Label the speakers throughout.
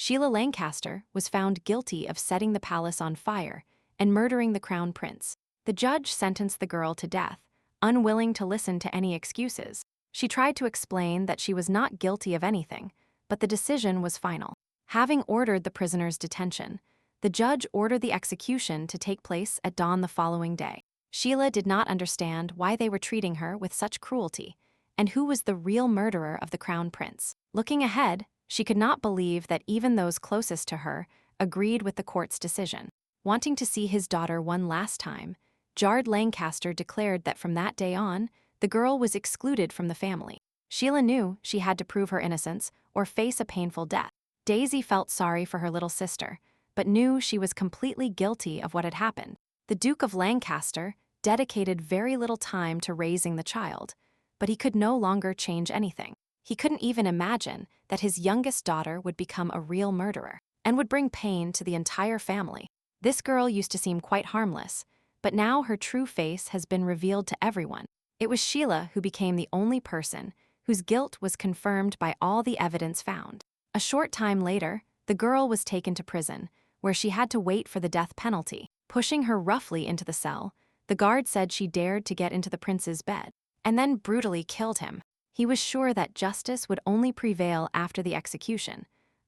Speaker 1: Sheila Lancaster was found guilty of setting the palace on fire and murdering the crown prince. The judge sentenced the girl to death, unwilling to listen to any excuses. She tried to explain that she was not guilty of anything, but the decision was final. Having ordered the prisoner's detention, the judge ordered the execution to take place at dawn the following day. Sheila did not understand why they were treating her with such cruelty, and who was the real murderer of the crown prince. Looking ahead, she could not believe that even those closest to her agreed with the court's decision. Wanting to see his daughter one last time, Jard Lancaster declared that from that day on, the girl was excluded from the family. Sheila knew she had to prove her innocence or face a painful death. Daisy felt sorry for her little sister, but knew she was completely guilty of what had happened. The Duke of Lancaster dedicated very little time to raising the child, but he could no longer change anything. He couldn't even imagine that his youngest daughter would become a real murderer and would bring pain to the entire family. This girl used to seem quite harmless, but now her true face has been revealed to everyone. It was Sheila who became the only person whose guilt was confirmed by all the evidence found. A short time later, the girl was taken to prison, where she had to wait for the death penalty. Pushing her roughly into the cell, the guard said she dared to get into the prince's bed, and then brutally killed him. He was sure that justice would only prevail after the execution.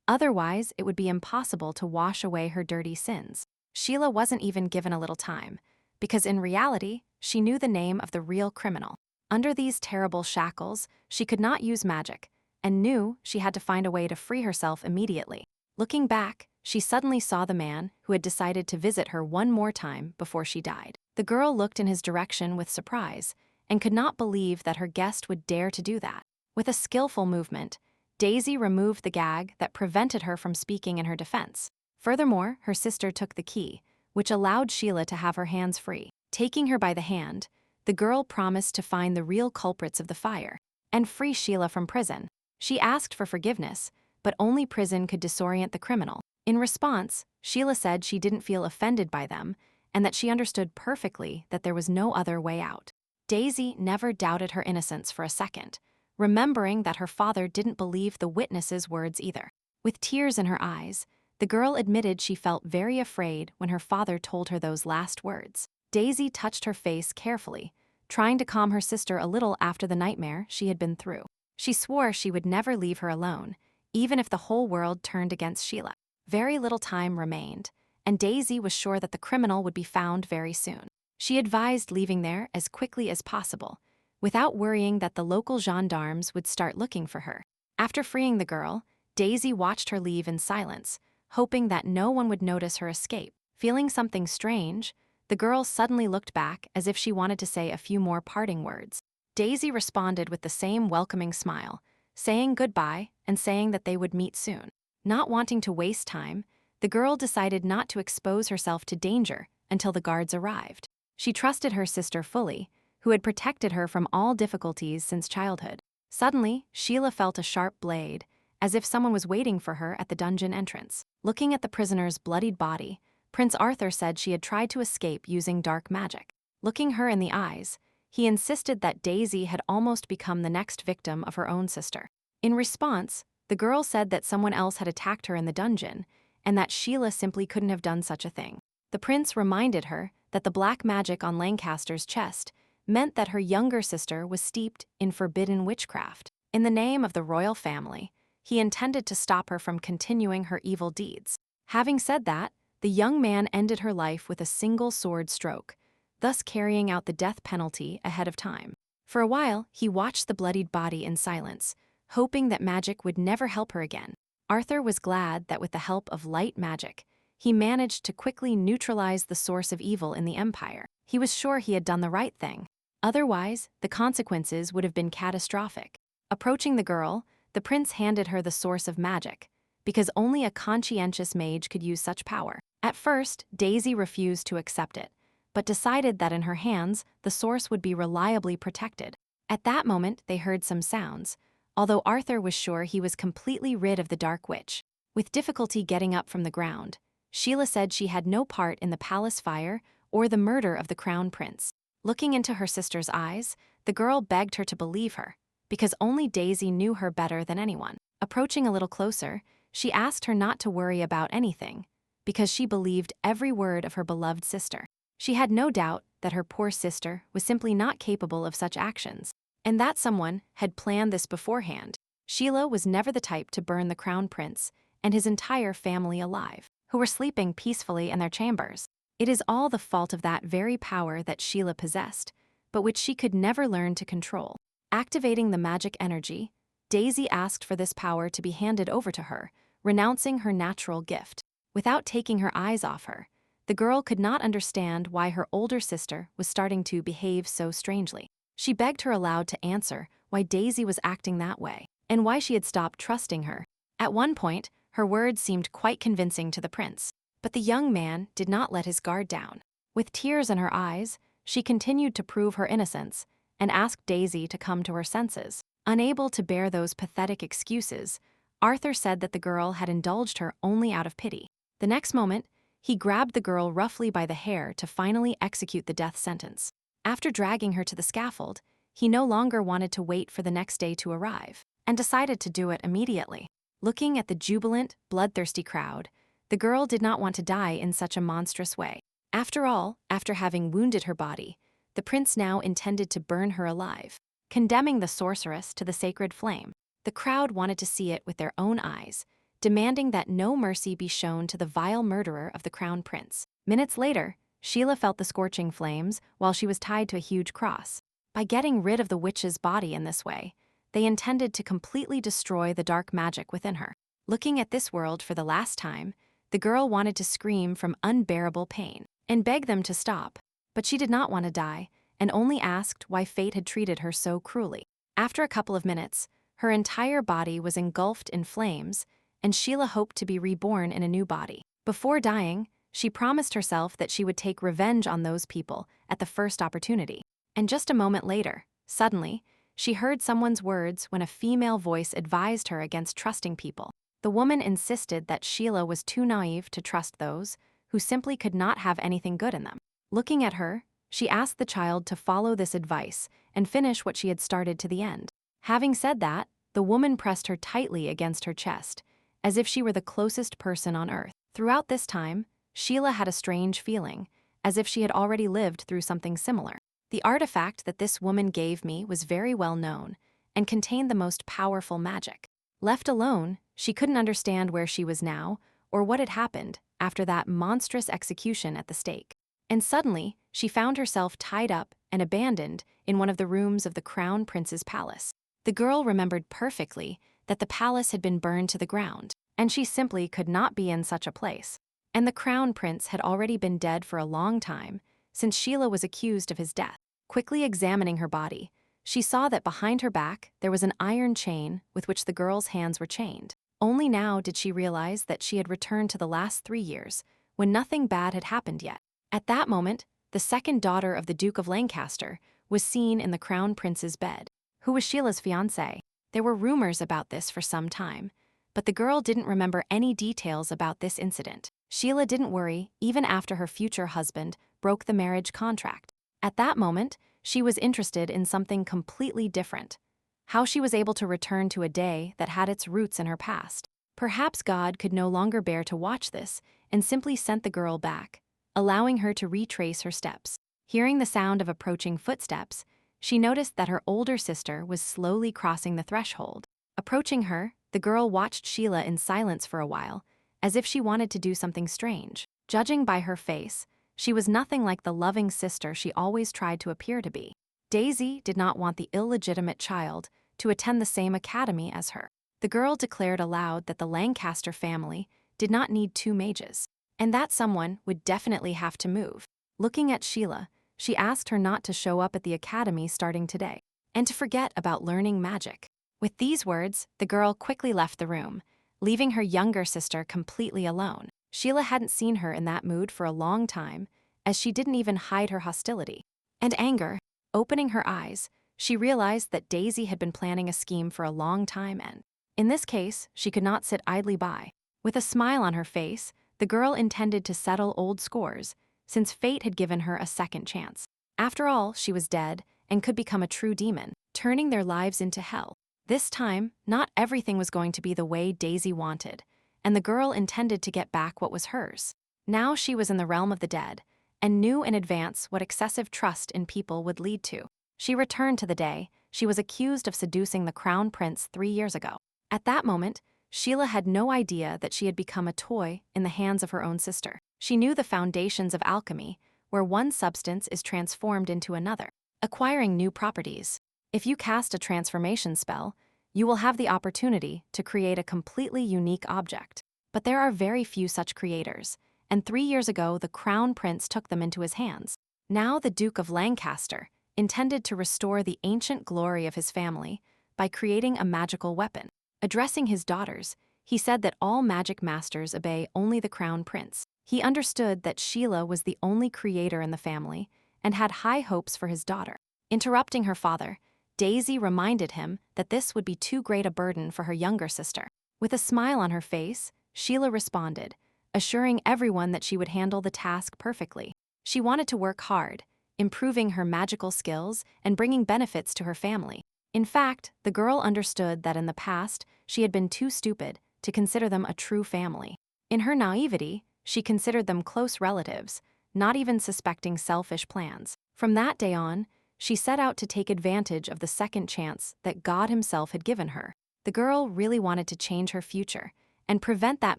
Speaker 1: Otherwise, it would be impossible to wash away her dirty sins. Sheila wasn't even given a little time, because in reality, she knew the name of the real criminal. Under these terrible shackles, she could not use magic, and knew she had to find a way to free herself immediately. Looking back, she suddenly saw the man who had decided to visit her one more time before she died. The girl looked in his direction with surprise, and could not believe that her guest would dare to do that. With a skillful movement, Daisy removed the gag that prevented her from speaking in her defense. Furthermore, her sister took the key, which allowed Sheila to have her hands free. Taking her by the hand, the girl promised to find the real culprits of the fire and free Sheila from prison. She asked for forgiveness, but only prison could disorient the criminal. In response, Sheila said she didn't feel offended by them and that she understood perfectly that there was no other way out. Daisy never doubted her innocence for a second, remembering that her father didn't believe the witnesses' words either. With tears in her eyes, the girl admitted she felt very afraid when her father told her those last words. Daisy touched her face carefully, trying to calm her sister a little after the nightmare she had been through. She swore she would never leave her alone, even if the whole world turned against Sheila. Very little time remained, and Daisy was sure that the criminal would be found very soon. She advised leaving there as quickly as possible, without worrying that the local gendarmes would start looking for her. After freeing the girl, Daisy watched her leave in silence, hoping that no one would notice her escape. Feeling something strange, the girl suddenly looked back as if she wanted to say a few more parting words. Daisy responded with the same welcoming smile, saying goodbye and saying that they would meet soon. Not wanting to waste time, the girl decided not to expose herself to danger until the guards arrived. She trusted her sister fully, who had protected her from all difficulties since childhood. Suddenly, Sheila felt a sharp blade, as if someone was waiting for her at the dungeon entrance. Looking at the prisoner's bloodied body, Prince Arthur said she had tried to escape using dark magic. Looking her in the eyes, he insisted that Daisy had almost become the next victim of her own sister. In response, the girl said that someone else had attacked her in the dungeon, and that Sheila simply couldn't have done such a thing. The prince reminded her that the black magic on Lancaster's chest meant that her younger sister was steeped in forbidden witchcraft. In the name of the royal family, he intended to stop her from continuing her evil deeds. Having said that, the young man ended her life with a single sword stroke, thus carrying out the death penalty ahead of time. For a while, he watched the bloodied body in silence, hoping that magic would never help her again. Arthur was glad that with the help of light magic, he managed to quickly neutralize the source of evil in the empire. He was sure he had done the right thing. Otherwise, the consequences would have been catastrophic. Approaching the girl, the prince handed her the source of magic, because only a conscientious mage could use such power. At first, Daisy refused to accept it, but decided that in her hands, the source would be reliably protected. At that moment, they heard some sounds, although Arthur was sure he was completely rid of the dark witch. With difficulty getting up from the ground, Sheila said she had no part in the palace fire or the murder of the crown prince. Looking into her sister's eyes, the girl begged her to believe her, because only Daisy knew her better than anyone. Approaching a little closer, she asked her not to worry about anything, because she believed every word of her beloved sister. She had no doubt that her poor sister was simply not capable of such actions, and that someone had planned this beforehand. Sheila was never the type to burn the crown prince and his entire family alive, who were sleeping peacefully in their chambers. It is all the fault of that very power that Sheila possessed, but which she could never learn to control. Activating the magic energy, Daisy asked for this power to be handed over to her, renouncing her natural gift. Without taking her eyes off her, the girl could not understand why her older sister was starting to behave so strangely. She begged her aloud to answer why Daisy was acting that way, and why she had stopped trusting her. At one point, her words seemed quite convincing to the prince, but the young man did not let his guard down. With tears in her eyes, she continued to prove her innocence and asked Daisy to come to her senses. Unable to bear those pathetic excuses, Arthur said that the girl had indulged her only out of pity. The next moment, he grabbed the girl roughly by the hair to finally execute the death sentence. After dragging her to the scaffold, he no longer wanted to wait for the next day to arrive, and decided to do it immediately. Looking at the jubilant, bloodthirsty crowd, the girl did not want to die in such a monstrous way. After all, after having wounded her body, the prince now intended to burn her alive, condemning the sorceress to the sacred flame. The crowd wanted to see it with their own eyes, demanding that no mercy be shown to the vile murderer of the crown prince. Minutes later, Sheila felt the scorching flames while she was tied to a huge cross. By getting rid of the witch's body in this way, they intended to completely destroy the dark magic within her. Looking at this world for the last time, the girl wanted to scream from unbearable pain and beg them to stop, but she did not want to die and only asked why fate had treated her so cruelly. After a couple of minutes, her entire body was engulfed in flames, and Sheila hoped to be reborn in a new body. Before dying, she promised herself that she would take revenge on those people at the first opportunity. And just a moment later, suddenly, she heard someone's words when a female voice advised her against trusting people. The woman insisted that Sheila was too naive to trust those who simply could not have anything good in them. Looking at her, she asked the child to follow this advice and finish what she had started to the end. Having said that, the woman pressed her tightly against her chest, as if she were the closest person on earth. Throughout this time, Sheila had a strange feeling, as if she had already lived through something similar. The artifact that this woman gave me was very well known and contained the most powerful magic. Left alone, she couldn't understand where she was now or what had happened after that monstrous execution at the stake. And suddenly, she found herself tied up and abandoned in one of the rooms of the crown prince's palace. The girl remembered perfectly that the palace had been burned to the ground, and she simply could not be in such a place. And the crown prince had already been dead for a long time, since Sheila was accused of his death. Quickly examining her body, she saw that behind her back there was an iron chain with which the girl's hands were chained. Only now did she realize that she had returned to the last 3 years, when nothing bad had happened yet. At that moment, the second daughter of the Duke of Lancaster was seen in the crown prince's bed, who was Sheila's fiancé. There were rumors about this for some time, but the girl didn't remember any details about this incident. Sheila didn't worry even after her future husband broke the marriage contract. At that moment, she was interested in something completely different: how she was able to return to a day that had its roots in her past. Perhaps God could no longer bear to watch this and simply sent the girl back, allowing her to retrace her steps. Hearing the sound of approaching footsteps, she noticed that her older sister was slowly crossing the threshold. Approaching her, the girl watched Sheila in silence for a while, as if she wanted to do something strange. Judging by her face, she was nothing like the loving sister she always tried to appear to be. Daisy did not want the illegitimate child to attend the same academy as her. The girl declared aloud that the Lancaster family did not need 2 mages, and that someone would definitely have to move. Looking at Sheila, she asked her not to show up at the academy starting today, and to forget about learning magic. With these words, the girl quickly left the room, leaving her younger sister completely alone. Sheila hadn't seen her in that mood for a long time, as she didn't even hide her hostility and anger. Opening her eyes, she realized that Daisy had been planning a scheme for a long time, and, in this case, she could not sit idly by. With a smile on her face, the girl intended to settle old scores, since fate had given her a second chance. After all, she was dead and could become a true demon, turning their lives into hell. This time, not everything was going to be the way Daisy wanted, and the girl intended to get back what was hers. Now she was in the realm of the dead, and knew in advance what excessive trust in people would lead to. She returned to the day she was accused of seducing the crown prince 3 years ago. At that moment, Sheila had no idea that she had become a toy in the hands of her own sister. She knew the foundations of alchemy, where one substance is transformed into another, acquiring new properties. If you cast a transformation spell, you will have the opportunity to create a completely unique object. But there are very few such creators, and 3 years ago the crown prince took them into his hands. Now the Duke of Lancaster intended to restore the ancient glory of his family by creating a magical weapon. Addressing his daughters, he said that all magic masters obey only the crown prince. He understood that Sheila was the only creator in the family and had high hopes for his daughter. Interrupting her father, Daisy reminded him that this would be too great a burden for her younger sister. With a smile on her face, Sheila responded, assuring everyone that she would handle the task perfectly. She wanted to work hard, improving her magical skills and bringing benefits to her family. In fact, the girl understood that in the past she had been too stupid to consider them a true family. In her naivety, she considered them close relatives, not even suspecting selfish plans. From that day on, she set out to take advantage of the second chance that God himself had given her. The girl really wanted to change her future and prevent that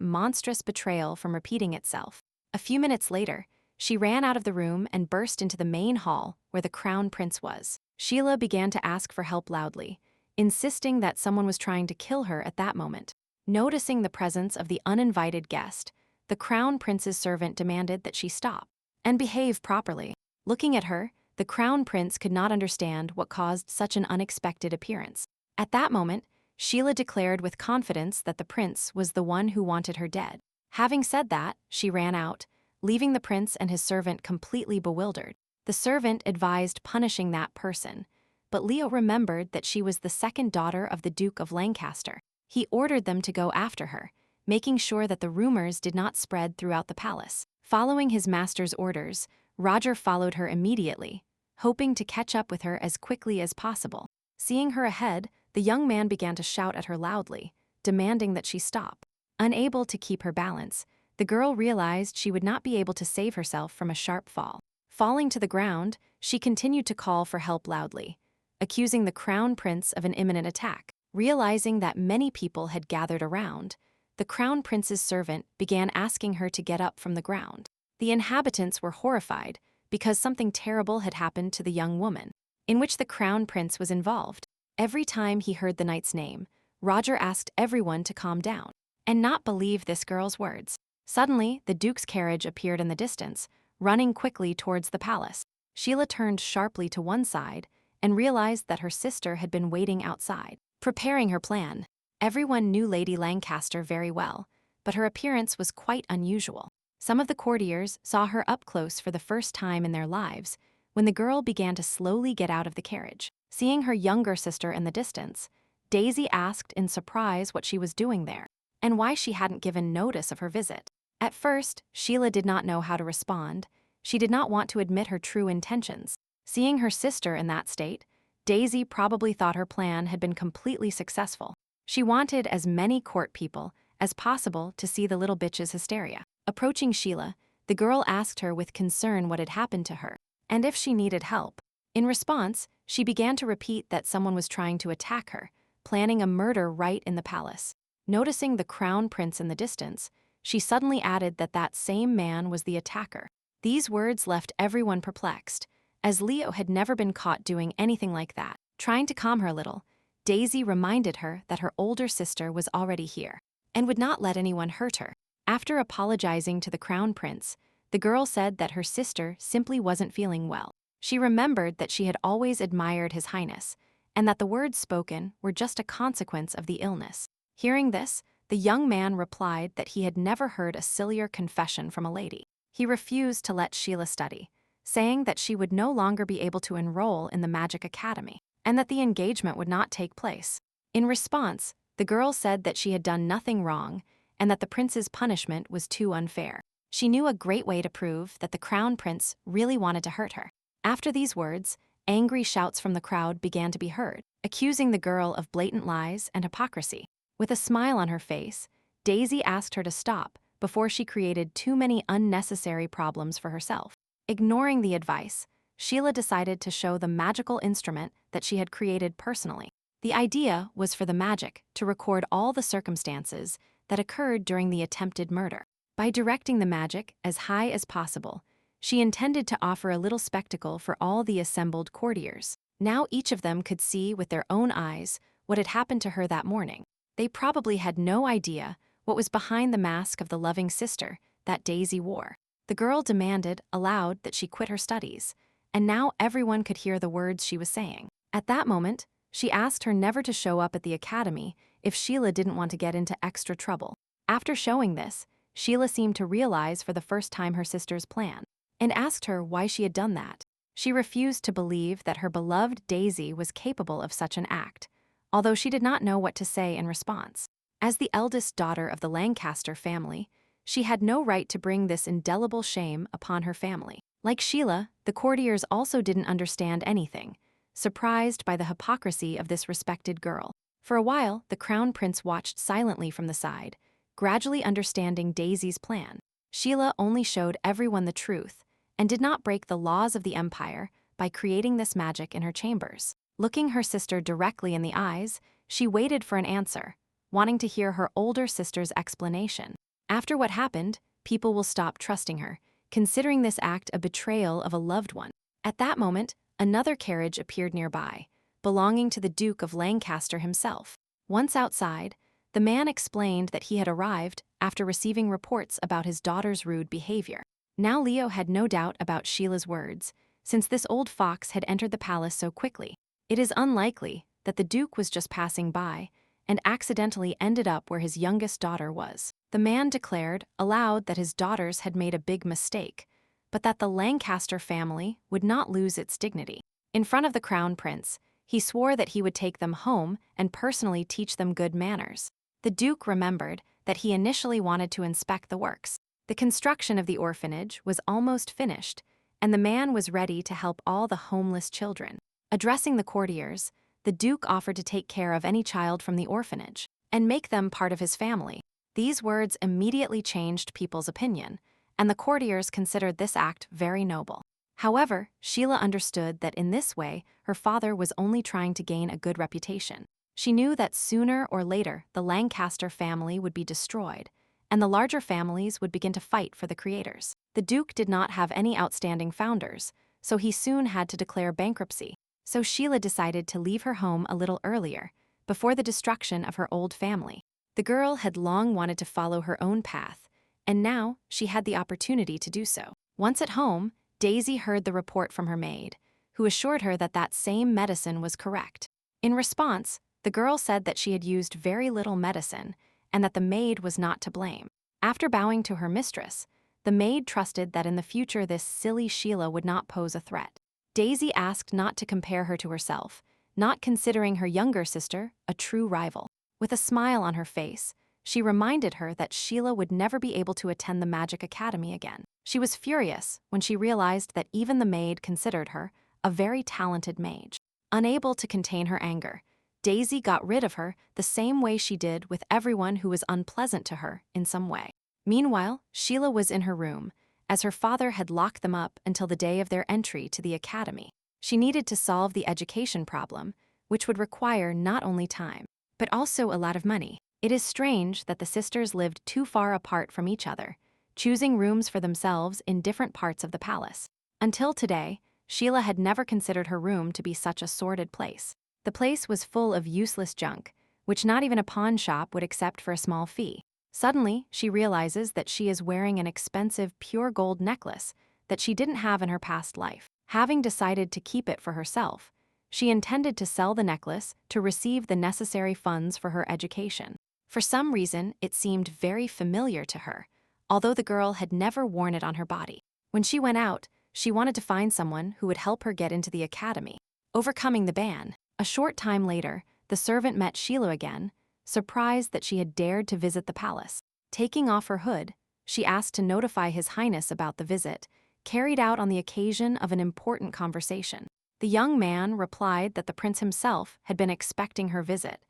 Speaker 1: monstrous betrayal from repeating itself. A few minutes later, she ran out of the room and burst into the main hall where the crown prince was. Sheila began to ask for help loudly, insisting that someone was trying to kill her at that moment. Noticing the presence of the uninvited guest, the crown prince's servant demanded that she stop and behave properly. Looking at her, the crown prince could not understand what caused such an unexpected appearance. At that moment, Sheila declared with confidence that the prince was the one who wanted her dead. Having said that, she ran out, leaving the prince and his servant completely bewildered. The servant advised punishing that person, but Leo remembered that she was the second daughter of the Duke of Lancaster. He ordered them to go after her, making sure that the rumors did not spread throughout the palace. Following his master's orders, Roger followed her immediately, hoping to catch up with her as quickly as possible. Seeing her ahead, the young man began to shout at her loudly, demanding that she stop. Unable to keep her balance, the girl realized she would not be able to save herself from a sharp fall. Falling to the ground, she continued to call for help loudly, accusing the crown prince of an imminent attack. Realizing that many people had gathered around, the crown prince's servant began asking her to get up from the ground. The inhabitants were horrified because something terrible had happened to the young woman, in which the crown prince was involved. Every time he heard the knight's name, Roger asked everyone to calm down and not believe this girl's words. Suddenly, the duke's carriage appeared in the distance, running quickly towards the palace. Sheila turned sharply to one side and realized that her sister had been waiting outside, preparing her plan. Everyone knew Lady Lancaster very well, but her appearance was quite unusual. Some of the courtiers saw her up close for the first time in their lives when the girl began to slowly get out of the carriage. Seeing her younger sister in the distance, Daisy asked in surprise what she was doing there and why she hadn't given notice of her visit. At first, Sheila did not know how to respond. She did not want to admit her true intentions. Seeing her sister in that state, Daisy probably thought her plan had been completely successful. She wanted as many court people as possible to see the little bitch's hysteria. Approaching Sheila, the girl asked her with concern what had happened to her and if she needed help. In response, she began to repeat that someone was trying to attack her, planning a murder right in the palace. Noticing the crown prince in the distance, she suddenly added that that same man was the attacker. These words left everyone perplexed, as Leo had never been caught doing anything like that. Trying to calm her a little, Daisy reminded her that her older sister was already here and would not let anyone hurt her. After apologizing to the crown prince, the girl said that her sister simply wasn't feeling well. She remembered that she had always admired His Highness, and that the words spoken were just a consequence of the illness. Hearing this, the young man replied that he had never heard a sillier confession from a lady. He refused to let Sheila study, saying that she would no longer be able to enroll in the Magic Academy, and that the engagement would not take place. In response, the girl said that she had done nothing wrong, and that the prince's punishment was too unfair. She knew a great way to prove that the crown prince really wanted to hurt her. After these words, angry shouts from the crowd began to be heard, accusing the girl of blatant lies and hypocrisy. With a smile on her face, Daisy asked her to stop before she created too many unnecessary problems for herself. Ignoring the advice, Sheila decided to show the magical instrument that she had created personally. The idea was for the magic to record all the circumstances that occurred during the attempted murder. By directing the magic as high as possible, she intended to offer a little spectacle for all the assembled courtiers. Now each of them could see with their own eyes what had happened to her that morning. They probably had no idea what was behind the mask of the loving sister that Daisy wore. The girl demanded aloud that she quit her studies, and now everyone could hear the words she was saying. At that moment, she asked her never to show up at the academy if Sheila didn't want to get into extra trouble. After showing this, Sheila seemed to realize for the first time her sister's plan, and asked her why she had done that. She refused to believe that her beloved Daisy was capable of such an act, although she did not know what to say in response. As the eldest daughter of the Lancaster family, she had no right to bring this indelible shame upon her family. Like Sheila, the courtiers also didn't understand anything, surprised by the hypocrisy of this respected girl. For a while, the crown prince watched silently from the side, gradually understanding Daisy's plan. Sheila only showed everyone the truth and did not break the laws of the empire by creating this magic in her chambers. Looking her sister directly in the eyes, she waited for an answer, wanting to hear her older sister's explanation. After what happened, people will stop trusting her, considering this act a betrayal of a loved one. At that moment, another carriage appeared nearby, belonging to the Duke of Lancaster himself. Once outside, the man explained that he had arrived after receiving reports about his daughter's rude behavior. Now Leo had no doubt about Sheila's words, since this old fox had entered the palace so quickly. It is unlikely that the Duke was just passing by and accidentally ended up where his youngest daughter was. The man declared aloud that his daughters had made a big mistake, but that the Lancaster family would not lose its dignity. In front of the crown prince, he swore that he would take them home and personally teach them good manners. The Duke remembered that he initially wanted to inspect the works. The construction of the orphanage was almost finished, and the man was ready to help all the homeless children. Addressing the courtiers, the Duke offered to take care of any child from the orphanage and make them part of his family. These words immediately changed people's opinion, and the courtiers considered this act very noble. However, Sheila understood that in this way, her father was only trying to gain a good reputation. She knew that sooner or later the Lancaster family would be destroyed, and the larger families would begin to fight for the creators. The Duke did not have any outstanding founders, so he soon had to declare bankruptcy. So Sheila decided to leave her home a little earlier, before the destruction of her old family. The girl had long wanted to follow her own path, and now she had the opportunity to do so. Once at home, Daisy heard the report from her maid, who assured her that that same medicine was correct. In response, the girl said that she had used very little medicine and that the maid was not to blame. After bowing to her mistress, the maid trusted that in the future this silly Sheila would not pose a threat. Daisy asked not to compare her to herself, not considering her younger sister a true rival. With a smile on her face, she reminded her that Sheila would never be able to attend the Magic Academy again. She was furious when she realized that even the maid considered her a very talented mage. Unable to contain her anger, Daisy got rid of her the same way she did with everyone who was unpleasant to her in some way. Meanwhile, Sheila was in her room, as her father had locked them up until the day of their entry to the academy. She needed to solve the education problem, which would require not only time, but also a lot of money. It is strange that the sisters lived too far apart from each other, choosing rooms for themselves in different parts of the palace. Until today, Sheila had never considered her room to be such a sordid place. The place was full of useless junk, which not even a pawn shop would accept for a small fee. Suddenly, she realizes that she is wearing an expensive pure gold necklace that she didn't have in her past life. Having decided to keep it for herself, she intended to sell the necklace to receive the necessary funds for her education. For some reason, it seemed very familiar to her, although the girl had never worn it on her body. When she went out, she wanted to find someone who would help her get into the academy. Overcoming the ban, a short time later, the servant met Sheila again, surprised that she had dared to visit the palace. Taking off her hood, she asked to notify His Highness about the visit, carried out on the occasion of an important conversation. The young man replied that the prince himself had been expecting her visit,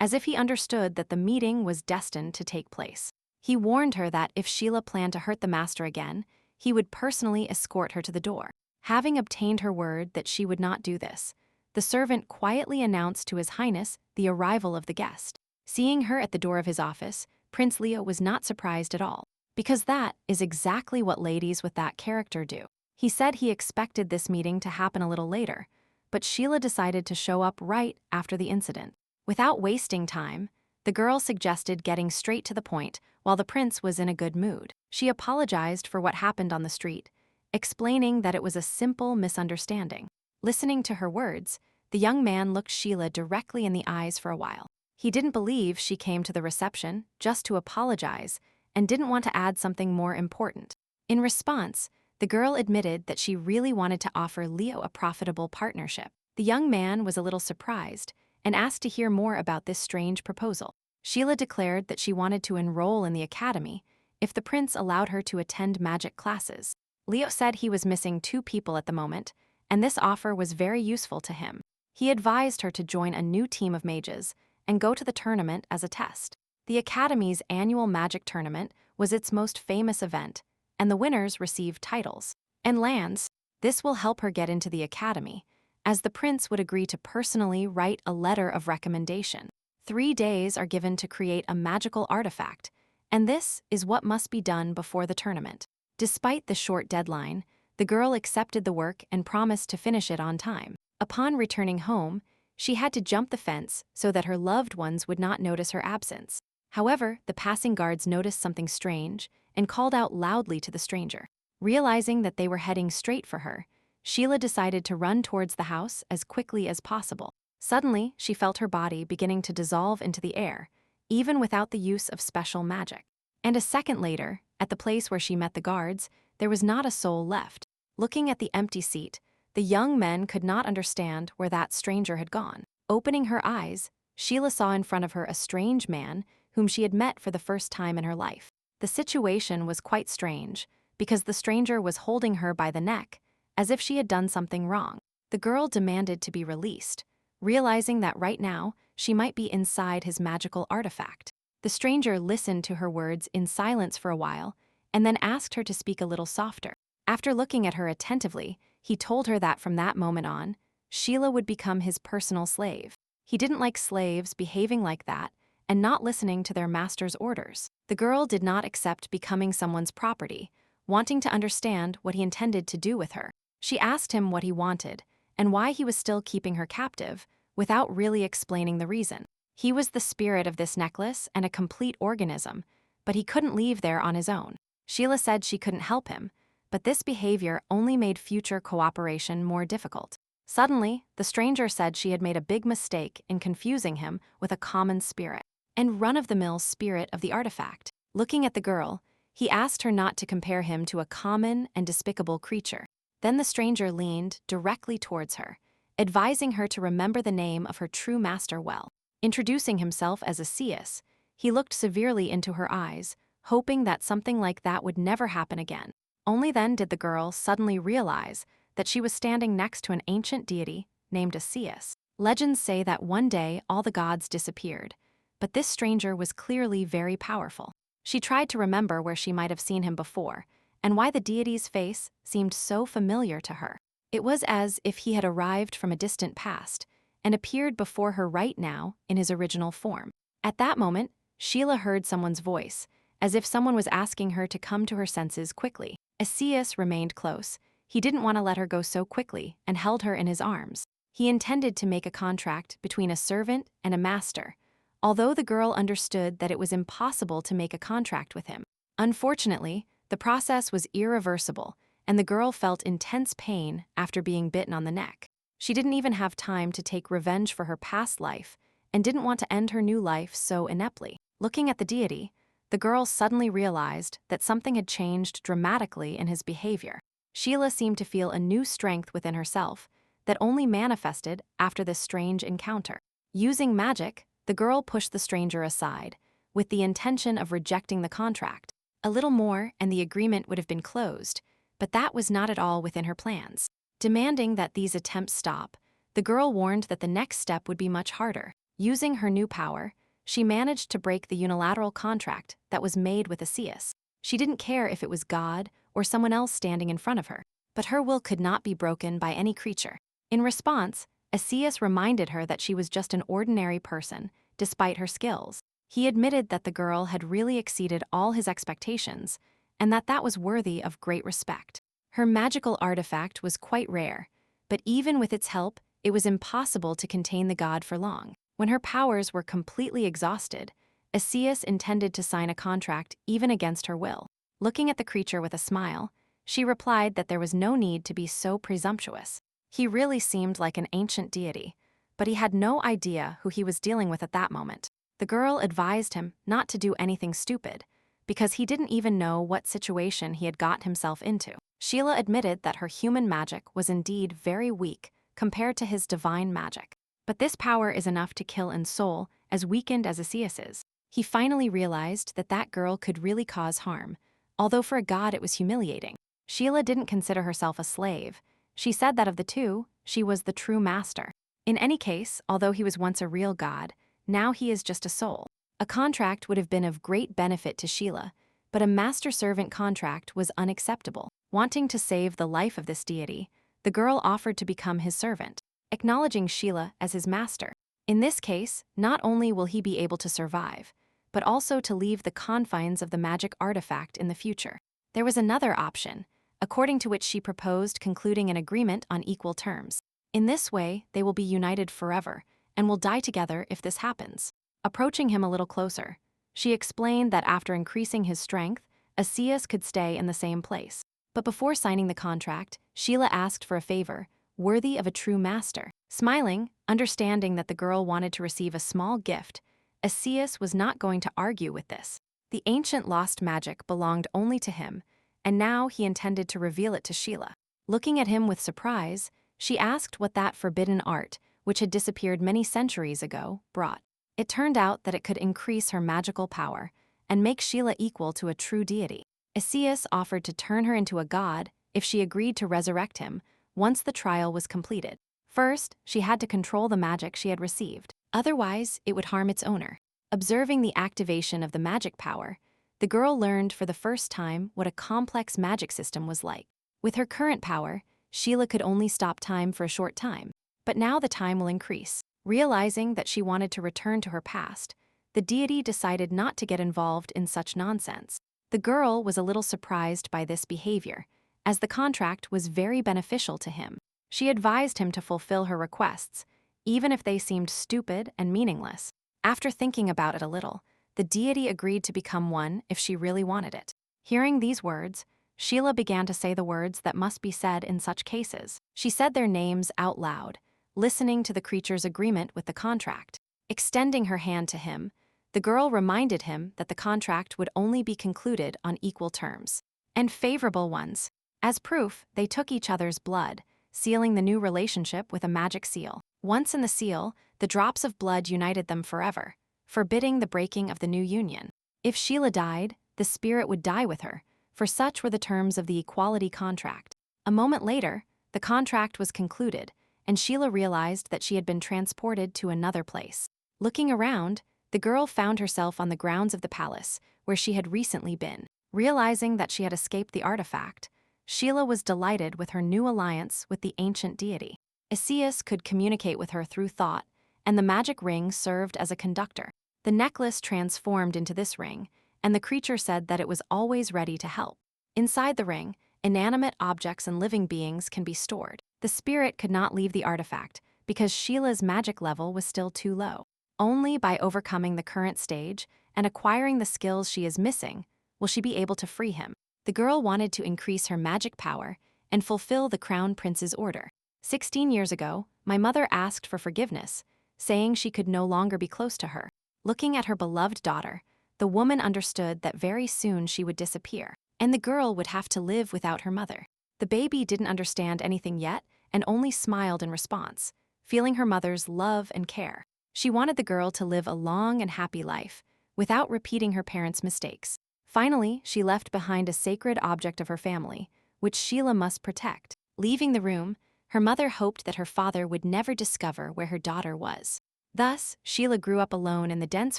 Speaker 1: as if he understood that the meeting was destined to take place. He warned her that if Sheila planned to hurt the master again, he would personally escort her to the door. Having obtained her word that she would not do this, the servant quietly announced to His Highness the arrival of the guest. Seeing her at the door of his office, Prince Leo was not surprised at all, because that is exactly what ladies with that character do. He said he expected this meeting to happen a little later, but Sheila decided to show up right after the incident. Without wasting time, the girl suggested getting straight to the point while the prince was in a good mood. She apologized for what happened on the street, explaining that it was a simple misunderstanding. Listening to her words, the young man looked Sheila directly in the eyes for a while. He didn't believe she came to the reception just to apologize and didn't want to add something more important. In response, the girl admitted that she really wanted to offer Leo a profitable partnership. The young man was a little surprised and asked to hear more about this strange proposal. Sheila declared that she wanted to enroll in the academy if the prince allowed her to attend magic classes. Leo said he was missing 2 people at the moment, and this offer was very useful to him. He advised her to join a new team of mages and go to the tournament as a test. The Academy's annual magic tournament was its most famous event, and the winners received titles and lands. This will help her get into the Academy, as the prince would agree to personally write a letter of recommendation. 3 days are given to create a magical artifact, and this is what must be done before the tournament. Despite the short deadline, the girl accepted the work and promised to finish it on time. Upon returning home, she had to jump the fence so that her loved ones would not notice her absence. However, the passing guards noticed something strange and called out loudly to the stranger. Realizing that they were heading straight for her, Sheila decided to run towards the house as quickly as possible. Suddenly, she felt her body beginning to dissolve into the air, even without the use of special magic. And a second later, at the place where she met the guards, there was not a soul left. Looking at the empty seat, the young men could not understand where that stranger had gone. Opening her eyes, Sheila saw in front of her a strange man whom she had met for the first time in her life. The situation was quite strange, because the stranger was holding her by the neck, as if she had done something wrong. The girl demanded to be released, realizing that right now she might be inside his magical artifact. The stranger listened to her words in silence for a while, and then asked her to speak a little softer. After looking at her attentively, he told her that from that moment on, Sheila would become his personal slave. He didn't like slaves behaving like that and not listening to their master's orders. The girl did not accept becoming someone's property, wanting to understand what he intended to do with her. She asked him what he wanted and why he was still keeping her captive, without really explaining the reason. He was the spirit of this necklace and a complete organism, but he couldn't leave there on his own. Sheila said she couldn't help him, but this behavior only made future cooperation more difficult. Suddenly, the stranger said she had made a big mistake in confusing him with a common spirit and run-of-the-mill spirit of the artifact. Looking at the girl, he asked her not to compare him to a common and despicable creature. Then the stranger leaned directly towards her, advising her to remember the name of her true master well. Introducing himself as Asius, he looked severely into her eyes, hoping that something like that would never happen again. Only then did the girl suddenly realize that she was standing next to an ancient deity named Asius. Legends say that one day all the gods disappeared, but this stranger was clearly very powerful. She tried to remember where she might have seen him before, and why the deity's face seemed so familiar to her. It was as if he had arrived from a distant past and appeared before her right now in his original form. At that moment, Sheila heard someone's voice, as if someone was asking her to come to her senses quickly. Asius remained close. He didn't want to let her go so quickly and held her in his arms. He intended to make a contract between a servant and a master, although the girl understood that it was impossible to make a contract with him. Unfortunately, the process was irreversible, and the girl felt intense pain after being bitten on the neck. She didn't even have time to take revenge for her past life and didn't want to end her new life so ineptly. Looking at the deity, the girl suddenly realized that something had changed dramatically in his behavior. Sheila seemed to feel a new strength within herself that only manifested after this strange encounter. Using magic, the girl pushed the stranger aside, with the intention of rejecting the contract. A little more and the agreement would have been closed, but that was not at all within her plans. Demanding that these attempts stop, the girl warned that the next step would be much harder. Using her new power, she managed to break the unilateral contract that was made with Asius. She didn't care if it was God or someone else standing in front of her, but her will could not be broken by any creature. In response, Asius reminded her that she was just an ordinary person, despite her skills. He admitted that the girl had really exceeded all his expectations, and that was worthy of great respect. Her magical artifact was quite rare, but even with its help, it was impossible to contain the god for long. When her powers were completely exhausted, Asius intended to sign a contract even against her will. Looking at the creature with a smile, she replied that there was no need to be so presumptuous. He really seemed like an ancient deity, but he had no idea who he was dealing with at that moment. The girl advised him not to do anything stupid, because he didn't even know what situation he had got himself into. Sheila admitted that her human magic was indeed very weak compared to his divine magic. But this power is enough to kill in soul, as weakened as Asius is. He finally realized that that girl could really cause harm, although for a god it was humiliating. Sheila didn't consider herself a slave. She said that of the two, she was the true master. In any case, although he was once a real god, now he is just a soul. A contract would have been of great benefit to Sheila, but a master-servant contract was unacceptable. Wanting to save the life of this deity, the girl offered to become his servant, acknowledging Sheila as his master. In this case, not only will he be able to survive, but also to leave the confines of the magic artifact in the future. There was another option, according to which she proposed concluding an agreement on equal terms. In this way, they will be united forever, and will die together if this happens. Approaching him a little closer, she explained that after increasing his strength, Asius could stay in the same place. But before signing the contract, Sheila asked for a favor, worthy of a true master. Smiling, understanding that the girl wanted to receive a small gift, Asius was not going to argue with this. The ancient lost magic belonged only to him, and now he intended to reveal it to Sheila. Looking at him with surprise, she asked what that forbidden art, which had disappeared many centuries ago, brought. It turned out that it could increase her magical power and make Sheila equal to a true deity. Asius offered to turn her into a god if she agreed to resurrect him once the trial was completed. First, she had to control the magic she had received. Otherwise, it would harm its owner. Observing the activation of the magic power, the girl learned for the first time what a complex magic system was like. With her current power, Sheila could only stop time for a short time, but now the time will increase. Realizing that she wanted to return to her past, the deity decided not to get involved in such nonsense. The girl was a little surprised by this behavior, as the contract was very beneficial to him. She advised him to fulfill her requests, even if they seemed stupid and meaningless. After thinking about it a little, the deity agreed to become one if she really wanted it. Hearing these words, Sheila began to say the words that must be said in such cases. She said their names out loud, listening to the creature's agreement with the contract. Extending her hand to him, the girl reminded him that the contract would only be concluded on equal terms, and favorable ones. As proof, they took each other's blood, sealing the new relationship with a magic seal. Once in the seal, the drops of blood united them forever, forbidding the breaking of the new union. If Sheila died, the spirit would die with her, for such were the terms of the equality contract. A moment later, the contract was concluded, and Sheila realized that she had been transported to another place. Looking around, the girl found herself on the grounds of the palace, where she had recently been. Realizing that she had escaped the artifact, Sheila was delighted with her new alliance with the ancient deity. Asius could communicate with her through thought, and the magic ring served as a conductor. The necklace transformed into this ring, and the creature said that it was always ready to help. Inside the ring, inanimate objects and living beings can be stored. The spirit could not leave the artifact because Sheila's magic level was still too low. Only by overcoming the current stage and acquiring the skills she is missing will she be able to free him. The girl wanted to increase her magic power and fulfill the crown prince's order. 16 years ago, my mother asked for forgiveness, saying she could no longer be close to her. Looking at her beloved daughter, the woman understood that very soon she would disappear, and the girl would have to live without her mother. The baby didn't understand anything yet and only smiled in response, feeling her mother's love and care. She wanted the girl to live a long and happy life, without repeating her parents' mistakes. Finally, she left behind a sacred object of her family, which Sheila must protect. Leaving the room, her mother hoped that her father would never discover where her daughter was. Thus, Sheila grew up alone in the dense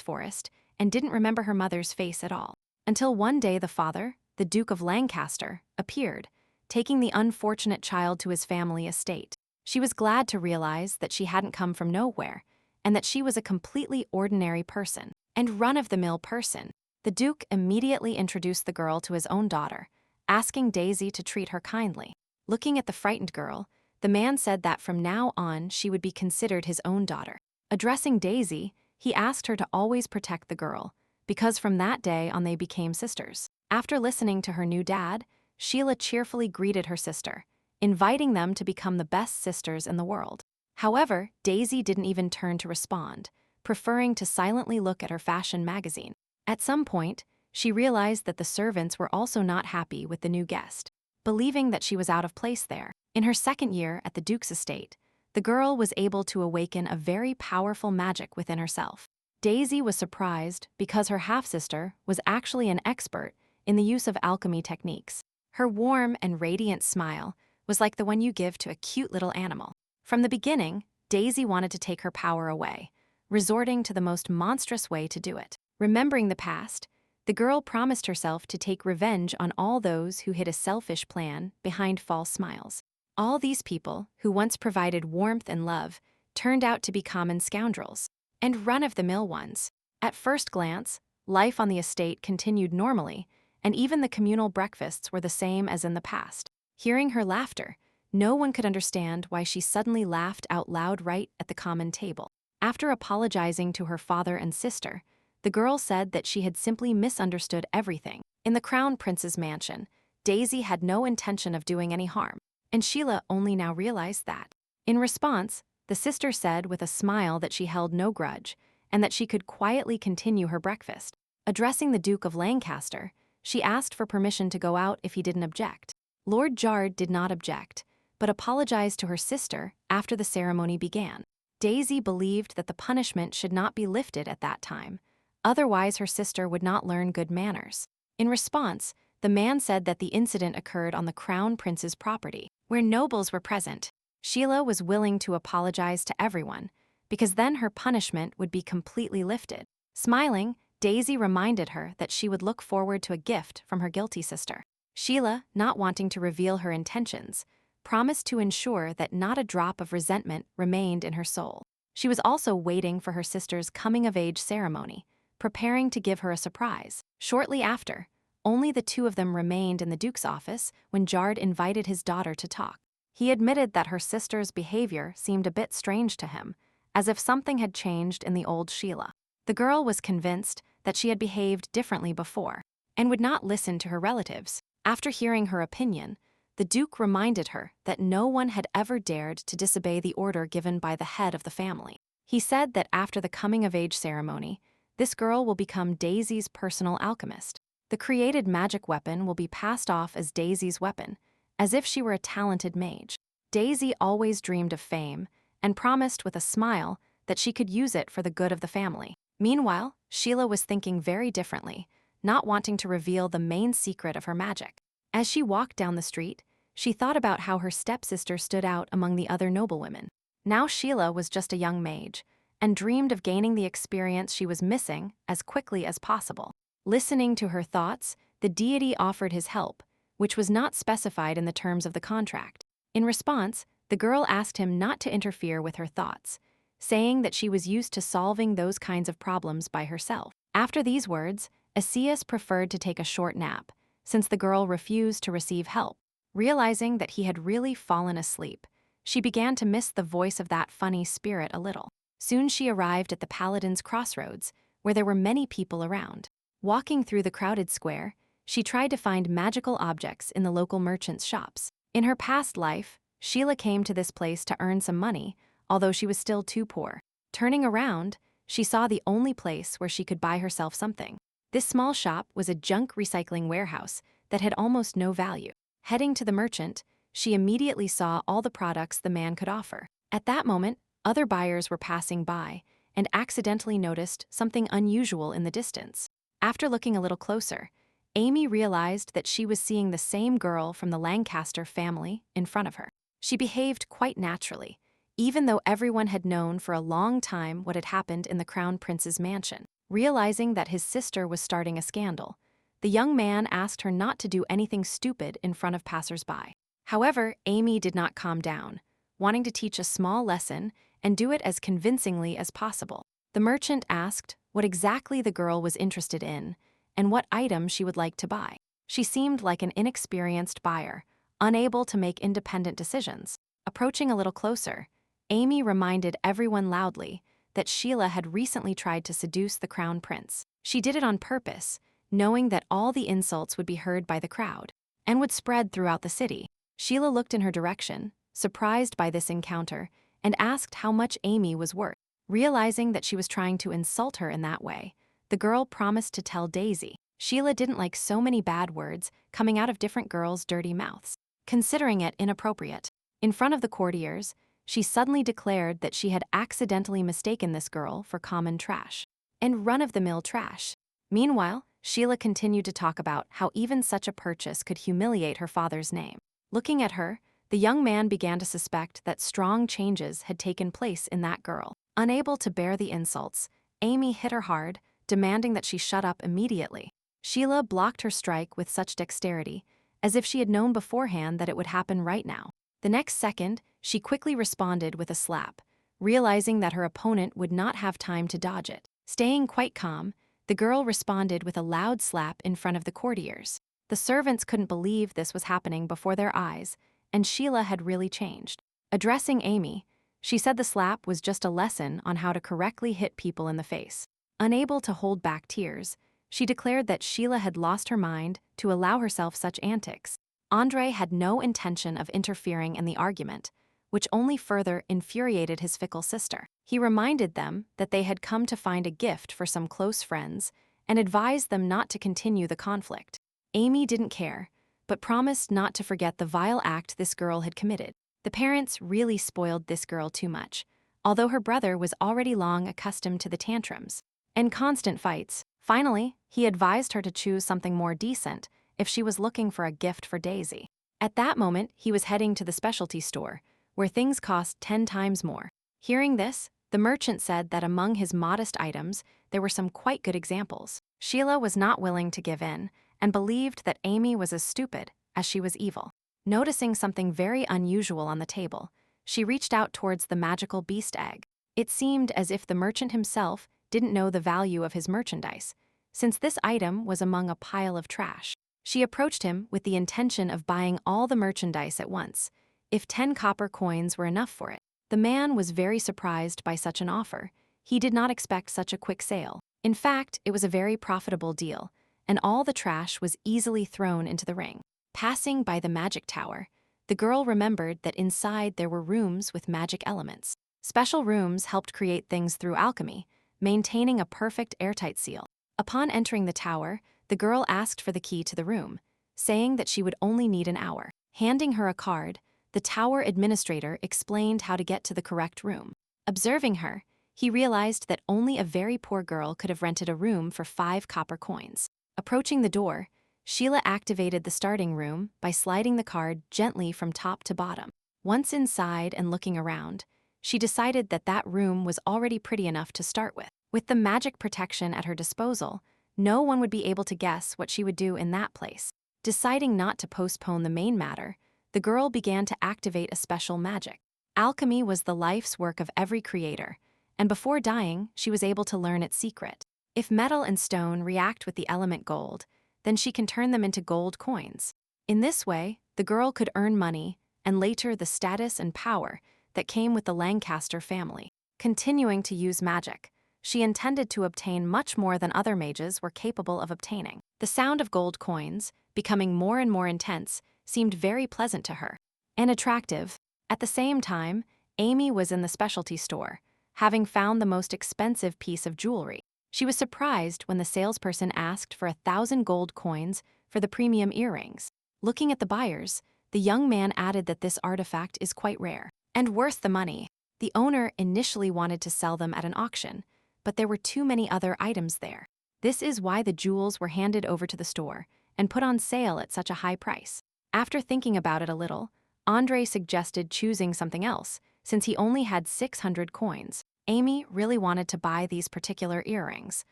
Speaker 1: forest and didn't remember her mother's face at all. Until one day the father, the Duke of Lancaster, appeared, taking the unfortunate child to his family estate. She was glad to realize that she hadn't come from nowhere, and that she was a completely ordinary person, and run-of-the-mill person. The Duke immediately introduced the girl to his own daughter, asking Daisy to treat her kindly. Looking at the frightened girl, the man said that from now on she would be considered his own daughter. Addressing Daisy, he asked her to always protect the girl, because from that day on they became sisters. After listening to her new dad, Sheila cheerfully greeted her sister, inviting them to become the best sisters in the world. However, Daisy didn't even turn to respond, preferring to silently look at her fashion magazine. At some point, she realized that the servants were also not happy with the new guest, believing that she was out of place there. In her second year at the Duke's estate, the girl was able to awaken a very powerful magic within herself. Daisy was surprised because her half-sister was actually an expert in the use of alchemy techniques. Her warm and radiant smile was like the one you give to a cute little animal. From the beginning, Daisy wanted to take her power away, resorting to the most monstrous way to do it. Remembering the past, the girl promised herself to take revenge on all those who hid a selfish plan behind false smiles. All these people, who once provided warmth and love, turned out to be common scoundrels, and run-of-the-mill ones. At first glance, life on the estate continued normally, and even the communal breakfasts were the same as in the past. Hearing her laughter, no one could understand why she suddenly laughed out loud right at the common table. After apologizing to her father and sister, the girl said that she had simply misunderstood everything. In the Crown Prince's mansion, Daisy had no intention of doing any harm, and Sheila only now realized that. In response, the sister said with a smile that she held no grudge, and that she could quietly continue her breakfast. Addressing the Duke of Lancaster, she asked for permission to go out if he didn't object. Lord Jard did not object, but apologized to her sister after the ceremony began. Daisy believed that the punishment should not be lifted at that time, otherwise her sister would not learn good manners. In response, the man said that the incident occurred on the Crown Prince's property, where nobles were present. Sheila was willing to apologize to everyone, because then her punishment would be completely lifted. Smiling, Daisy reminded her that she would look forward to a gift from her guilty sister. Sheila, not wanting to reveal her intentions, promised to ensure that not a drop of resentment remained in her soul. She was also waiting for her sister's coming-of-age ceremony, preparing to give her a surprise. Shortly after, only the two of them remained in the Duke's office when Jard invited his daughter to talk. He admitted that her sister's behavior seemed a bit strange to him, as if something had changed in the old Sheila. The girl was convinced that she had behaved differently before, and would not listen to her relatives. After hearing her opinion, the Duke reminded her that no one had ever dared to disobey the order given by the head of the family. He said that after the coming-of-age ceremony, this girl will become Daisy's personal alchemist. The created magic weapon will be passed off as Daisy's weapon, as if she were a talented mage. Daisy always dreamed of fame, and promised with a smile that she could use it for the good of the family. Meanwhile, Sheila was thinking very differently, not wanting to reveal the main secret of her magic. As she walked down the street, she thought about how her stepsister stood out among the other noblewomen. Now Sheila was just a young mage, and dreamed of gaining the experience she was missing as quickly as possible. Listening to her thoughts, the deity offered his help, which was not specified in the terms of the contract. In response, the girl asked him not to interfere with her thoughts, saying that she was used to solving those kinds of problems by herself. After these words, Asias preferred to take a short nap, since the girl refused to receive help. Realizing that he had really fallen asleep, she began to miss the voice of that funny spirit a little. Soon she arrived at the Paladin's crossroads, where there were many people around. Walking through the crowded square, she tried to find magical objects in the local merchants' shops. In her past life, Sheila came to this place to earn some money, although she was still too poor. Turning around, she saw the only place where she could buy herself something. This small shop was a junk recycling warehouse that had almost no value. Heading to the merchant, she immediately saw all the products the man could offer. At that moment, other buyers were passing by and accidentally noticed something unusual in the distance. After looking a little closer, Amy realized that she was seeing the same girl from the Lancaster family in front of her. She behaved quite naturally, even though everyone had known for a long time what had happened in the Crown Prince's mansion. Realizing that his sister was starting a scandal, the young man asked her not to do anything stupid in front of passers-by. However, Amy did not calm down, wanting to teach a small lesson and do it as convincingly as possible. The merchant asked what exactly the girl was interested in and what item she would like to buy. She seemed like an inexperienced buyer, unable to make independent decisions. Approaching a little closer, Amy reminded everyone loudly that Sheila had recently tried to seduce the Crown Prince. She did it on purpose, knowing that all the insults would be heard by the crowd and would spread throughout the city. Sheila looked in her direction, surprised by this encounter, and asked how much Amy was worth. Realizing that she was trying to insult her in that way, the girl promised to tell Daisy. Sheila didn't like so many bad words coming out of different girls' dirty mouths. Considering it inappropriate, in front of the courtiers, she suddenly declared that she had accidentally mistaken this girl for common trash and run-of-the-mill trash. Meanwhile, Sheila continued to talk about how even such a purchase could humiliate her father's name. Looking at her, the young man began to suspect that strong changes had taken place in that girl. Unable to bear the insults, Amy hit her hard, demanding that she shut up immediately. Sheila blocked her strike with such dexterity, as if she had known beforehand that it would happen right now. The next second, she quickly responded with a slap, realizing that her opponent would not have time to dodge it. Staying quite calm, the girl responded with a loud slap in front of the courtiers. The servants couldn't believe this was happening before their eyes, and Sheila had really changed. Addressing Amy, she said the slap was just a lesson on how to correctly hit people in the face. Unable to hold back tears, she declared that Sheila had lost her mind to allow herself such antics. Andre had no intention of interfering in the argument, which only further infuriated his fickle sister. He reminded them that they had come to find a gift for some close friends and advised them not to continue the conflict. Amy didn't care, but promised not to forget the vile act this girl had committed. The parents really spoiled this girl too much, although her brother was already long accustomed to the tantrums and constant fights. Finally, he advised her to choose something more decent if she was looking for a gift for Daisy. At that moment, he was heading to the specialty store, where things cost 10 times more. Hearing this, the merchant said that among his modest items, there were some quite good examples. Sheila was not willing to give in, and believed that Amy was as stupid as she was evil. Noticing something very unusual on the table, she reached out towards the magical beast egg. It seemed as if the merchant himself didn't know the value of his merchandise, since this item was among a pile of trash. She approached him with the intention of buying all the merchandise at once, if 10 copper coins were enough for it. The man was very surprised by such an offer. He did not expect such a quick sale. In fact, it was a very profitable deal, and all the trash was easily thrown into the ring. Passing by the magic tower, the girl remembered that inside there were rooms with magic elements. Special rooms helped create things through alchemy, maintaining a perfect airtight seal. Upon entering the tower, the girl asked for the key to the room, saying that she would only need an hour. Handing her a card, the tower administrator explained how to get to the correct room. Observing her, he realized that only a very poor girl could have rented a room for 5 copper coins. Approaching the door, Sheila activated the starting room by sliding the card gently from top to bottom. Once inside and looking around, she decided that that room was already pretty enough to start with. With the magic protection at her disposal, no one would be able to guess what she would do in that place. Deciding not to postpone the main matter, the girl began to activate a special magic. Alchemy was the life's work of every creator, and before dying, she was able to learn its secret. If metal and stone react with the element gold, then she can turn them into gold coins. In this way, the girl could earn money and later the status and power that came with the Lancaster family. Continuing to use magic, she intended to obtain much more than other mages were capable of obtaining. The sound of gold coins, becoming more and more intense, seemed very pleasant to her and attractive. At the same time, Amy was in the specialty store, having found the most expensive piece of jewelry. She was surprised when the salesperson asked for 1,000 gold coins for the premium earrings. Looking at the buyers, the young man added that this artifact is quite rare and worth the money. The owner initially wanted to sell them at an auction, but there were too many other items there. This is why the jewels were handed over to the store and put on sale at such a high price. After thinking about it a little, Andre suggested choosing something else, since he only had 600 coins. Amy really wanted to buy these particular earrings,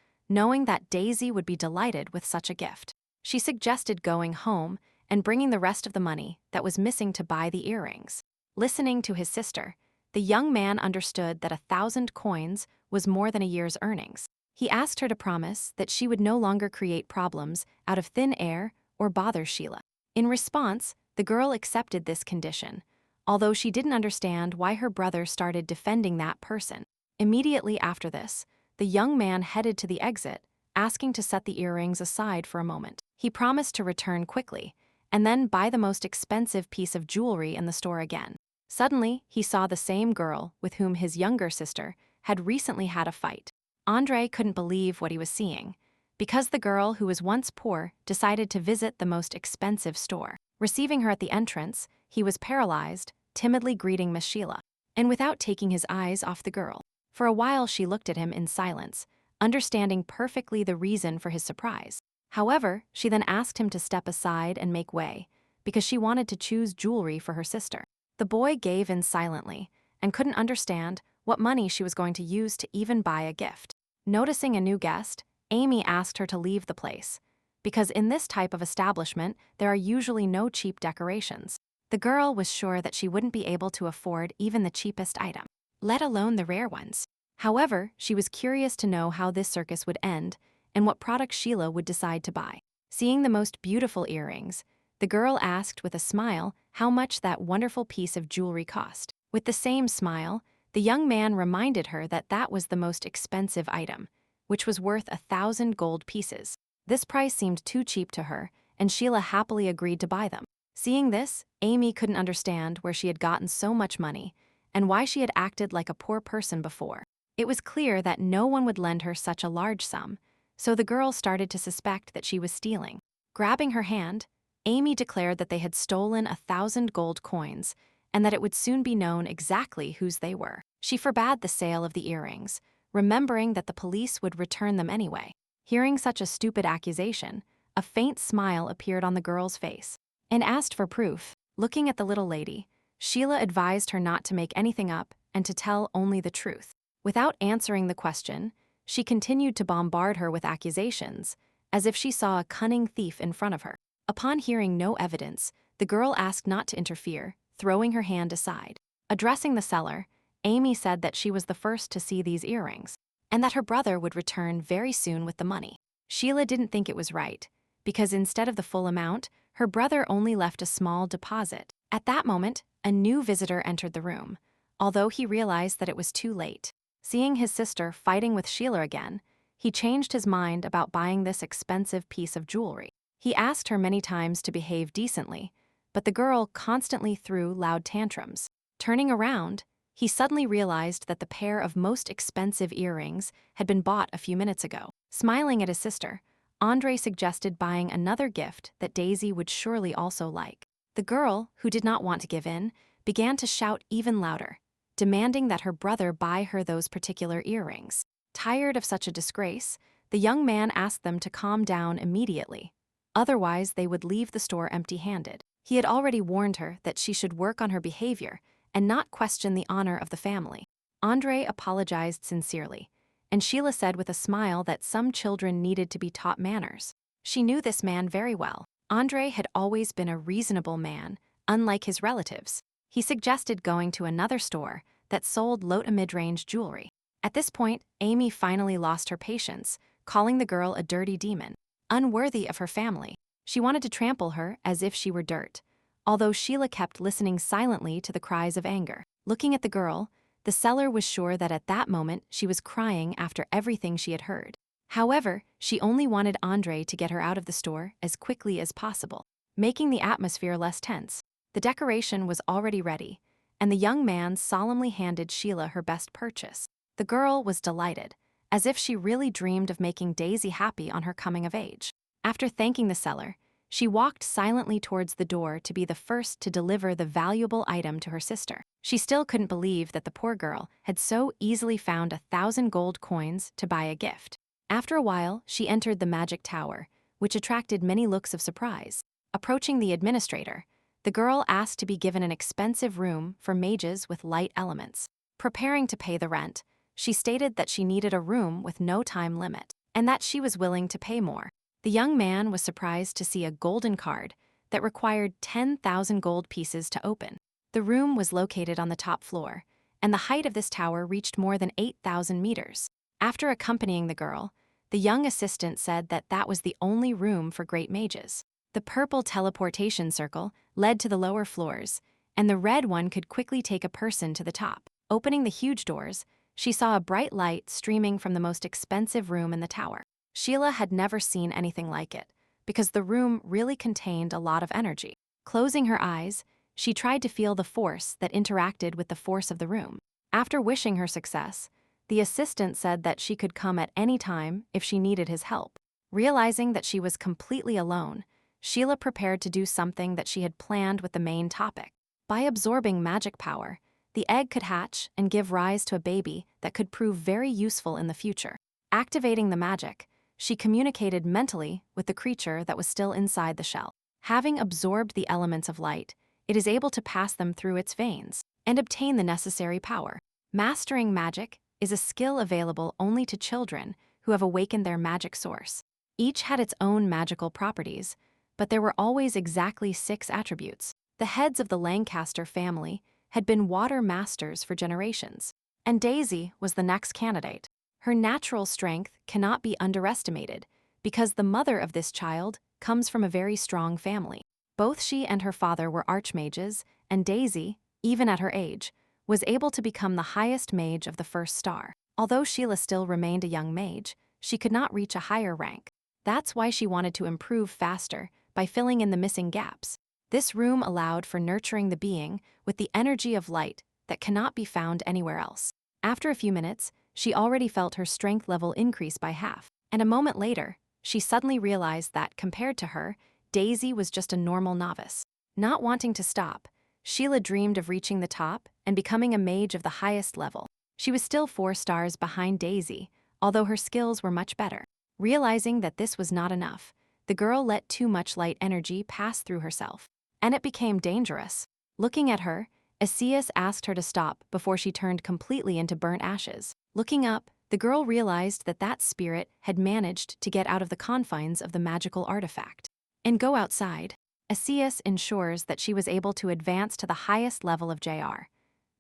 Speaker 1: knowing that Daisy would be delighted with such a gift. She suggested going home and bringing the rest of the money that was missing to buy the earrings. Listening to his sister, the young man understood that 1,000 coins was more than a year's earnings. He asked her to promise that she would no longer create problems out of thin air or bother Sheila. In response, the girl accepted this condition, although she didn't understand why her brother started defending that person. Immediately after this, the young man headed to the exit, asking to set the earrings aside for a moment. He promised to return quickly, and then buy the most expensive piece of jewelry in the store again. Suddenly, he saw the same girl with whom his younger sister had recently had a fight. Andre couldn't believe what he was seeing, because the girl who was once poor decided to visit the most expensive store. Receiving her at the entrance, he was paralyzed, timidly greeting Miss Sheila, and without taking his eyes off the girl. For a while she looked at him in silence, understanding perfectly the reason for his surprise. However, she then asked him to step aside and make way, because she wanted to choose jewelry for her sister. The boy gave in silently, and couldn't understand what money she was going to use to even buy a gift. Noticing a new guest, Amy asked her to leave the place, because in this type of establishment there are usually no cheap decorations. The girl was sure that she wouldn't be able to afford even the cheapest item, let alone the rare ones. However, she was curious to know how this circus would end and what products Sheila would decide to buy. Seeing the most beautiful earrings, the girl asked with a smile how much that wonderful piece of jewelry cost. With the same smile, the young man reminded her that that was the most expensive item, which was worth 1,000 gold pieces. This price seemed too cheap to her, and Sheila happily agreed to buy them. Seeing this, Amy couldn't understand where she had gotten so much money and why she had acted like a poor person before. It was clear that no one would lend her such a large sum, so the girl started to suspect that she was stealing. Grabbing her hand, Amy declared that they had stolen 1,000 gold coins and that it would soon be known exactly whose they were. She forbade the sale of the earrings, remembering that the police would return them anyway. Hearing such a stupid accusation, a faint smile appeared on the girl's face, and asked for proof. Looking at the little lady, Sheila advised her not to make anything up and to tell only the truth. Without answering the question, she continued to bombard her with accusations, as if she saw a cunning thief in front of her. Upon hearing no evidence, the girl asked not to interfere, throwing her hand aside. Addressing the seller, Amy said that she was the first to see these earrings, and that her brother would return very soon with the money. Sheila didn't think it was right, because instead of the full amount, her brother only left a small deposit. At that moment, a new visitor entered the room, although he realized that it was too late. Seeing his sister fighting with Sheila again, he changed his mind about buying this expensive piece of jewelry. He asked her many times to behave decently, but the girl constantly threw loud tantrums. Turning around, he suddenly realized that the pair of most expensive earrings had been bought a few minutes ago. Smiling at his sister, Andre suggested buying another gift that Daisy would surely also like. The girl, who did not want to give in, began to shout even louder, demanding that her brother buy her those particular earrings. Tired of such a disgrace, the young man asked them to calm down immediately. Otherwise, they would leave the store empty-handed. He had already warned her that she should work on her behavior and not question the honor of the family. Andre apologized sincerely, and Sheila said with a smile that some children needed to be taught manners. She knew this man very well. Andre had always been a reasonable man, unlike his relatives. He suggested going to another store that sold low to mid-range jewelry. At this point, Amy finally lost her patience, calling the girl a dirty demon, unworthy of her family. She wanted to trample her as if she were dirt, although Sheila kept listening silently to the cries of anger. Looking at the girl, the seller was sure that at that moment she was crying after everything she had heard. However, she only wanted Andre to get her out of the store as quickly as possible, making the atmosphere less tense. The decoration was already ready, and the young man solemnly handed Sheila her best purchase. The girl was delighted, as if she really dreamed of making Daisy happy on her coming of age. After thanking the seller, she walked silently towards the door to be the first to deliver the valuable item to her sister. She still couldn't believe that the poor girl had so easily found 1,000 gold coins to buy a gift. After a while, she entered the magic tower, which attracted many looks of surprise. Approaching the administrator, the girl asked to be given an expensive room for mages with light elements. Preparing to pay the rent, she stated that she needed a room with no time limit, and that she was willing to pay more. The young man was surprised to see a golden card that required 10,000 gold pieces to open. The room was located on the top floor, and the height of this tower reached more than 8,000 meters. After accompanying the girl, the young assistant said that that was the only room for great mages. The purple teleportation circle led to the lower floors, and the red one could quickly take a person to the top. Opening the huge doors, she saw a bright light streaming from the most expensive room in the tower. Sheila had never seen anything like it, because the room really contained a lot of energy. Closing her eyes, she tried to feel the force that interacted with the force of the room. After wishing her success, the assistant said that she could come at any time if she needed his help. Realizing that she was completely alone, Sheila prepared to do something that she had planned with the main topic. By absorbing magic power, the egg could hatch and give rise to a baby that could prove very useful in the future. Activating the magic, she communicated mentally with the creature that was still inside the shell. Having absorbed the elements of light, it is able to pass them through its veins and obtain the necessary power. Mastering magic is a skill available only to children who have awakened their magic source. Each had its own magical properties, but there were always exactly 6 attributes. The heads of the Lancaster family had been water masters for generations, and Daisy was the next candidate. Her natural strength cannot be underestimated because the mother of this child comes from a very strong family. Both she and her father were archmages, and Daisy, even at her age, was able to become the highest mage of the first star. Although Sheila still remained a young mage, she could not reach a higher rank. That's why she wanted to improve faster by filling in the missing gaps. This room allowed for nurturing the being with the energy of light that cannot be found anywhere else. After a few minutes, she already felt her strength level increase by half, and a moment later, she suddenly realized that, compared to her, Daisy was just a normal novice. Not wanting to stop, Sheila dreamed of reaching the top and becoming a mage of the highest level. She was still 4 stars behind Daisy, although her skills were much better. Realizing that this was not enough, the girl let too much light energy pass through herself, and it became dangerous. Looking at her, Asias asked her to stop before she turned completely into burnt ashes. Looking up, the girl realized that that spirit had managed to get out of the confines of the magical artifact and go outside. Asias ensures that she was able to advance to the highest level of JR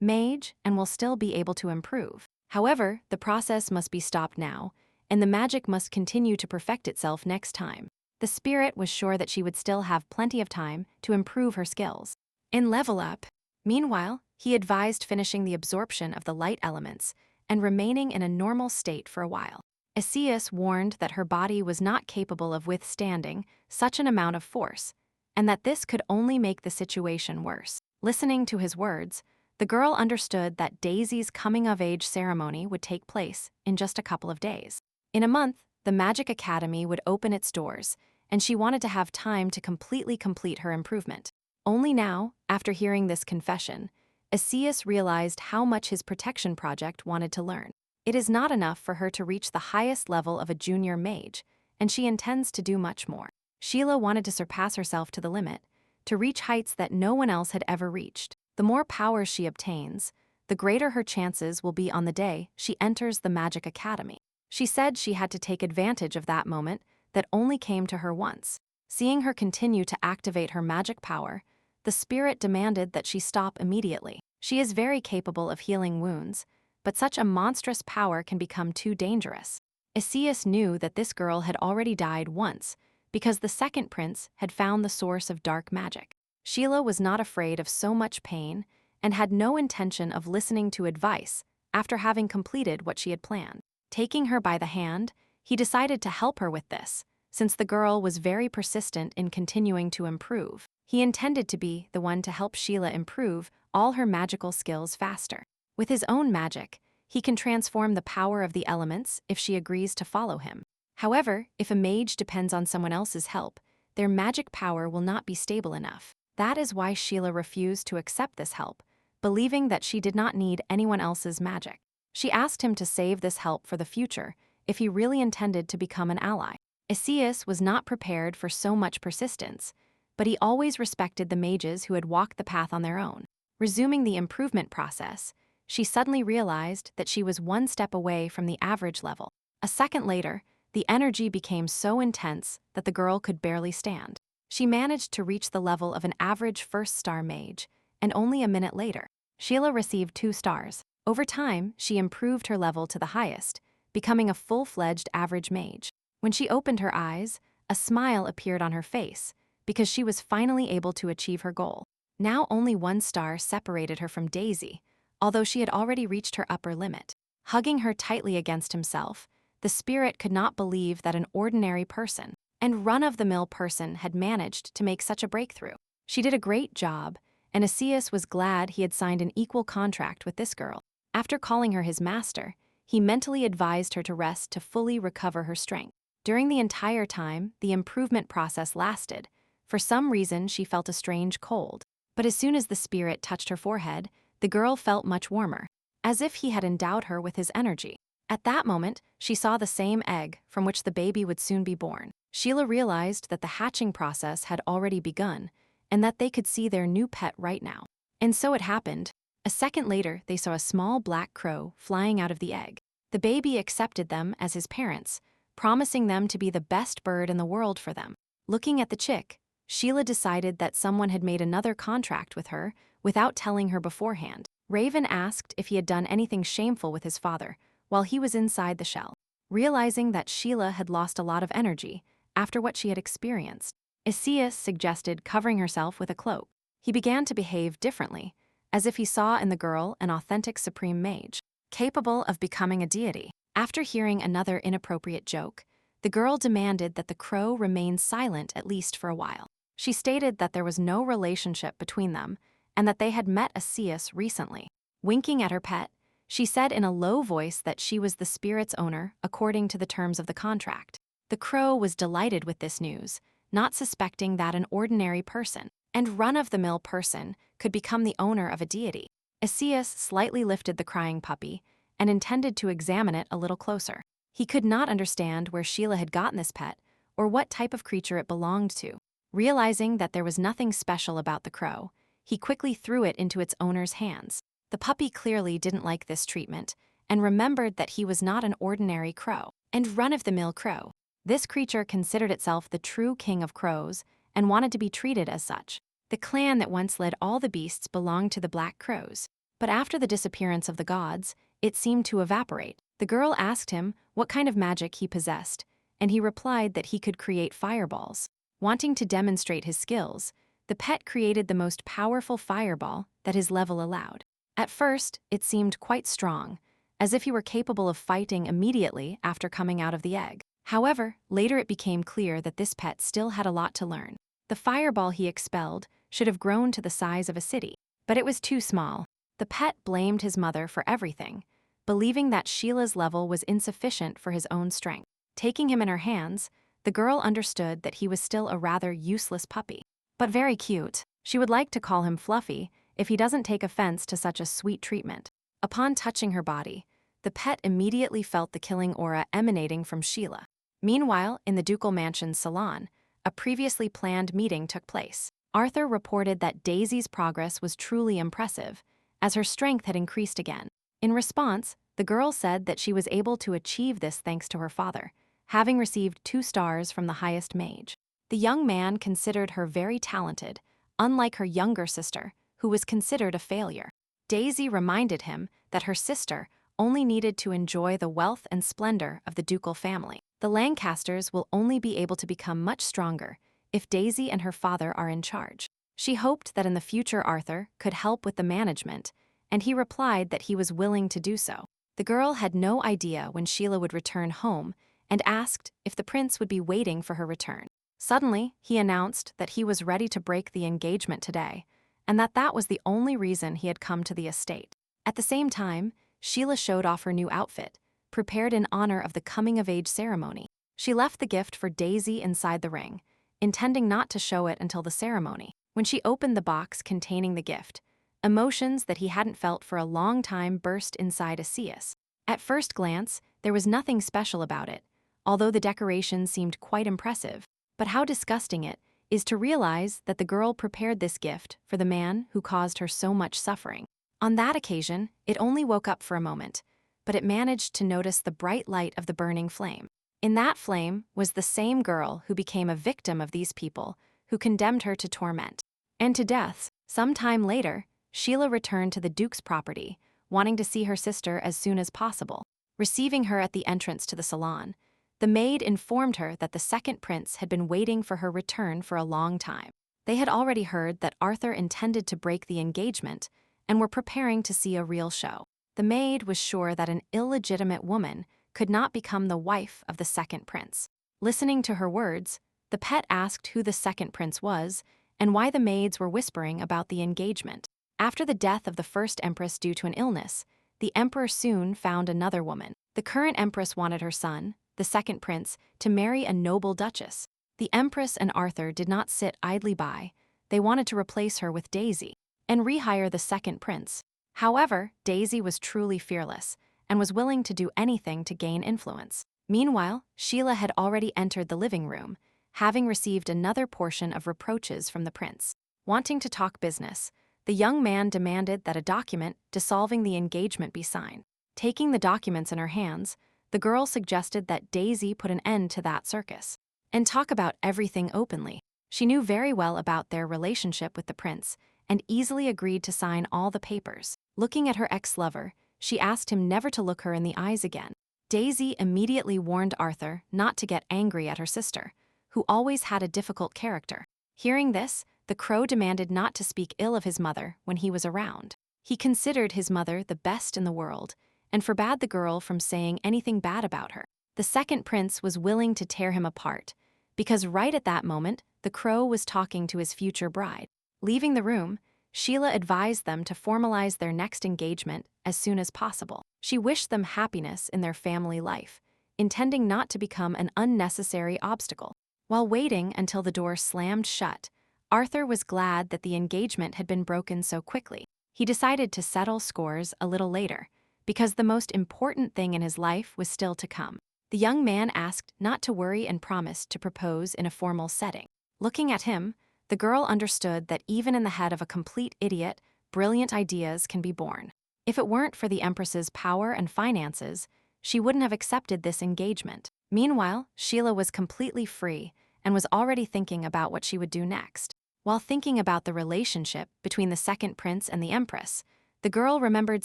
Speaker 1: Mage and will still be able to improve. However, the process must be stopped now, and the magic must continue to perfect itself next time. The spirit was sure that she would still have plenty of time to improve her skills. In Level Up, meanwhile, he advised finishing the absorption of the light elements and remaining in a normal state for a while. Asias warned that her body was not capable of withstanding such an amount of force, and that this could only make the situation worse. Listening to his words, the girl understood that Daisy's coming-of-age ceremony would take place in just a couple of days. In a month, the Magic Academy would open its doors, and she wanted to have time to completely complete her improvement. Only now, after hearing this confession, Asias realized how much his protection project wanted to learn. It is not enough for her to reach the highest level of a junior mage, and she intends to do much more. Sheila wanted to surpass herself to the limit, to reach heights that no one else had ever reached. The more power she obtains, the greater her chances will be on the day she enters the Magic Academy. She said she had to take advantage of that moment that only came to her once. Seeing her continue to activate her magic power, the spirit demanded that she stop immediately. She is very capable of healing wounds, but such a monstrous power can become too dangerous. Asias knew that this girl had already died once because the second prince had found the source of dark magic. Sheila was not afraid of so much pain and had no intention of listening to advice after having completed what she had planned. Taking her by the hand, he decided to help her with this, since the girl was very persistent in continuing to improve. He intended to be the one to help Sheila improve all her magical skills faster. With his own magic, he can transform the power of the elements if she agrees to follow him. However, if a mage depends on someone else's help, their magic power will not be stable enough. That is why Sheila refused to accept this help, believing that she did not need anyone else's magic. She asked him to save this help for the future if he really intended to become an ally. Asias was not prepared for so much persistence, but he always respected the mages who had walked the path on their own. Resuming the improvement process, she suddenly realized that she was one step away from the average level. A second later, the energy became so intense that the girl could barely stand. She managed to reach the level of an average first-star mage, and only a minute later, Sheila received 2 stars. Over time, she improved her level to the highest, becoming a full-fledged average mage. When she opened her eyes, a smile appeared on her face, because she was finally able to achieve her goal. Now only 1 star separated her from Daisy, although she had already reached her upper limit. Hugging her tightly against himself, the spirit could not believe that an ordinary person and run-of-the-mill person had managed to make such a breakthrough. She did a great job, and Asius was glad he had signed an equal contract with this girl. After calling her his master, he mentally advised her to rest to fully recover her strength. During the entire time the improvement process lasted, for some reason she felt a strange cold. But as soon as the spirit touched her forehead, the girl felt much warmer, as if he had endowed her with his energy. At that moment, she saw the same egg from which the baby would soon be born. Sheila realized that the hatching process had already begun, and that they could see their new pet right now. And so it happened. A second later, they saw a small black crow flying out of the egg. The baby accepted them as his parents, promising them to be the best bird in the world for them. Looking at the chick, Sheila decided that someone had made another contract with her without telling her beforehand. Raven asked if he had done anything shameful with his father while he was inside the shell. Realizing that Sheila had lost a lot of energy after what she had experienced, Asius suggested covering herself with a cloak. He began to behave differently, as if he saw in the girl an authentic supreme mage, capable of becoming a deity. After hearing another inappropriate joke, the girl demanded that the crow remain silent at least for a while. She stated that there was no relationship between them and that they had met Asius recently. Winking at her pet, she said in a low voice that she was the spirit's owner according to the terms of the contract. The crow was delighted with this news, not suspecting that an ordinary person and run-of-the-mill person could become the owner of a deity. Asius slightly lifted the crying puppy and intended to examine it a little closer. He could not understand where Sheila had gotten this pet or what type of creature it belonged to. Realizing that there was nothing special about the crow, he quickly threw it into its owner's hands. The puppy clearly didn't like this treatment and remembered that he was not an ordinary crow and run-of-the-mill crow. This creature considered itself the true king of crows and wanted to be treated as such. The clan that once led all the beasts belonged to the Black Crows, but after the disappearance of the gods, it seemed to evaporate. The girl asked him what kind of magic he possessed, and he replied that he could create fireballs. Wanting to demonstrate his skills, the pet created the most powerful fireball that his level allowed. At first, it seemed quite strong, as if he were capable of fighting immediately after coming out of the egg. However, later it became clear that this pet still had a lot to learn. The fireball he expelled should have grown to the size of a city, but it was too small. The pet blamed his mother for everything, believing that Sheila's level was insufficient for his own strength. Taking him in her hands, the girl understood that he was still a rather useless puppy, but very cute. She would like to call him Fluffy if he doesn't take offense to such a sweet treatment. Upon touching her body, the pet immediately felt the killing aura emanating from Sheila. Meanwhile, in the ducal mansion's salon, a previously planned meeting took place. Arthur reported that Daisy's progress was truly impressive, as her strength had increased again. In response, the girl said that she was able to achieve this thanks to her father, having received 2 stars from the highest mage. The young man considered her very talented, unlike her younger sister, who was considered a failure. Daisy reminded him that her sister only needed to enjoy the wealth and splendor of the ducal family. The Lancasters will only be able to become much stronger if Daisy and her father are in charge. She hoped that in the future Arthur could help with the management, and he replied that he was willing to do so. The girl had no idea when Sheila would return home and asked if the prince would be waiting for her return. Suddenly, he announced that he was ready to break the engagement today, and that was the only reason he had come to the estate. At the same time, Sheila showed off her new outfit, prepared in honor of the coming-of-age ceremony. She left the gift for Daisy inside the ring, intending not to show it until the ceremony. When she opened the box containing the gift, emotions that he hadn't felt for a long time burst inside Asius. At first glance, there was nothing special about it, although the decoration seemed quite impressive. But how disgusting it is to realize that the girl prepared this gift for the man who caused her so much suffering. On that occasion, it only woke up for a moment, but it managed to notice the bright light of the burning flame. In that flame was the same girl who became a victim of these people, who condemned her to torment and to death. Some time later, Sheila returned to the Duke's property, wanting to see her sister as soon as possible. Receiving her at the entrance to the salon, the maid informed her that the second prince had been waiting for her return for a long time. They had already heard that Arthur intended to break the engagement and were preparing to see a real show. The maid was sure that an illegitimate woman could not become the wife of the second prince. Listening to her words, the pet asked who the second prince was and why the maids were whispering about the engagement. After the death of the first empress due to an illness, the emperor soon found another woman. The current empress wanted her son, the second prince, to marry a noble duchess. The empress and Arthur did not sit idly by. They wanted to replace her with Daisy and rehire the second prince. However, Daisy was truly fearless and was willing to do anything to gain influence. Meanwhile, Sheila had already entered the living room, having received another portion of reproaches from the prince. Wanting to talk business, the young man demanded that a document dissolving the engagement be signed. Taking the documents in her hands, the girl suggested that Daisy put an end to that circus and talk about everything openly. She knew very well about their relationship with the prince and easily agreed to sign all the papers. Looking at her ex-lover, she asked him never to look her in the eyes again. Daisy immediately warned Arthur not to get angry at her sister, who always had a difficult character. Hearing this, the crow demanded not to speak ill of his mother when he was around. He considered his mother the best in the world and forbade the girl from saying anything bad about her. The second prince was willing to tear him apart, because right at that moment, the crow was talking to his future bride. Leaving the room, Sheila advised them to formalize their next engagement as soon as possible. She wished them happiness in their family life, intending not to become an unnecessary obstacle. While waiting until the door slammed shut, Arthur was glad that the engagement had been broken so quickly. He decided to settle scores a little later, because the most important thing in his life was still to come. The young man asked not to worry and promised to propose in a formal setting. Looking at him, the girl understood that even in the head of a complete idiot, brilliant ideas can be born. If it weren't for the empress's power and finances, she wouldn't have accepted this engagement. Meanwhile, Sheila was completely free and was already thinking about what she would do next. While thinking about the relationship between the second prince and the empress, the girl remembered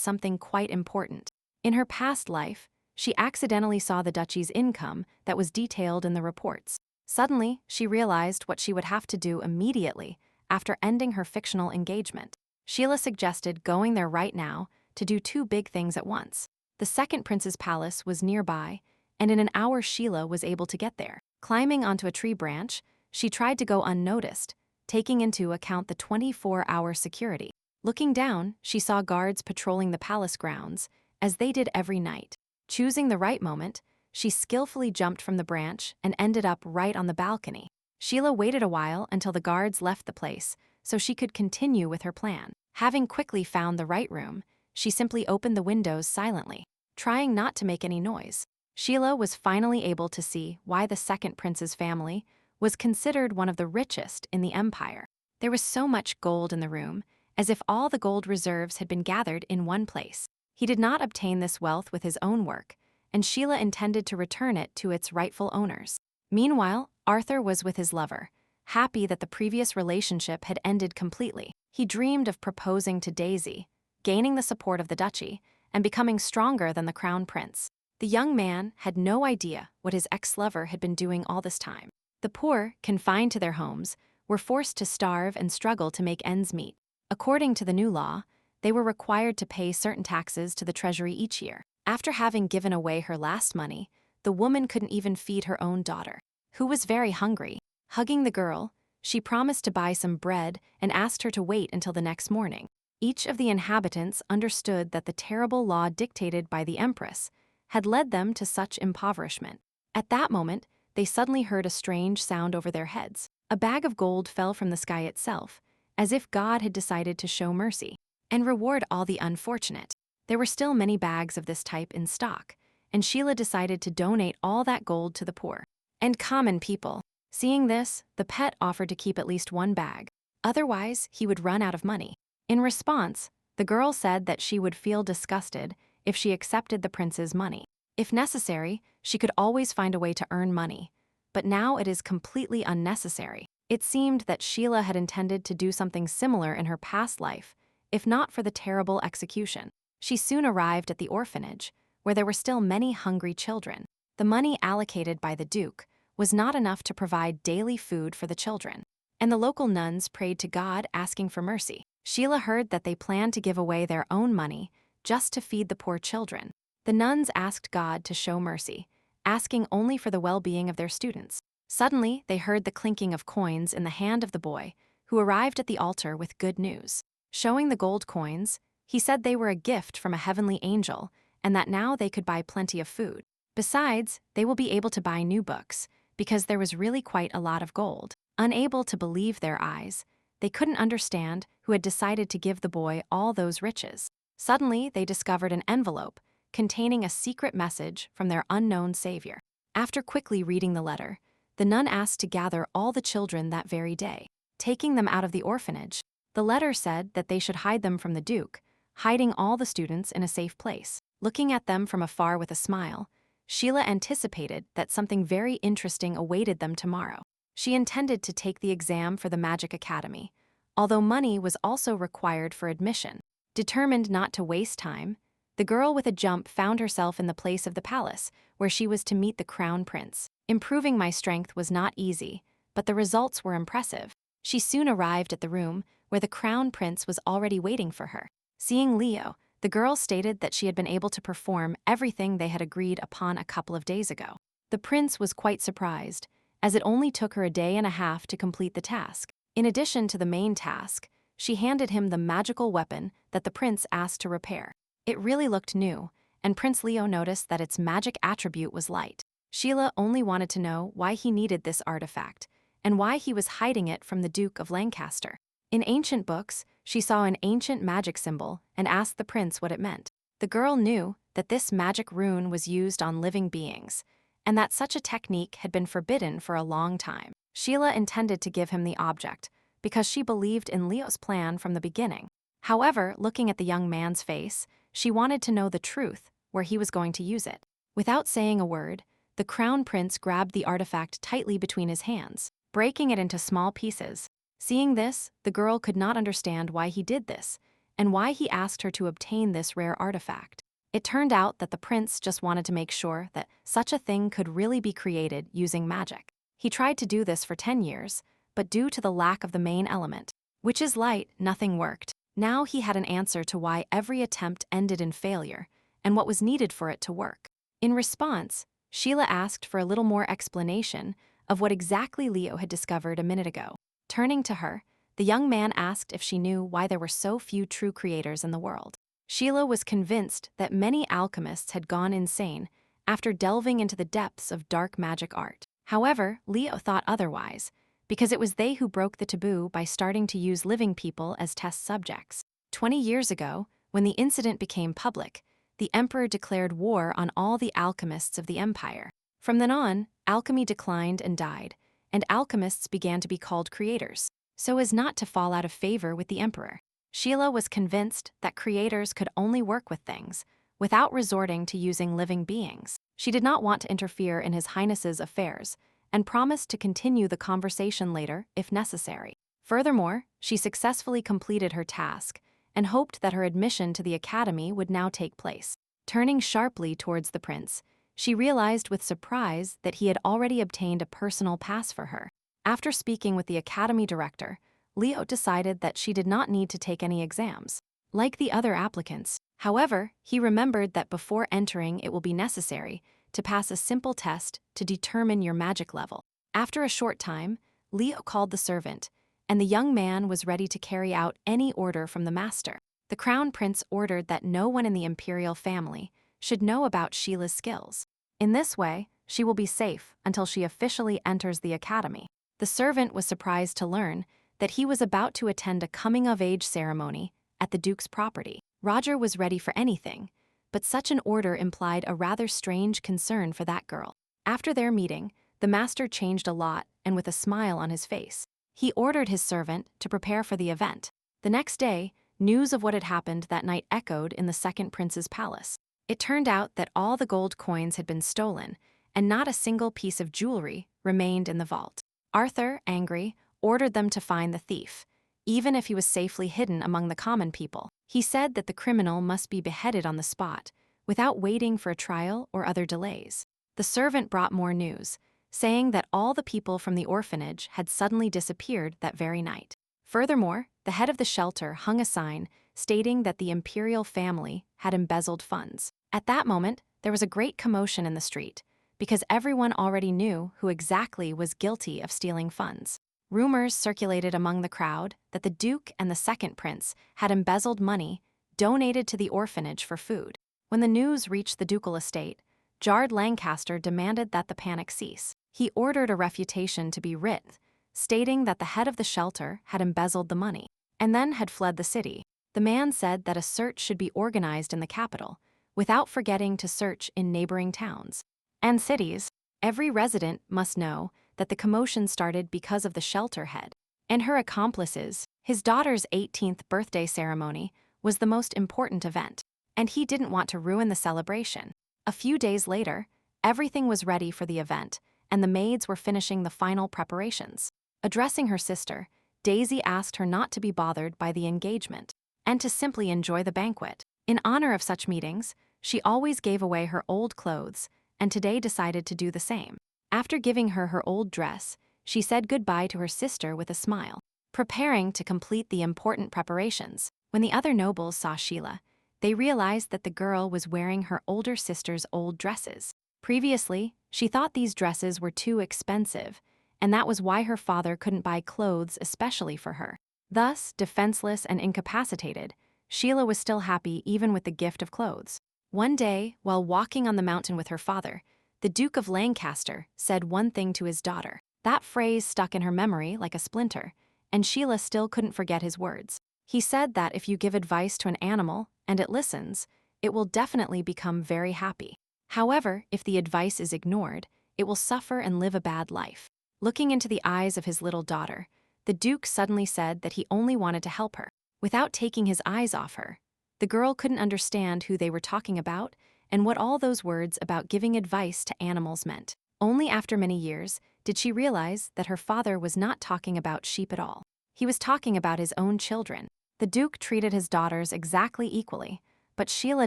Speaker 1: something quite important. In her past life, she accidentally saw the duchy's income that was detailed in the reports. Suddenly, she realized what she would have to do immediately after ending her fictional engagement. Sheila suggested going there right now to do two big things at once. The second prince's palace was nearby, and in an hour Sheila was able to get there. Climbing onto a tree branch, she tried to go unnoticed, taking into account the 24-hour security. Looking down, she saw guards patrolling the palace grounds, as they did every night. Choosing the right moment, she skillfully jumped from the branch and ended up right on the balcony. Sheila waited a while until the guards left the place, so she could continue with her plan. Having quickly found the right room, she simply opened the windows silently, trying not to make any noise. Sheila was finally able to see why the second prince's family was considered one of the richest in the empire. There was so much gold in the room, as if all the gold reserves had been gathered in one place. He did not obtain this wealth with his own work, and Sheila intended to return it to its rightful owners. Meanwhile, Arthur was with his lover, happy that the previous relationship had ended completely. He dreamed of proposing to Daisy, gaining the support of the duchy, and becoming stronger than the crown prince. The young man had no idea what his ex-lover had been doing all this time. The poor, confined to their homes, were forced to starve and struggle to make ends meet. According to the new law, they were required to pay certain taxes to the treasury each year. After having given away her last money, the woman couldn't even feed her own daughter, who was very hungry. Hugging the girl, she promised to buy some bread and asked her to wait until the next morning. Each of the inhabitants understood that the terrible law dictated by the empress had led them to such impoverishment. At that moment, they suddenly heard a strange sound over their heads. A bag of gold fell from the sky itself, as if God had decided to show mercy and reward all the unfortunate. There were still many bags of this type in stock, and Sheila decided to donate all that gold to the poor and common people. Seeing this, the pet offered to keep at least one bag. Otherwise, he would run out of money. In response, the girl said that she would feel disgusted if she accepted the prince's money. If necessary, she could always find a way to earn money, but now it is completely unnecessary. It seemed that Sheila had intended to do something similar in her past life, if not for the terrible execution. She soon arrived at the orphanage, where there were still many hungry children. The money allocated by the Duke was not enough to provide daily food for the children, and the local nuns prayed to God asking for mercy. Sheila heard that they planned to give away their own money just to feed the poor children. The nuns asked God to show mercy, asking only for the well-being of their students. Suddenly, they heard the clinking of coins in the hand of the boy, who arrived at the altar with good news. Showing the gold coins, he said they were a gift from a heavenly angel and that now they could buy plenty of food. Besides, they will be able to buy new books, because there was really quite a lot of gold. Unable to believe their eyes, they couldn't understand who had decided to give the boy all those riches. Suddenly, they discovered an envelope containing a secret message from their unknown savior. After quickly reading the letter, the nun asked to gather all the children that very day, taking them out of the orphanage. The letter said that they should hide them from the Duke, hiding all the students in a safe place. Looking at them from afar with a smile, Sheila anticipated that something very interesting awaited them tomorrow. She intended to take the exam for the Magic Academy, although money was also required for admission. Determined not to waste time, the girl with a jump found herself in the place of the palace, where she was to meet the crown prince. Improving my strength was not easy, but the results were impressive. She soon arrived at the room where the crown prince was already waiting for her. Seeing Leo, the girl stated that she had been able to perform everything they had agreed upon a couple of days ago. The prince was quite surprised, as it only took her a day and a half to complete the task. In addition to the main task, she handed him the magical weapon that the prince asked to repair. It really looked new, and Prince Leo noticed that its magic attribute was light. Sheila only wanted to know why he needed this artifact, and why he was hiding it from the Duke of Lancaster. In ancient books, she saw an ancient magic symbol and asked the prince what it meant. The girl knew that this magic rune was used on living beings, and that such a technique had been forbidden for a long time. Sheila intended to give him the object, because she believed in Leo's plan from the beginning. However, looking at the young man's face, she wanted to know the truth, where he was going to use it. Without saying a word, the crown prince grabbed the artifact tightly between his hands, breaking it into small pieces. Seeing this, the girl could not understand why he did this, and why he asked her to obtain this rare artifact. It turned out that the prince just wanted to make sure that such a thing could really be created using magic. He tried to do this for 10 years, but due to the lack of the main element, which is light, nothing worked. Now he had an answer to why every attempt ended in failure, and what was needed for it to work. In response, Sheila asked for a little more explanation of what exactly Leo had discovered a minute ago. Turning to her, the young man asked if she knew why there were so few true creators in the world. Sheila was convinced that many alchemists had gone insane after delving into the depths of dark magic art. However, Leo thought otherwise, because it was they who broke the taboo by starting to use living people as test subjects. 20 years ago, when the incident became public, the emperor declared war on all the alchemists of the empire. From then on, alchemy declined and died, and alchemists began to be called creators, so as not to fall out of favor with the emperor. Sheila was convinced that creators could only work with things, without resorting to using living beings. She did not want to interfere in His Highness's affairs, and promised to continue the conversation later if necessary. Furthermore, she successfully completed her task, and hoped that her admission to the academy would now take place. Turning sharply towards the prince, she realized with surprise that he had already obtained a personal pass for her. After speaking with the academy director, Leo decided that she did not need to take any exams, like the other applicants. However, he remembered that before entering it will be necessary to pass a simple test to determine your magic level. After a short time, Leo called the servant, and the young man was ready to carry out any order from the master. The crown prince ordered that no one in the imperial family should know about Sheila's skills. In this way, she will be safe until she officially enters the academy. The servant was surprised to learn that he was about to attend a coming-of-age ceremony at the Duke's property. Roger was ready for anything, but such an order implied a rather strange concern for that girl. After their meeting, the master changed a lot and with a smile on his face. He ordered his servant to prepare for the event. The next day, news of what had happened that night echoed in the second prince's palace. It turned out that all the gold coins had been stolen, and not a single piece of jewelry remained in the vault. Arthur, angry, ordered them to find the thief, even if he was safely hidden among the common people. He said that the criminal must be beheaded on the spot, without waiting for a trial or other delays. The servant brought more news, saying that all the people from the orphanage had suddenly disappeared that very night. Furthermore, the head of the shelter hung a sign stating that the imperial family had embezzled funds. At that moment, there was a great commotion in the street, because everyone already knew who exactly was guilty of stealing funds. Rumors circulated among the crowd that the Duke and the second prince had embezzled money donated to the orphanage for food. When the news reached the ducal estate, Jard Lancaster demanded that the panic cease. He ordered a refutation to be written, stating that the head of the shelter had embezzled the money, and then had fled the city. The man said that a search should be organized in the capital, without forgetting to search in neighboring towns and cities. Every resident must know that the commotion started because of the shelter head and her accomplices. His daughter's 18th birthday ceremony was the most important event, and he didn't want to ruin the celebration. A few days later, everything was ready for the event, and the maids were finishing the final preparations. Addressing her sister, Daisy asked her not to be bothered by the engagement, and to simply enjoy the banquet. In honor of such meetings, she always gave away her old clothes, and today decided to do the same. After giving her her old dress, she said goodbye to her sister with a smile, preparing to complete the important preparations. When the other nobles saw Sheila, they realized that the girl was wearing her older sister's old dresses. Previously, she thought these dresses were too expensive, and that was why her father couldn't buy clothes especially for her. Thus, defenseless and incapacitated, Sheila was still happy even with the gift of clothes. One day, while walking on the mountain with her father, the Duke of Lancaster said one thing to his daughter. That phrase stuck in her memory like a splinter, and Sheila still couldn't forget his words. He said that if you give advice to an animal and it listens, it will definitely become very happy. However, if the advice is ignored, it will suffer and live a bad life. Looking into the eyes of his little daughter, the Duke suddenly said that he only wanted to help her, without taking his eyes off her. The girl couldn't understand who they were talking about and what all those words about giving advice to animals meant. Only after many years did she realize that her father was not talking about sheep at all. He was talking about his own children. The Duke treated his daughters exactly equally, but Sheila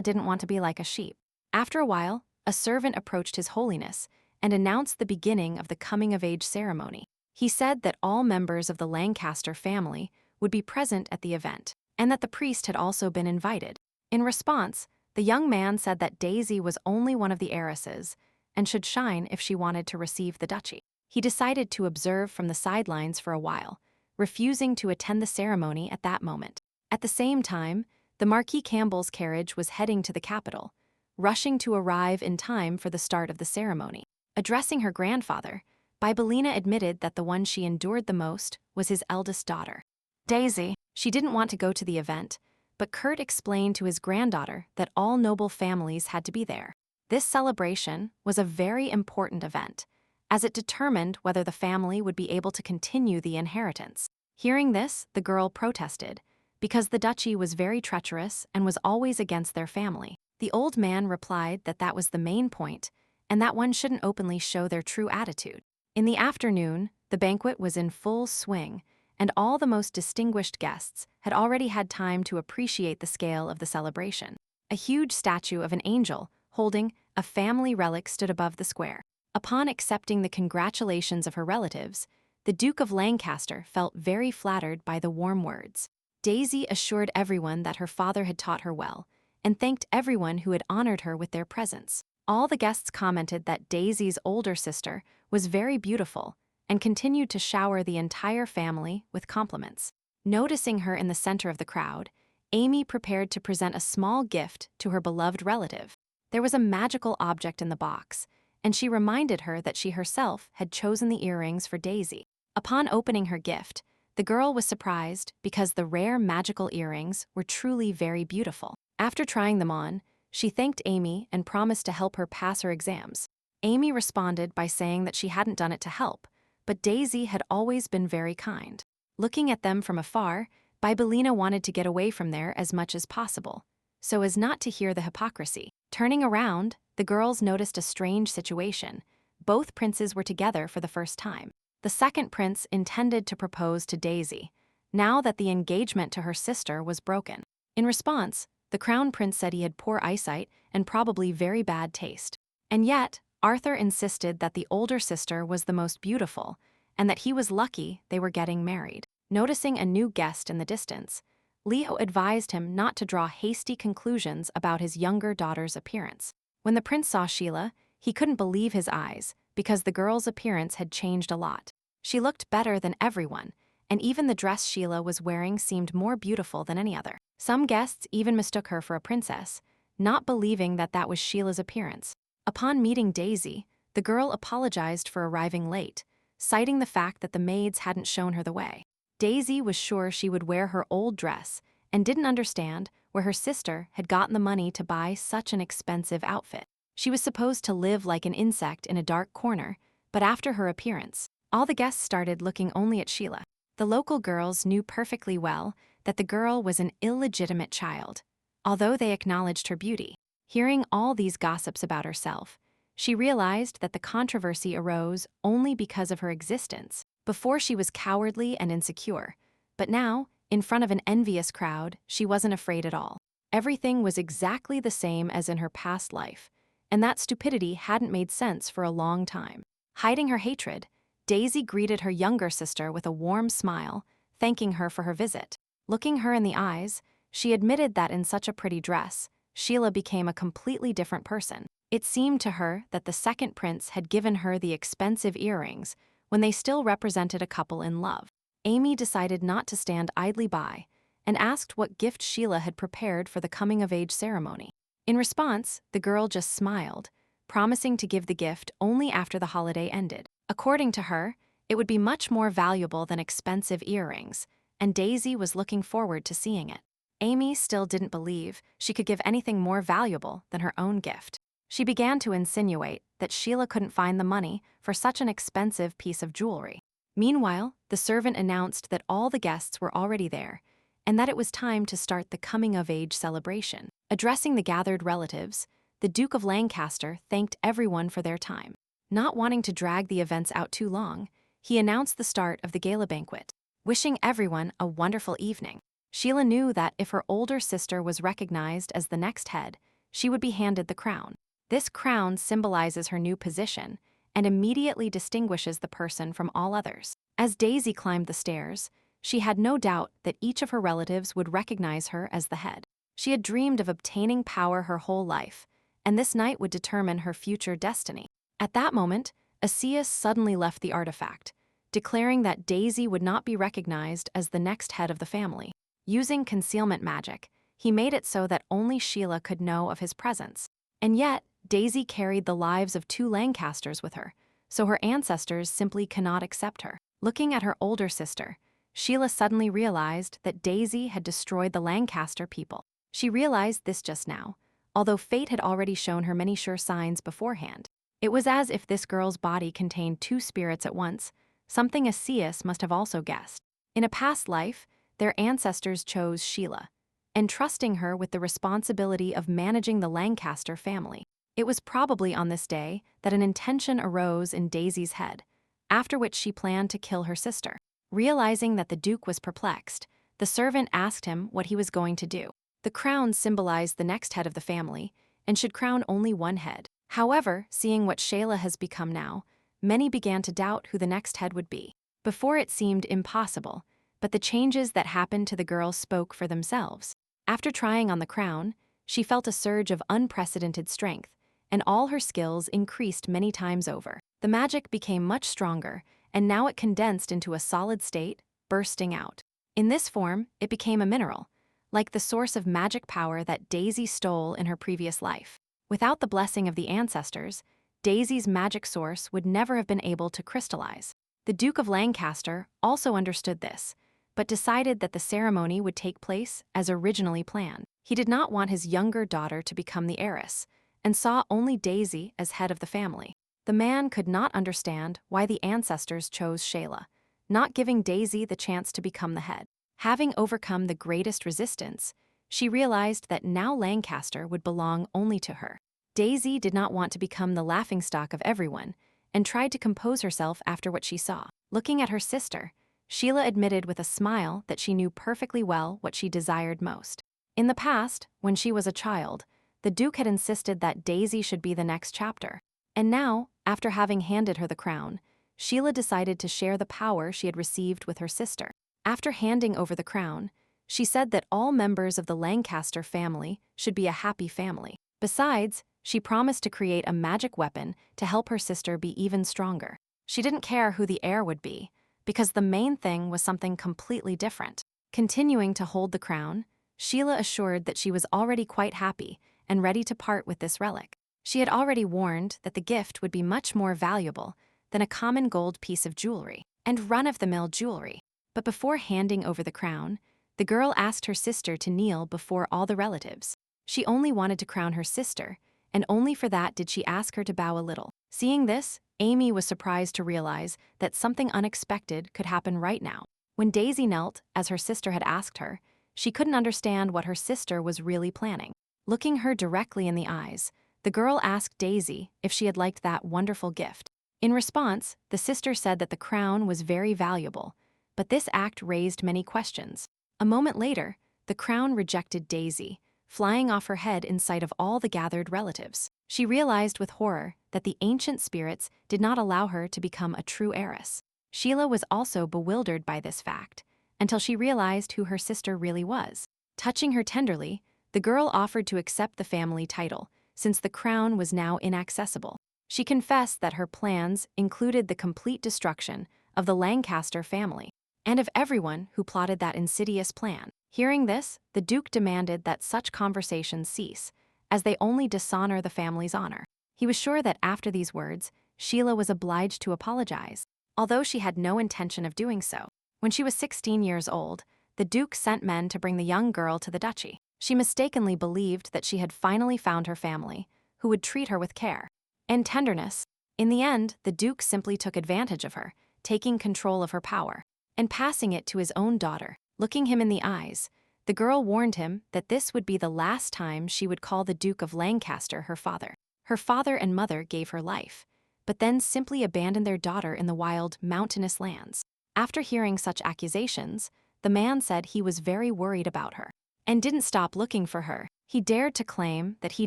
Speaker 1: didn't want to be like a sheep. After a while, a servant approached His Holiness and announced the beginning of the coming-of-age ceremony. He said that all members of the Lancaster family would be present at the event, and that the priest had also been invited. In response, the young man said that Daisy was only one of the heiresses and should shine if she wanted to receive the duchy. He decided to observe from the sidelines for a while, refusing to attend the ceremony at that moment. At the same time, the Marquis Campbell's carriage was heading to the capital, rushing to arrive in time for the start of the ceremony. Addressing her grandfather, Bibelina admitted that the one she endured the most was his eldest daughter, Daisy. She didn't want to go to the event, but Kurt explained to his granddaughter that all noble families had to be there. This celebration was a very important event, as it determined whether the family would be able to continue the inheritance. Hearing this, the girl protested, because the duchy was very treacherous and was always against their family. The old man replied that that was the main point, and that one shouldn't openly show their true attitude. In the afternoon, the banquet was in full swing, and all the most distinguished guests had already had time to appreciate the scale of the celebration. A huge statue of an angel holding a family relic stood above the square. Upon accepting the congratulations of her relatives, the Duke of Lancaster felt very flattered by the warm words. Daisy assured everyone that her father had taught her well, and thanked everyone who had honored her with their presence. All the guests commented that Daisy's older sister was very beautiful, and continued to shower the entire family with compliments. Noticing her in the center of the crowd, Amy prepared to present a small gift to her beloved relative. There was a magical object in the box, and she reminded her that she herself had chosen the earrings for Daisy. Upon opening her gift, the girl was surprised because the rare magical earrings were truly very beautiful. After trying them on, she thanked Amy and promised to help her pass her exams. Amy responded by saying that she hadn't done it to help, but Daisy had always been very kind. Looking at them from afar, Bibelina wanted to get away from there as much as possible, so as not to hear the hypocrisy. Turning around, the girls noticed a strange situation. Both princes were together for the first time. The second prince intended to propose to Daisy, now that the engagement to her sister was broken. In response, the crown prince said he had poor eyesight and probably very bad taste. And yet, Arthur insisted that the older sister was the most beautiful, and that he was lucky they were getting married. Noticing a new guest in the distance, Leo advised him not to draw hasty conclusions about his younger daughter's appearance. When the prince saw Sheila, he couldn't believe his eyes, because the girl's appearance had changed a lot. She looked better than everyone, and even the dress Sheila was wearing seemed more beautiful than any other. Some guests even mistook her for a princess, not believing that that was Sheila's appearance. Upon meeting Daisy, the girl apologized for arriving late, citing the fact that the maids hadn't shown her the way. Daisy was sure she would wear her old dress and didn't understand where her sister had gotten the money to buy such an expensive outfit. She was supposed to live like an insect in a dark corner, but after her appearance, all the guests started looking only at Sheila. The local girls knew perfectly well that the girl was an illegitimate child, although they acknowledged her beauty. Hearing all these gossips about herself, she realized that the controversy arose only because of her existence. Before, she was cowardly and insecure, but now, in front of an envious crowd, she wasn't afraid at all. Everything was exactly the same as in her past life, and that stupidity hadn't made sense for a long time. Hiding her hatred, Daisy greeted her younger sister with a warm smile, thanking her for her visit. Looking her in the eyes, she admitted that in such a pretty dress, Sheila became a completely different person. It seemed to her that the second prince had given her the expensive earrings when they still represented a couple in love. Amy decided not to stand idly by and asked what gift Sheila had prepared for the coming-of-age ceremony. In response, the girl just smiled, promising to give the gift only after the holiday ended. According to her, it would be much more valuable than expensive earrings, and Daisy was looking forward to seeing it. Amy still didn't believe she could give anything more valuable than her own gift. She began to insinuate that Sheila couldn't find the money for such an expensive piece of jewelry. Meanwhile, the servant announced that all the guests were already there, and that it was time to start the coming-of-age celebration. Addressing the gathered relatives, the Duke of Lancaster thanked everyone for their time. Not wanting to drag the events out too long, he announced the start of the gala banquet, wishing everyone a wonderful evening. Sheila knew that if her older sister was recognized as the next head, she would be handed the crown. This crown symbolizes her new position and immediately distinguishes the person from all others. As Daisy climbed the stairs, she had no doubt that each of her relatives would recognize her as the head. She had dreamed of obtaining power her whole life, and this night would determine her future destiny. At that moment, Asius suddenly left the artifact, declaring that Daisy would not be recognized as the next head of the family. Using concealment magic, he made it so that only Sheila could know of his presence. And yet, Daisy carried the lives of 2 Lancasters with her, so her ancestors simply cannot accept her. Looking at her older sister, Sheila suddenly realized that Daisy had destroyed the Lancaster people. She realized this just now, although fate had already shown her many sure signs beforehand. It was as if this girl's body contained 2 spirits at once, something Asius must have also guessed. In a past life, their ancestors chose Sheila, entrusting her with the responsibility of managing the Lancaster family. It was probably on this day that an intention arose in Daisy's head, after which she planned to kill her sister. Realizing that the Duke was perplexed, the servant asked him what he was going to do. The crown symbolized the next head of the family and should crown only one head. However, seeing what Sheila has become now, many began to doubt who the next head would be. Before, it seemed impossible, but the changes that happened to the girl spoke for themselves. After trying on the crown, she felt a surge of unprecedented strength, and all her skills increased many times over. The magic became much stronger, and now it condensed into a solid state, bursting out. In this form, it became a mineral, like the source of magic power that Daisy stole in her previous life. Without the blessing of the ancestors, Daisy's magic source would never have been able to crystallize. The Duke of Lancaster also understood this, but decided that the ceremony would take place as originally planned. He did not want his younger daughter to become the heiress, and saw only Daisy as head of the family. The man could not understand why the ancestors chose Shayla, not giving Daisy the chance to become the head. Having overcome the greatest resistance, she realized that now Lancaster would belong only to her. Daisy did not want to become the laughingstock of everyone and tried to compose herself after what she saw. Looking at her sister, Sheila admitted with a smile that she knew perfectly well what she desired most. In the past, when she was a child, the Duke had insisted that Daisy should be the next chapter. And now, after having handed her the crown, Sheila decided to share the power she had received with her sister. After handing over the crown, she said that all members of the Lancaster family should be a happy family. Besides, she promised to create a magic weapon to help her sister be even stronger. She didn't care who the heir would be, because the main thing was something completely different. Continuing to hold the crown, Sheila assured that she was already quite happy and ready to part with this relic. She had already warned that the gift would be much more valuable than a common gold piece of jewelry and run-of-the-mill jewelry. But before handing over the crown, the girl asked her sister to kneel before all the relatives. She only wanted to crown her sister, and only for that did she ask her to bow a little. Seeing this, Amy was surprised to realize that something unexpected could happen right now. When Daisy knelt, as her sister had asked her, she couldn't understand what her sister was really planning. Looking her directly in the eyes, the girl asked Daisy if she had liked that wonderful gift. In response, the sister said that the crown was very valuable, but this act raised many questions. A moment later, the crown rejected Daisy, flying off her head in sight of all the gathered relatives. She realized with horror that the ancient spirits did not allow her to become a true heiress. Sheila was also bewildered by this fact, until she realized who her sister really was. Touching her tenderly, the girl offered to accept the family title, since the crown was now inaccessible. She confessed that her plans included the complete destruction of the Lancaster family, and of everyone who plotted that insidious plan. Hearing this, the Duke demanded that such conversations cease, as they only dishonor the family's honor. He was sure that after these words, Sheila was obliged to apologize, although she had no intention of doing so. When she was 16 years old, the Duke sent men to bring the young girl to the duchy. She mistakenly believed that she had finally found her family, who would treat her with care and tenderness. In the end, the Duke simply took advantage of her, taking control of her power and passing it to his own daughter. Looking him in the eyes, the girl warned him that this would be the last time she would call the Duke of Lancaster her father. Her father and mother gave her life, but then simply abandoned their daughter in the wild, mountainous lands. After hearing such accusations, the man said he was very worried about her and didn't stop looking for her. He dared to claim that he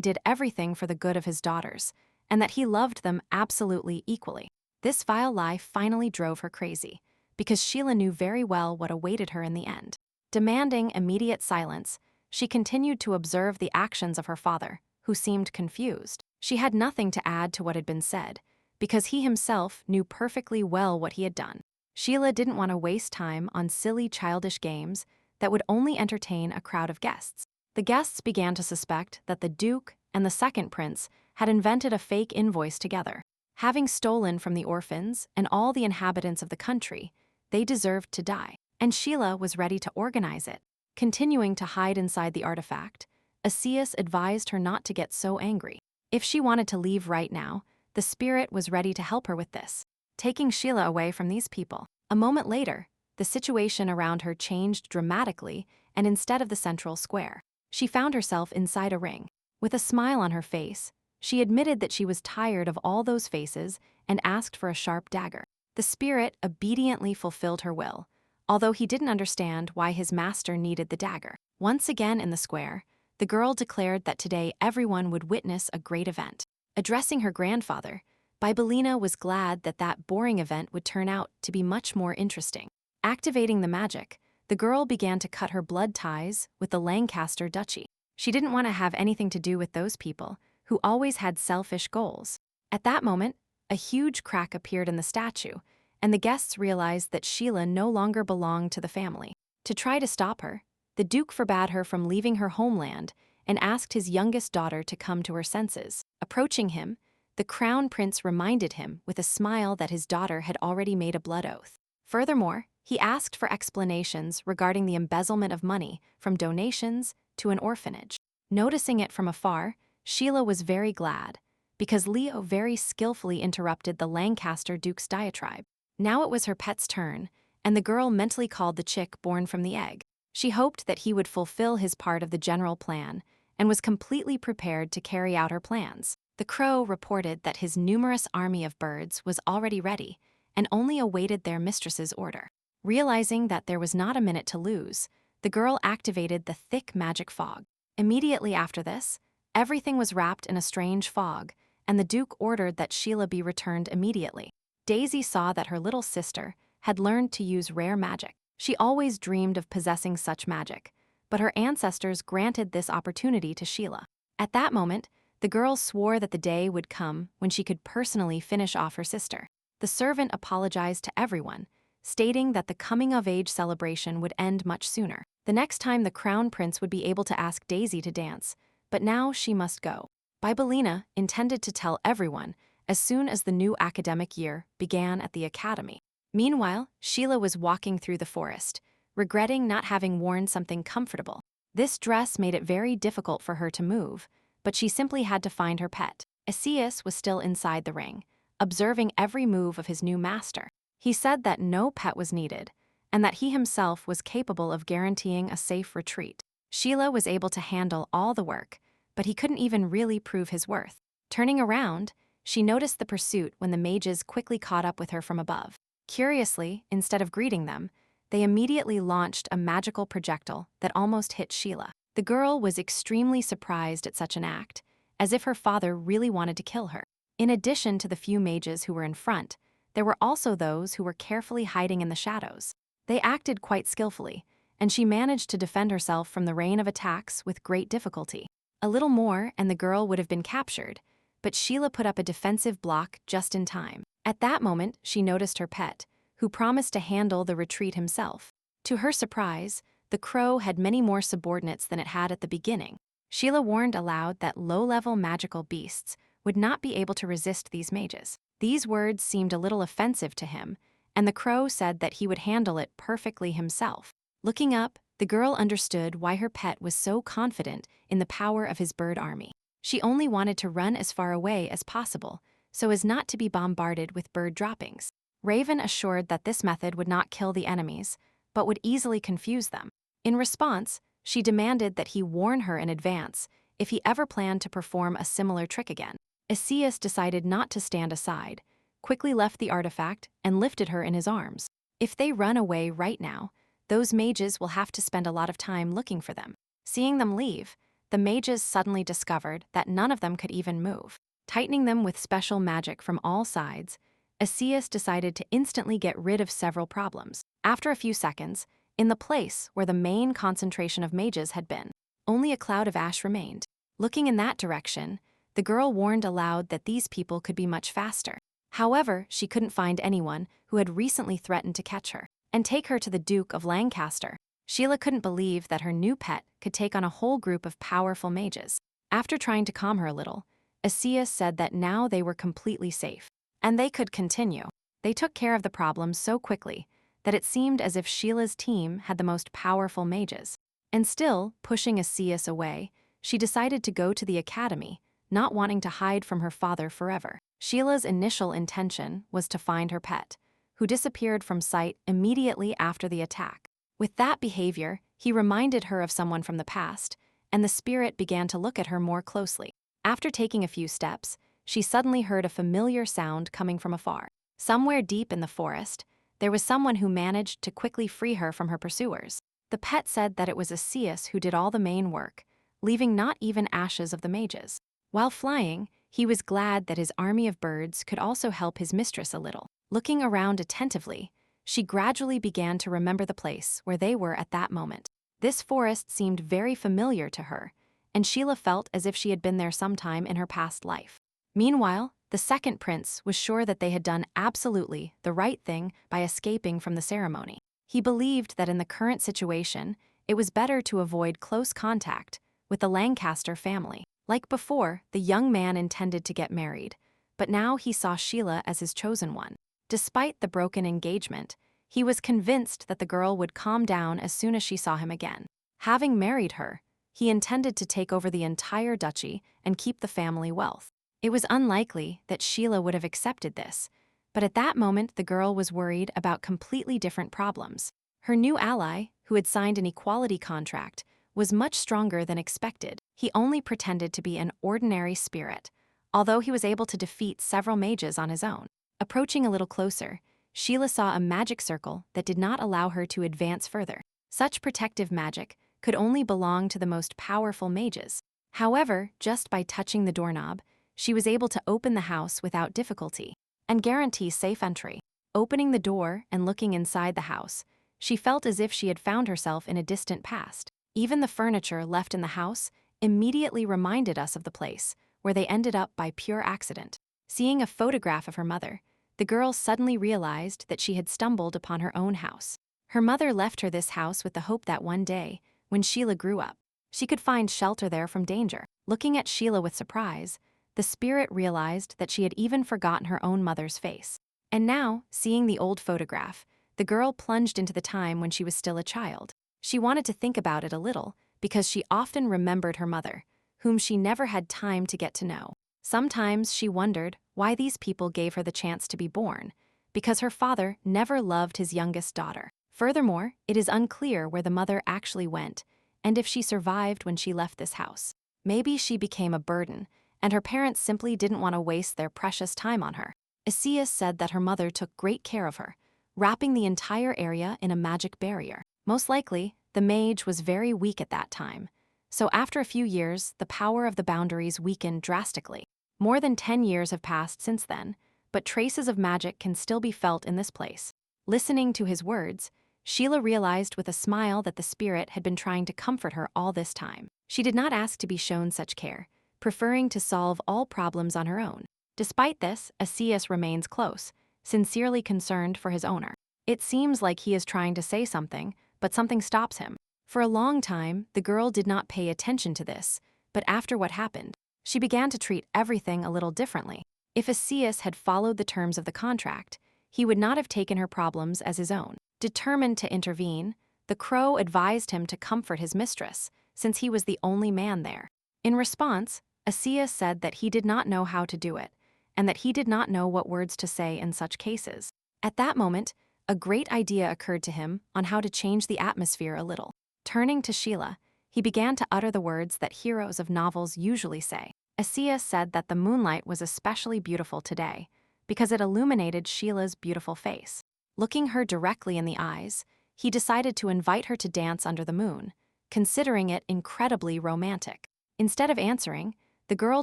Speaker 1: did everything for the good of his daughters and that he loved them absolutely equally. This vile lie finally drove her crazy, because Sheila knew very well what awaited her in the end. Demanding immediate silence, she continued to observe the actions of her father, who seemed confused. She had nothing to add to what had been said, because he himself knew perfectly well what he had done. Sheila didn't want to waste time on silly childish games that would only entertain a crowd of guests. The guests began to suspect that the Duke and the second prince had invented a fake invoice together. Having stolen from the orphans and all the inhabitants of the country, they deserved to die, and Sheila was ready to organize it. Continuing to hide inside the artifact, Asias advised her not to get so angry. If she wanted to leave right now, the spirit was ready to help her with this, taking Sheila away from these people. A moment later, the situation around her changed dramatically, and instead of the central square, she found herself inside a ring. With a smile on her face, she admitted that she was tired of all those faces and asked for a sharp dagger. The spirit obediently fulfilled her will, although he didn't understand why his master needed the dagger. Once again in the square, the girl declared that today everyone would witness a great event. Addressing her grandfather, Bibelina was glad that that boring event would turn out to be much more interesting. Activating the magic, the girl began to cut her blood ties with the Lancaster duchy. She didn't want to have anything to do with those people who always had selfish goals. At that moment, a huge crack appeared in the statue, and the guests realized that Sheila no longer belonged to the family. To try to stop her, the Duke forbade her from leaving her homeland and asked his youngest daughter to come to her senses. Approaching him, the crown prince reminded him with a smile that his daughter had already made a blood oath. Furthermore, he asked for explanations regarding the embezzlement of money from donations to an orphanage. Noticing it from afar, Sheila was very glad, because Leo very skillfully interrupted the Lancaster Duke's diatribe. Now it was her pet's turn, and the girl mentally called the chick born from the egg. She hoped that he would fulfill his part of the general plan and was completely prepared to carry out her plans. The crow reported that his numerous army of birds was already ready and only awaited their mistress's order. Realizing that there was not a minute to lose, the girl activated the thick magic fog. Immediately after this, everything was wrapped in a strange fog, and the Duke ordered that Sheila be returned immediately. Daisy saw that her little sister had learned to use rare magic. She always dreamed of possessing such magic, but her ancestors granted this opportunity to Sheila. At that moment, the girl swore that the day would come when she could personally finish off her sister. The servant apologized to everyone, stating that the coming-of-age celebration would end much sooner. The next time the crown prince would be able to ask Daisy to dance, but now she must go. Bibelina intended to tell everyone as soon as the new academic year began at the academy. Meanwhile, Sheila was walking through the forest, regretting not having worn something comfortable. This dress made it very difficult for her to move, but she simply had to find her pet. Isekai was still inside the ring, observing every move of his new master. He said that no pet was needed, and that he himself was capable of guaranteeing a safe retreat. Sheila was able to handle all the work, but he couldn't even really prove his worth. Turning around, she noticed the pursuit when the mages quickly caught up with her from above. Curiously, instead of greeting them, they immediately launched a magical projectile that almost hit Sheila. The girl was extremely surprised at such an act, as if her father really wanted to kill her. In addition to the few mages who were in front, there were also those who were carefully hiding in the shadows. They acted quite skillfully, and she managed to defend herself from the rain of attacks with great difficulty. A little more and the girl would have been captured, but Sheila put up a defensive block just in time. At that moment, she noticed her pet, who promised to handle the retreat himself. To her surprise, the crow had many more subordinates than it had at the beginning. Sheila warned aloud that low-level magical beasts would not be able to resist these mages. These words seemed a little offensive to him, and the crow said that he would handle it perfectly himself. Looking up, the girl understood why her pet was so confident in the power of his bird army. She only wanted to run as far away as possible, so as not to be bombarded with bird droppings. Raven assured that this method would not kill the enemies, but would easily confuse them. In response, she demanded that he warn her in advance if he ever planned to perform a similar trick again. Isekai decided not to stand aside, quickly left the artifact, and lifted her in his arms. If they run away right now, those mages will have to spend a lot of time looking for them. Seeing them leave, the mages suddenly discovered that none of them could even move. Tightening them with special magic from all sides, Isekai decided to instantly get rid of several problems. After a few seconds, in the place where the main concentration of mages had been, only a cloud of ash remained. Looking in that direction, the girl warned aloud that these people could be much faster. However, she couldn't find anyone who had recently threatened to catch her and take her to the Duke of Lancaster. Sheila couldn't believe that her new pet could take on a whole group of powerful mages. After trying to calm her a little, Isekai said that now they were completely safe, and they could continue. They took care of the problem so quickly that it seemed as if Sheila's team had the most powerful mages. And still, pushing Isekai away, she decided to go to the academy, not wanting to hide from her father forever. Sheila's initial intention was to find her pet, who disappeared from sight immediately after the attack. With that behavior, he reminded her of someone from the past, and the spirit began to look at her more closely. After taking a few steps, she suddenly heard a familiar sound coming from afar. Somewhere deep in the forest, there was someone who managed to quickly free her from her pursuers. The pet said that it was Isekai who did all the main work, leaving not even ashes of the mages. While flying, he was glad that his army of birds could also help his mistress a little. Looking around attentively, she gradually began to remember the place where they were at that moment. This forest seemed very familiar to her, and Sheila felt as if she had been there sometime in her past life. Meanwhile, the second prince was sure that they had done absolutely the right thing by escaping from the ceremony. He believed that in the current situation, it was better to avoid close contact with the Lancaster family. Like before, the young man intended to get married, but now he saw Sheila as his chosen one. Despite the broken engagement, he was convinced that the girl would calm down as soon as she saw him again. Having married her, he intended to take over the entire duchy and keep the family wealth. It was unlikely that Sheila would have accepted this, but at that moment the girl was worried about completely different problems. Her new ally, who had signed an equality contract, was much stronger than expected. He only pretended to be an ordinary spirit, although he was able to defeat several mages on his own. Approaching a little closer, Sheila saw a magic circle that did not allow her to advance further. Such protective magic could only belong to the most powerful mages. However, just by touching the doorknob, she was able to open the house without difficulty and guarantee safe entry. Opening the door and looking inside the house, she felt as if she had found herself in a distant past. Even the furniture left in the house immediately reminded us of the place where they ended up by pure accident. Seeing a photograph of her mother, the girl suddenly realized that she had stumbled upon her own house. Her mother left her this house with the hope that one day, when Sheila grew up, she could find shelter there from danger. Looking at Sheila with surprise, the spirit realized that she had even forgotten her own mother's face. And now, seeing the old photograph, the girl plunged into the time when she was still a child. She wanted to think about it a little because she often remembered her mother, whom she never had time to get to know. Sometimes she wondered why these people gave her the chance to be born, because her father never loved his youngest daughter. Furthermore, it is unclear where the mother actually went and if she survived when she left this house. Maybe she became a burden, and her parents simply didn't want to waste their precious time on her. Isias said that her mother took great care of her, wrapping the entire area in a magic barrier. Most likely, the mage was very weak at that time, so after a few years, the power of the boundaries weakened drastically. More than 10 years have passed since then, but traces of magic can still be felt in this place. Listening to his words, Sheila realized with a smile that the spirit had been trying to comfort her all this time. She did not ask to be shown such care, preferring to solve all problems on her own. Despite this, Isias remains close, sincerely concerned for his owner. It seems like he is trying to say something, but something stops him. For a long time, the girl did not pay attention to this, but after what happened, she began to treat everything a little differently. If Isias had followed the terms of the contract, he would not have taken her problems as his own. Determined to intervene, the crow advised him to comfort his mistress, since he was the only man there. In response, Isias said that he did not know how to do it, and that he did not know what words to say in such cases. At that moment, a great idea occurred to him on how to change the atmosphere a little. Turning to Sheila, he began to utter the words that heroes of novels usually say. Isias said that the moonlight was especially beautiful today, because it illuminated Sheila's beautiful face. Looking her directly in the eyes, he decided to invite her to dance under the moon, considering it incredibly romantic. Instead of answering, the girl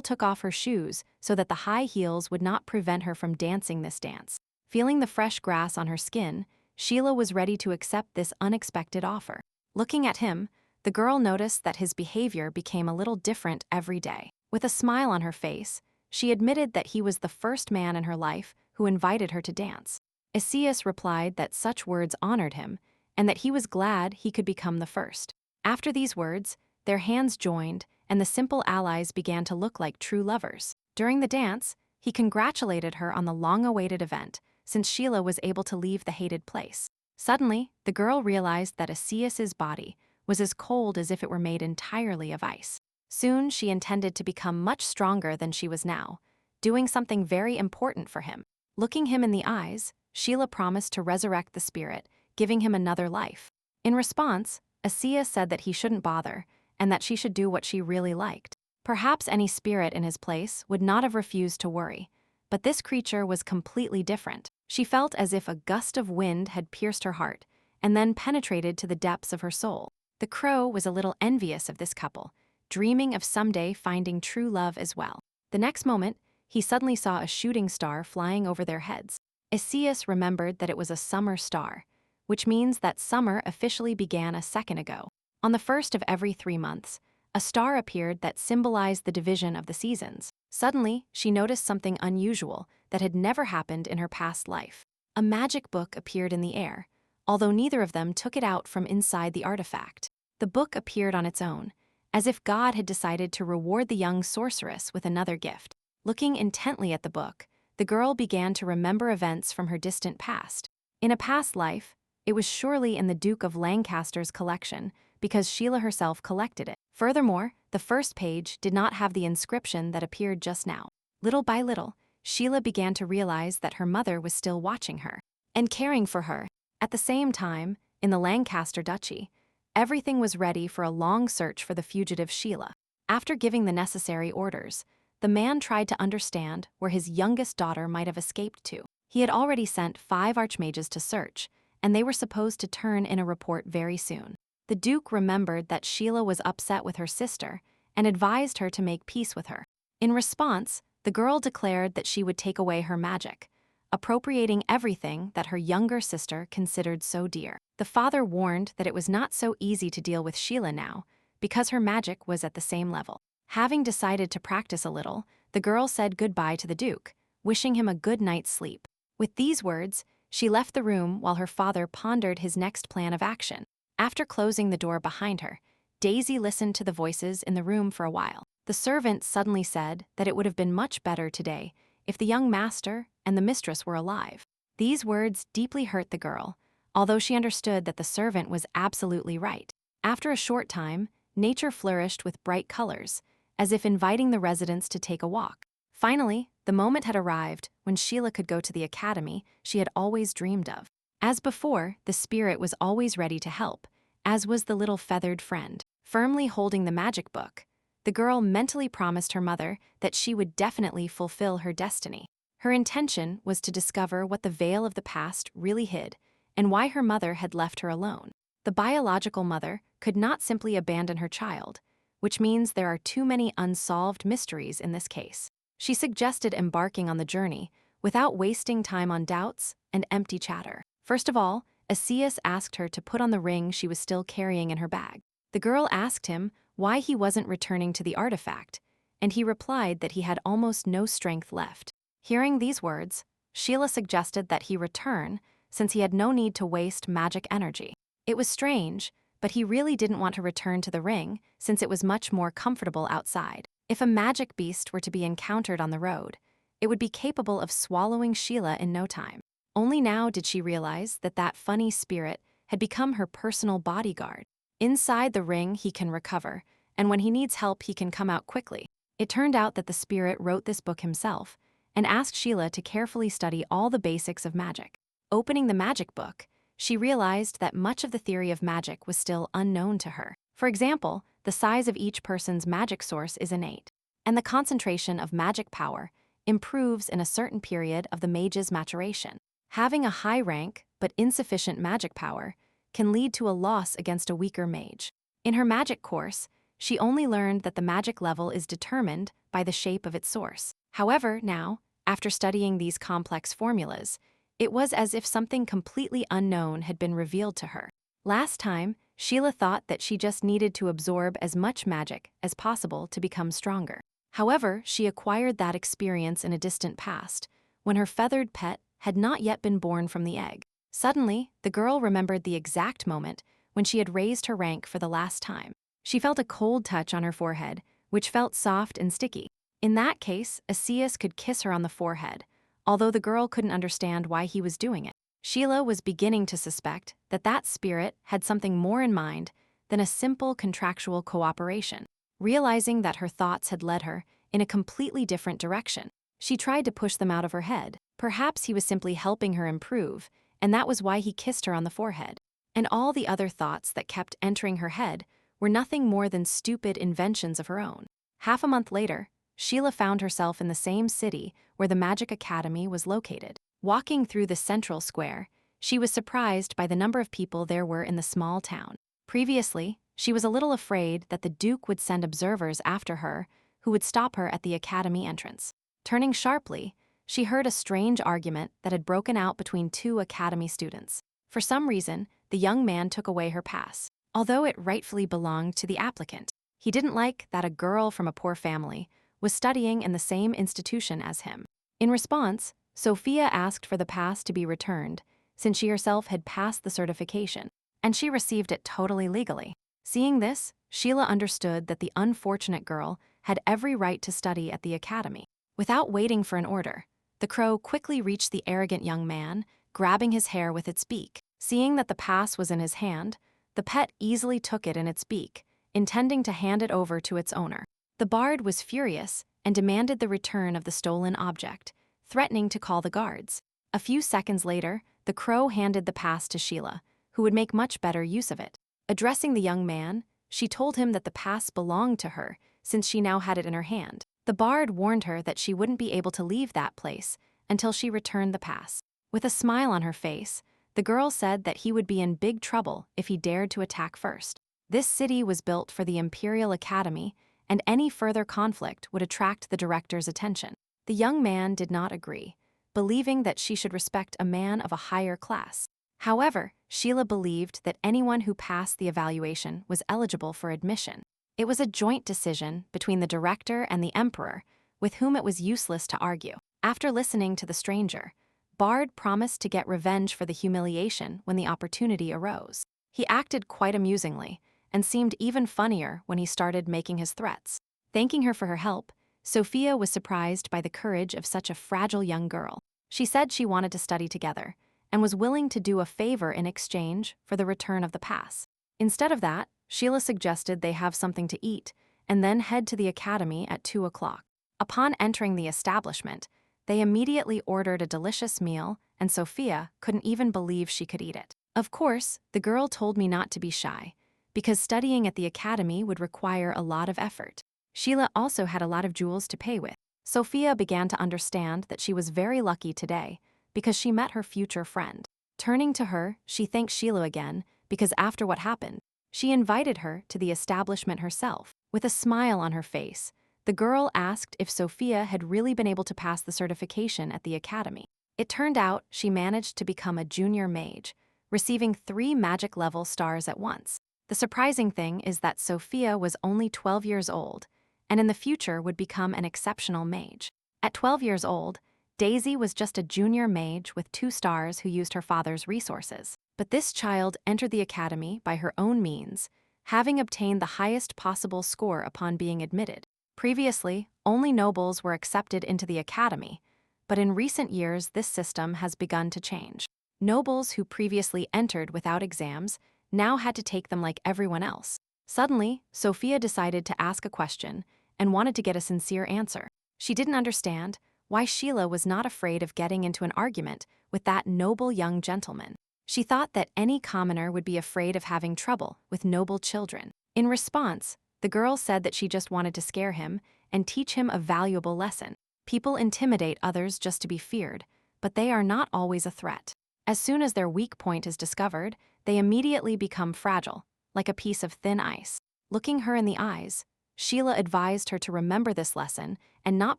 Speaker 1: took off her shoes so that the high heels would not prevent her from dancing this dance. Feeling the fresh grass on her skin, Sheila was ready to accept this unexpected offer. Looking at him, the girl noticed that his behavior became a little different every day. With a smile on her face, she admitted that he was the first man in her life who invited her to dance. Isias replied that such words honored him and that he was glad he could become the first. After these words, their hands joined and the simple allies began to look like true lovers. During the dance, he congratulated her on the long-awaited event, since Sheila was able to leave the hated place. Suddenly, the girl realized that Isias's body was as cold as if it were made entirely of ice. Soon, she intended to become much stronger than she was now, doing something very important for him. Looking him in the eyes, Sheila promised to resurrect the spirit, giving him another life. In response, Isias said that he shouldn't bother, and that she should do what she really liked. Perhaps any spirit in his place would not have refused to worry, but this creature was completely different. She felt as if a gust of wind had pierced her heart, and then penetrated to the depths of her soul. The crow was a little envious of this couple, dreaming of someday finding true love as well. The next moment, he suddenly saw a shooting star flying over their heads. Isias remembered that it was a summer star, which means that summer officially began a second ago. On the first of every 3 months, a star appeared that symbolized the division of the seasons. Suddenly, she noticed something unusual that had never happened in her past life. A magic book appeared in the air, although neither of them took it out from inside the artifact. The book appeared on its own, as if God had decided to reward the young sorceress with another gift. Looking intently at the book, the girl began to remember events from her distant past. In a past life, it was surely in the Duke of Lancaster's collection, because Sheila herself collected it. Furthermore, the first page did not have the inscription that appeared just now. Little by little, Sheila began to realize that her mother was still watching her and caring for her. At the same time, in the Lancaster Duchy, everything was ready for a long search for the fugitive Sheila. After giving the necessary orders, the man tried to understand where his youngest daughter might have escaped to. He had already sent 5 archmages to search, and they were supposed to turn in a report very soon. The Duke remembered that Sheila was upset with her sister and advised her to make peace with her. In response, the girl declared that she would take away her magic, appropriating everything that her younger sister considered so dear. The father warned that it was not so easy to deal with Sheila now, because her magic was at the same level. Having decided to practice a little, the girl said goodbye to the Duke, wishing him a good night's sleep. With these words, she left the room while her father pondered his next plan of action. After closing the door behind her, Daisy listened to the voices in the room for a while. The servant suddenly said that it would have been much better today if the young master and the mistress were alive. These words deeply hurt the girl, although she understood that the servant was absolutely right. After a short time, nature flourished with bright colors, as if inviting the residents to take a walk. Finally, the moment had arrived when Sheila could go to the academy she had always dreamed of. As before, the spirit was always ready to help, as was the little feathered friend. Firmly holding the magic book, the girl mentally promised her mother that she would definitely fulfill her destiny. Her intention was to discover what the veil of the past really hid and why her mother had left her alone. The biological mother could not simply abandon her child, which means there are too many unsolved mysteries in this case. She suggested embarking on the journey without wasting time on doubts and empty chatter. First of all, Asius asked her to put on the ring she was still carrying in her bag. The girl asked him why he wasn't returning to the artifact, and he replied that he had almost no strength left. Hearing these words, Sheila suggested that he return since he had no need to waste magic energy. It was strange, but he really didn't want to return to the ring since it was much more comfortable outside. If a magic beast were to be encountered on the road, it would be capable of swallowing Sheila in no time. Only now did she realize that that funny spirit had become her personal bodyguard. Inside the ring he can recover, and when he needs help he can come out quickly. It turned out that the spirit wrote this book himself and asked Sheila to carefully study all the basics of magic. Opening the magic book, she realized that much of the theory of magic was still unknown to her. For example, the size of each person's magic source is innate, and the concentration of magic power improves in a certain period of the mage's maturation. Having a high rank but insufficient magic power can lead to a loss against a weaker mage. In her magic course, she only learned that the magic level is determined by the shape of its source. However, now, after studying these complex formulas, it was as if something completely unknown had been revealed to her. Last time, Sheila thought that she just needed to absorb as much magic as possible to become stronger. However, she acquired that experience in a distant past, when her feathered pet had not yet been born from the egg. Suddenly, the girl remembered the exact moment when she had raised her rank for the last time. She felt a cold touch on her forehead, which felt soft and sticky. In that case, Asius could kiss her on the forehead, although the girl couldn't understand why he was doing it. Sheila was beginning to suspect that that spirit had something more in mind than a simple contractual cooperation. Realizing that her thoughts had led her in a completely different direction, she tried to push them out of her head. Perhaps he was simply helping her improve, and that was why he kissed her on the forehead. And all the other thoughts that kept entering her head were nothing more than stupid inventions of her own. Half a month later, Sheila found herself in the same city where the Magic Academy was located. Walking through the central square, she was surprised by the number of people there were in the small town. Previously, she was a little afraid that the Duke would send observers after her who would stop her at the academy entrance. Turning sharply, she heard a strange argument that had broken out between 2 academy students. For some reason, the young man took away her pass, although it rightfully belonged to the applicant. He didn't like that a girl from a poor family was studying in the same institution as him. In response, Sophia asked for the pass to be returned, since she herself had passed the certification, and she received it totally legally. Seeing this, Sheila understood that the unfortunate girl had every right to study at the academy. Without waiting for an order, the crow quickly reached the arrogant young man, grabbing his hair with its beak. Seeing that the pass was in his hand, the pet easily took it in its beak, intending to hand it over to its owner. The bard was furious and demanded the return of the stolen object, threatening to call the guards. A few seconds later, the crow handed the pass to Sheila, who would make much better use of it. Addressing the young man, she told him that the pass belonged to her, since she now had it in her hand. The bard warned her that she wouldn't be able to leave that place until she returned the pass. With a smile on her face, the girl said that he would be in big trouble if he dared to attack first. This city was built for the Imperial Academy, and any further conflict would attract the director's attention. The young man did not agree, believing that she should respect a man of a higher class. However, Sheila believed that anyone who passed the evaluation was eligible for admission. It was a joint decision between the director and the emperor, with whom it was useless to argue. After listening to the stranger, Bard promised to get revenge for the humiliation when the opportunity arose. He acted quite amusingly, and seemed even funnier when he started making his threats. Thanking her for her help, Sophia was surprised by the courage of such a fragile young girl. She said she wanted to study together, and was willing to do a favor in exchange for the return of the pass. Instead of that, Sheila suggested they have something to eat, and then head to the academy at 2 o'clock. Upon entering the establishment, they immediately ordered a delicious meal, and Sophia couldn't even believe she could eat it. Of course, the girl told me not to be shy, because studying at the academy would require a lot of effort. Sheila also had a lot of jewels to pay with. Sophia began to understand that she was very lucky today, because she met her future friend. Turning to her, she thanked Sheila again, because after what happened, she invited her to the establishment herself. With a smile on her face, the girl asked if Sophia had really been able to pass the certification at the academy. It turned out she managed to become a junior mage, receiving 3 magic-level stars at once. The surprising thing is that Sophia was only 12 years old, and in the future would become an exceptional mage. At 12 years old, Daisy was just a junior mage with 2 stars who used her father's resources. But this child entered the academy by her own means, having obtained the highest possible score upon being admitted. Previously, only nobles were accepted into the academy, but in recent years this system has begun to change. Nobles who previously entered without exams now had to take them like everyone else. Suddenly, Sophia decided to ask a question and wanted to get a sincere answer. She didn't understand why Sheila was not afraid of getting into an argument with that noble young gentleman. She thought that any commoner would be afraid of having trouble with noble children. In response, the girl said that she just wanted to scare him and teach him a valuable lesson. People intimidate others just to be feared, but they are not always a threat. As soon as their weak point is discovered, they immediately become fragile, like a piece of thin ice. Looking her in the eyes, Sheila advised her to remember this lesson and not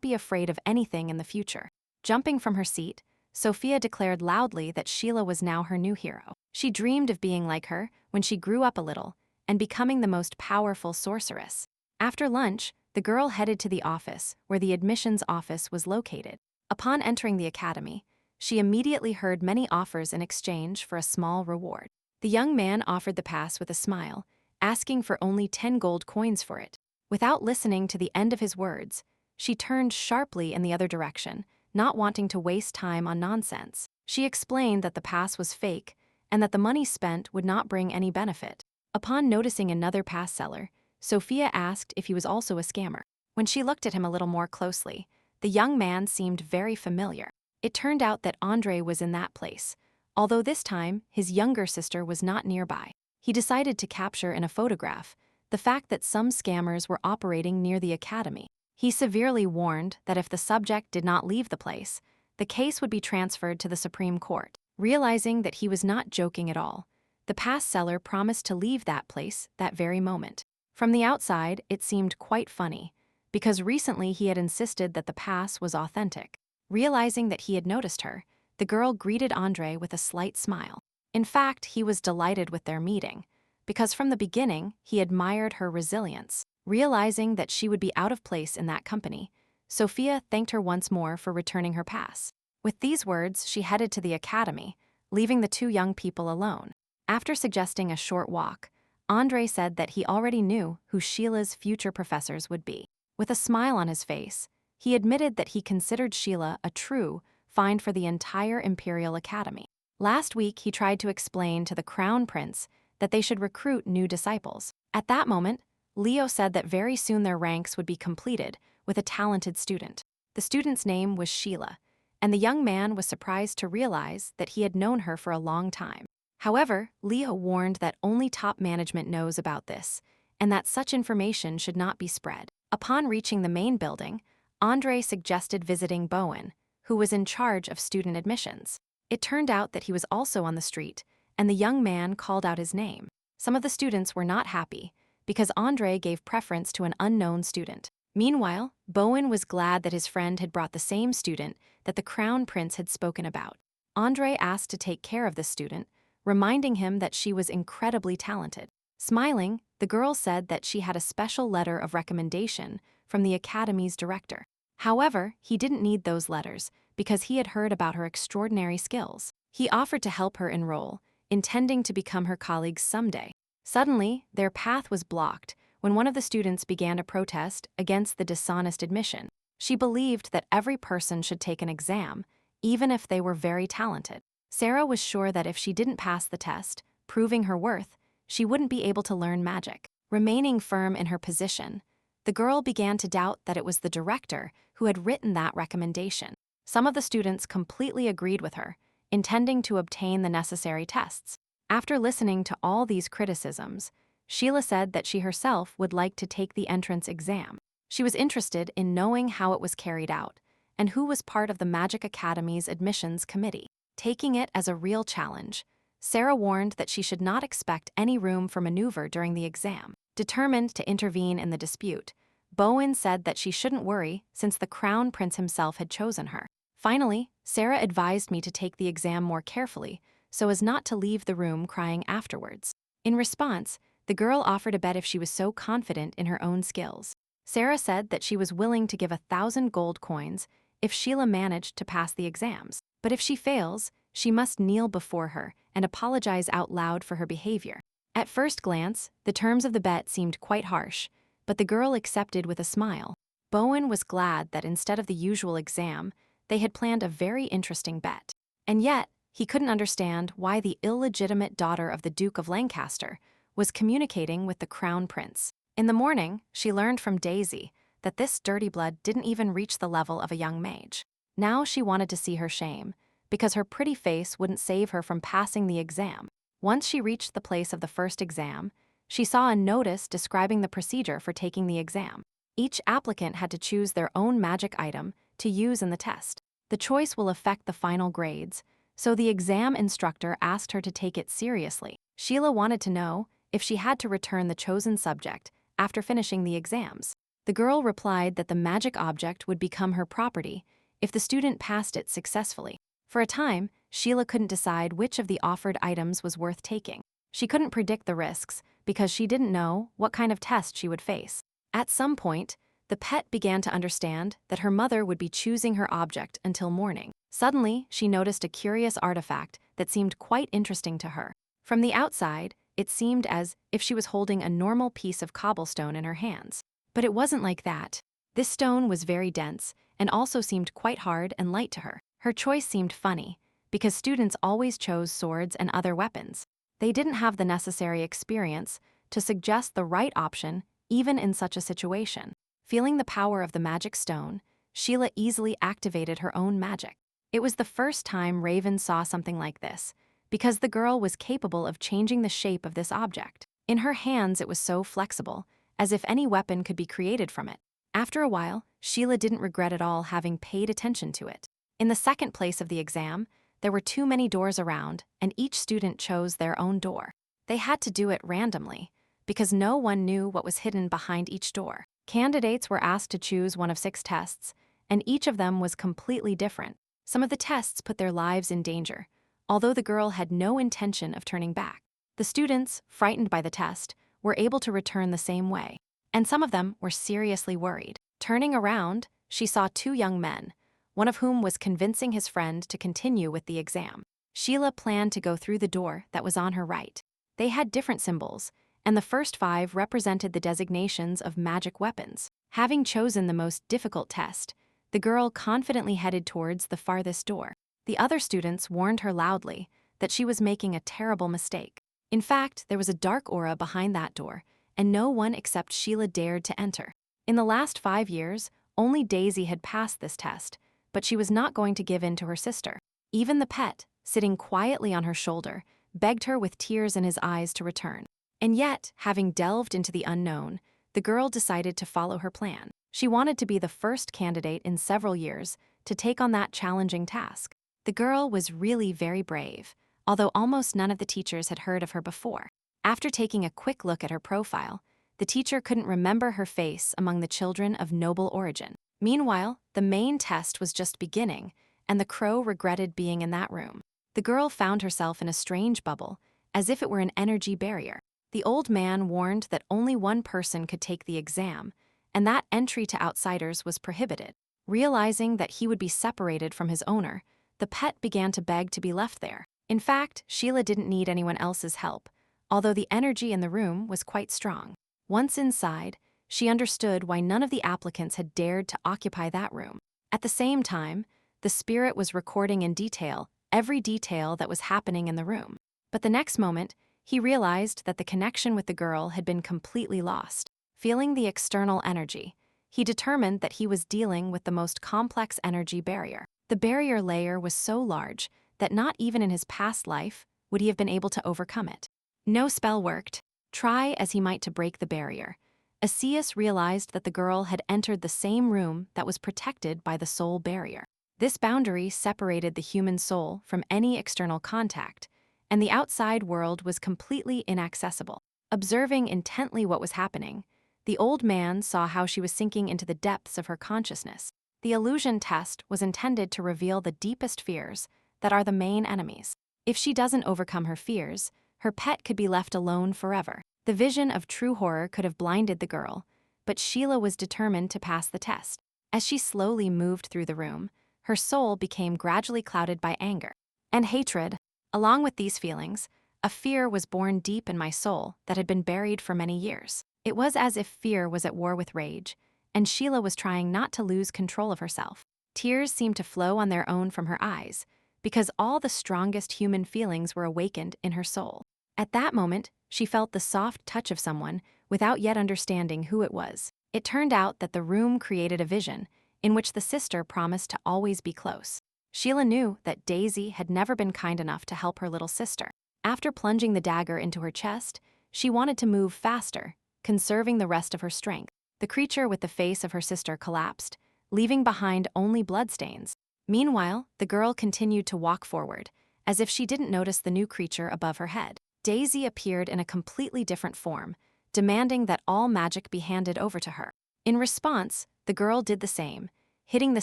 Speaker 1: be afraid of anything in the future. Jumping from her seat, Sophia declared loudly that Sheila was now her new hero. She dreamed of being like her when she grew up a little and becoming the most powerful sorceress. After lunch, the girl headed to the office where the admissions office was located. Upon entering the academy, she immediately heard many offers in exchange for a small reward. The young man offered the pass with a smile, asking for only 10 gold coins for it. Without listening to the end of his words, she turned sharply in the other direction, not wanting to waste time on nonsense. She explained that the pass was fake and that the money spent would not bring any benefit. Upon noticing another pass seller, Sophia asked if he was also a scammer. When she looked at him a little more closely, the young man seemed very familiar. It turned out that Andre was in that place, although this time his younger sister was not nearby. He decided to capture in a photograph the fact that some scammers were operating near the academy. He severely warned that if the subject did not leave the place, the case would be transferred to the Supreme Court. Realizing that he was not joking at all, the pass seller promised to leave that place that very moment. From the outside, it seemed quite funny, because recently he had insisted that the pass was authentic. Realizing that he had noticed her, the girl greeted Andre with a slight smile. In fact, he was delighted with their meeting, because from the beginning, he admired her resilience. Realizing that she would be out of place in that company, Sophia thanked her once more for returning her pass. With these words, she headed to the academy, leaving the 2 young people alone. After suggesting a short walk, Andre said that he already knew who Sheila's future professors would be. With a smile on his face, he admitted that he considered Sheila a true find for the entire Imperial Academy. Last week, he tried to explain to the Crown Prince that they should recruit new disciples. At that moment, Leo said that very soon their ranks would be completed with a talented student. The student's name was Sheila, and the young man was surprised to realize that he had known her for a long time. However, Leo warned that only top management knows about this, and that such information should not be spread. Upon reaching the main building, Andre suggested visiting Bowen, who was in charge of student admissions. It turned out that he was also on the street, and the young man called out his name. Some of the students were not happy, because Andre gave preference to an unknown student. Meanwhile, Bowen was glad that his friend had brought the same student that the Crown Prince had spoken about. Andre asked to take care of the student, reminding him that she was incredibly talented. Smiling, the girl said that she had a special letter of recommendation from the academy's director. However, he didn't need those letters because he had heard about her extraordinary skills. He offered to help her enroll, intending to become her colleague someday. Suddenly, their path was blocked when one of the students began to protest against the dishonest admission. She believed that every person should take an exam, even if they were very talented. Sarah was sure that if she didn't pass the test, proving her worth, she wouldn't be able to learn magic. Remaining firm in her position, the girl began to doubt that it was the director who had written that recommendation. Some of the students completely agreed with her, intending to obtain the necessary tests. After listening to all these criticisms, Sheila said that she herself would like to take the entrance exam. She was interested in knowing how it was carried out and who was part of the Magic Academy's admissions committee. Taking it as a real challenge, Sarah warned that she should not expect any room for maneuver during the exam. Determined to intervene in the dispute, Bowen said that she shouldn't worry since the Crown Prince himself had chosen her. Finally, Sarah advised me to take the exam more carefully so as not to leave the room crying afterwards. In response, the girl offered a bet if she was so confident in her own skills. Sarah said that she was willing to give 1,000 gold coins if Sheila managed to pass the exams. But if she fails, she must kneel before her and apologize out loud for her behavior. At first glance, the terms of the bet seemed quite harsh, but the girl accepted with a smile. Bowen was glad that instead of the usual exam, they had planned a very interesting bet. And yet, he couldn't understand why the illegitimate daughter of the Duke of Lancaster was communicating with the Crown Prince. In the morning, she learned from Daisy that this dirty blood didn't even reach the level of a young mage. Now she wanted to see her shame, because her pretty face wouldn't save her from passing the exam. Once she reached the place of the first exam, she saw a notice describing the procedure for taking the exam. Each applicant had to choose their own magic item to use in the test. The choice will affect the final grades, so the exam instructor asked her to take it seriously. Sheila wanted to know if she had to return the chosen subject after finishing the exams. The girl replied that the magic object would become her property if the student passed it successfully. For a time, Sheila couldn't decide which of the offered items was worth taking. She couldn't predict the risks because she didn't know what kind of test she would face. At some point, the pet began to understand that her mother would be choosing her object until morning. Suddenly, she noticed a curious artifact that seemed quite interesting to her. From the outside, it seemed as if she was holding a normal piece of cobblestone in her hands. But it wasn't like that. This stone was very dense and also seemed quite hard and light to her. Her choice seemed funny, because students always chose swords and other weapons. They didn't have the necessary experience to suggest the right option even in such a situation. Feeling the power of the magic stone, Sheila easily activated her own magic. It was the first time Raven saw something like this, because the girl was capable of changing the shape of this object. In her hands it was so flexible, as if any weapon could be created from it. After a while, Sheila didn't regret at all having paid attention to it. In the second place of the exam, there were too many doors around, and each student chose their own door. They had to do it randomly, because no one knew what was hidden behind each door. Candidates were asked to choose one of 6 tests, and each of them was completely different. Some of the tests put their lives in danger, although the girl had no intention of turning back. The students, frightened by the test, were able to return the same way, and some of them were seriously worried. Turning around, she saw 2 young men, one of whom was convincing his friend to continue with the exam. Sheila planned to go through the door that was on her right. They had different symbols, and the first 5 represented the designations of magic weapons. Having chosen the most difficult test, the girl confidently headed towards the farthest door. The other students warned her loudly that she was making a terrible mistake. In fact, there was a dark aura behind that door, and no one except Sheila dared to enter. In the last 5 years, Only Daisy had passed this test, but she was not going to give in to her sister. Even the pet, sitting quietly on her shoulder, begged her with tears in his eyes to return. And yet, having delved into the unknown, the girl decided to follow her plan. She wanted to be the first candidate in several years to take on that challenging task. The girl was really very brave, although almost none of the teachers had heard of her before. After taking a quick look at her profile, the teacher couldn't remember her face among the children of noble origin. Meanwhile, the main test was just beginning, and the crow regretted being in that room. The girl found herself in a strange bubble, as if it were an energy barrier. The old man warned that only one person could take the exam, and that entry to outsiders was prohibited. Realizing that he would be separated from his owner, the pet began to beg to be left there. In fact, Sheila didn't need anyone else's help, although the energy in the room was quite strong. Once inside, she understood why none of the applicants had dared to occupy that room. At the same time, the spirit was recording in detail every detail that was happening in the room. But the next moment, he realized that the connection with the girl had been completely lost. Feeling the external energy, he determined that he was dealing with the most complex energy barrier. The barrier layer was so large that not even in his past life would he have been able to overcome it. No spell worked. Try as he might to break the barrier, Asius realized that the girl had entered the same room that was protected by the soul barrier. This boundary separated the human soul from any external contact, and the outside world was completely inaccessible. Observing intently what was happening, the old man saw how she was sinking into the depths of her consciousness. The illusion test was intended to reveal the deepest fears that are the main enemies. If she doesn't overcome her fears, her pet could be left alone forever. The vision of true horror could have blinded the girl, but Sheila was determined to pass the test. As she slowly moved through the room, her soul became gradually clouded by anger and hatred. Along with these feelings, a fear was born deep in my soul that had been buried for many years. It was as if fear was at war with rage, and Sheila was trying not to lose control of herself. Tears seemed to flow on their own from her eyes, because all the strongest human feelings were awakened in her soul. At that moment, she felt the soft touch of someone without yet understanding who it was. It turned out that the room created a vision in which the sister promised to always be close. Sheila knew that Daisy had never been kind enough to help her little sister. After plunging the dagger into her chest, she wanted to move faster, conserving the rest of her strength. The creature with the face of her sister collapsed, leaving behind only bloodstains. Meanwhile, the girl continued to walk forward, as if she didn't notice the new creature above her head. Daisy appeared in a completely different form, demanding that all magic be handed over to her. In response, the girl did the same, hitting the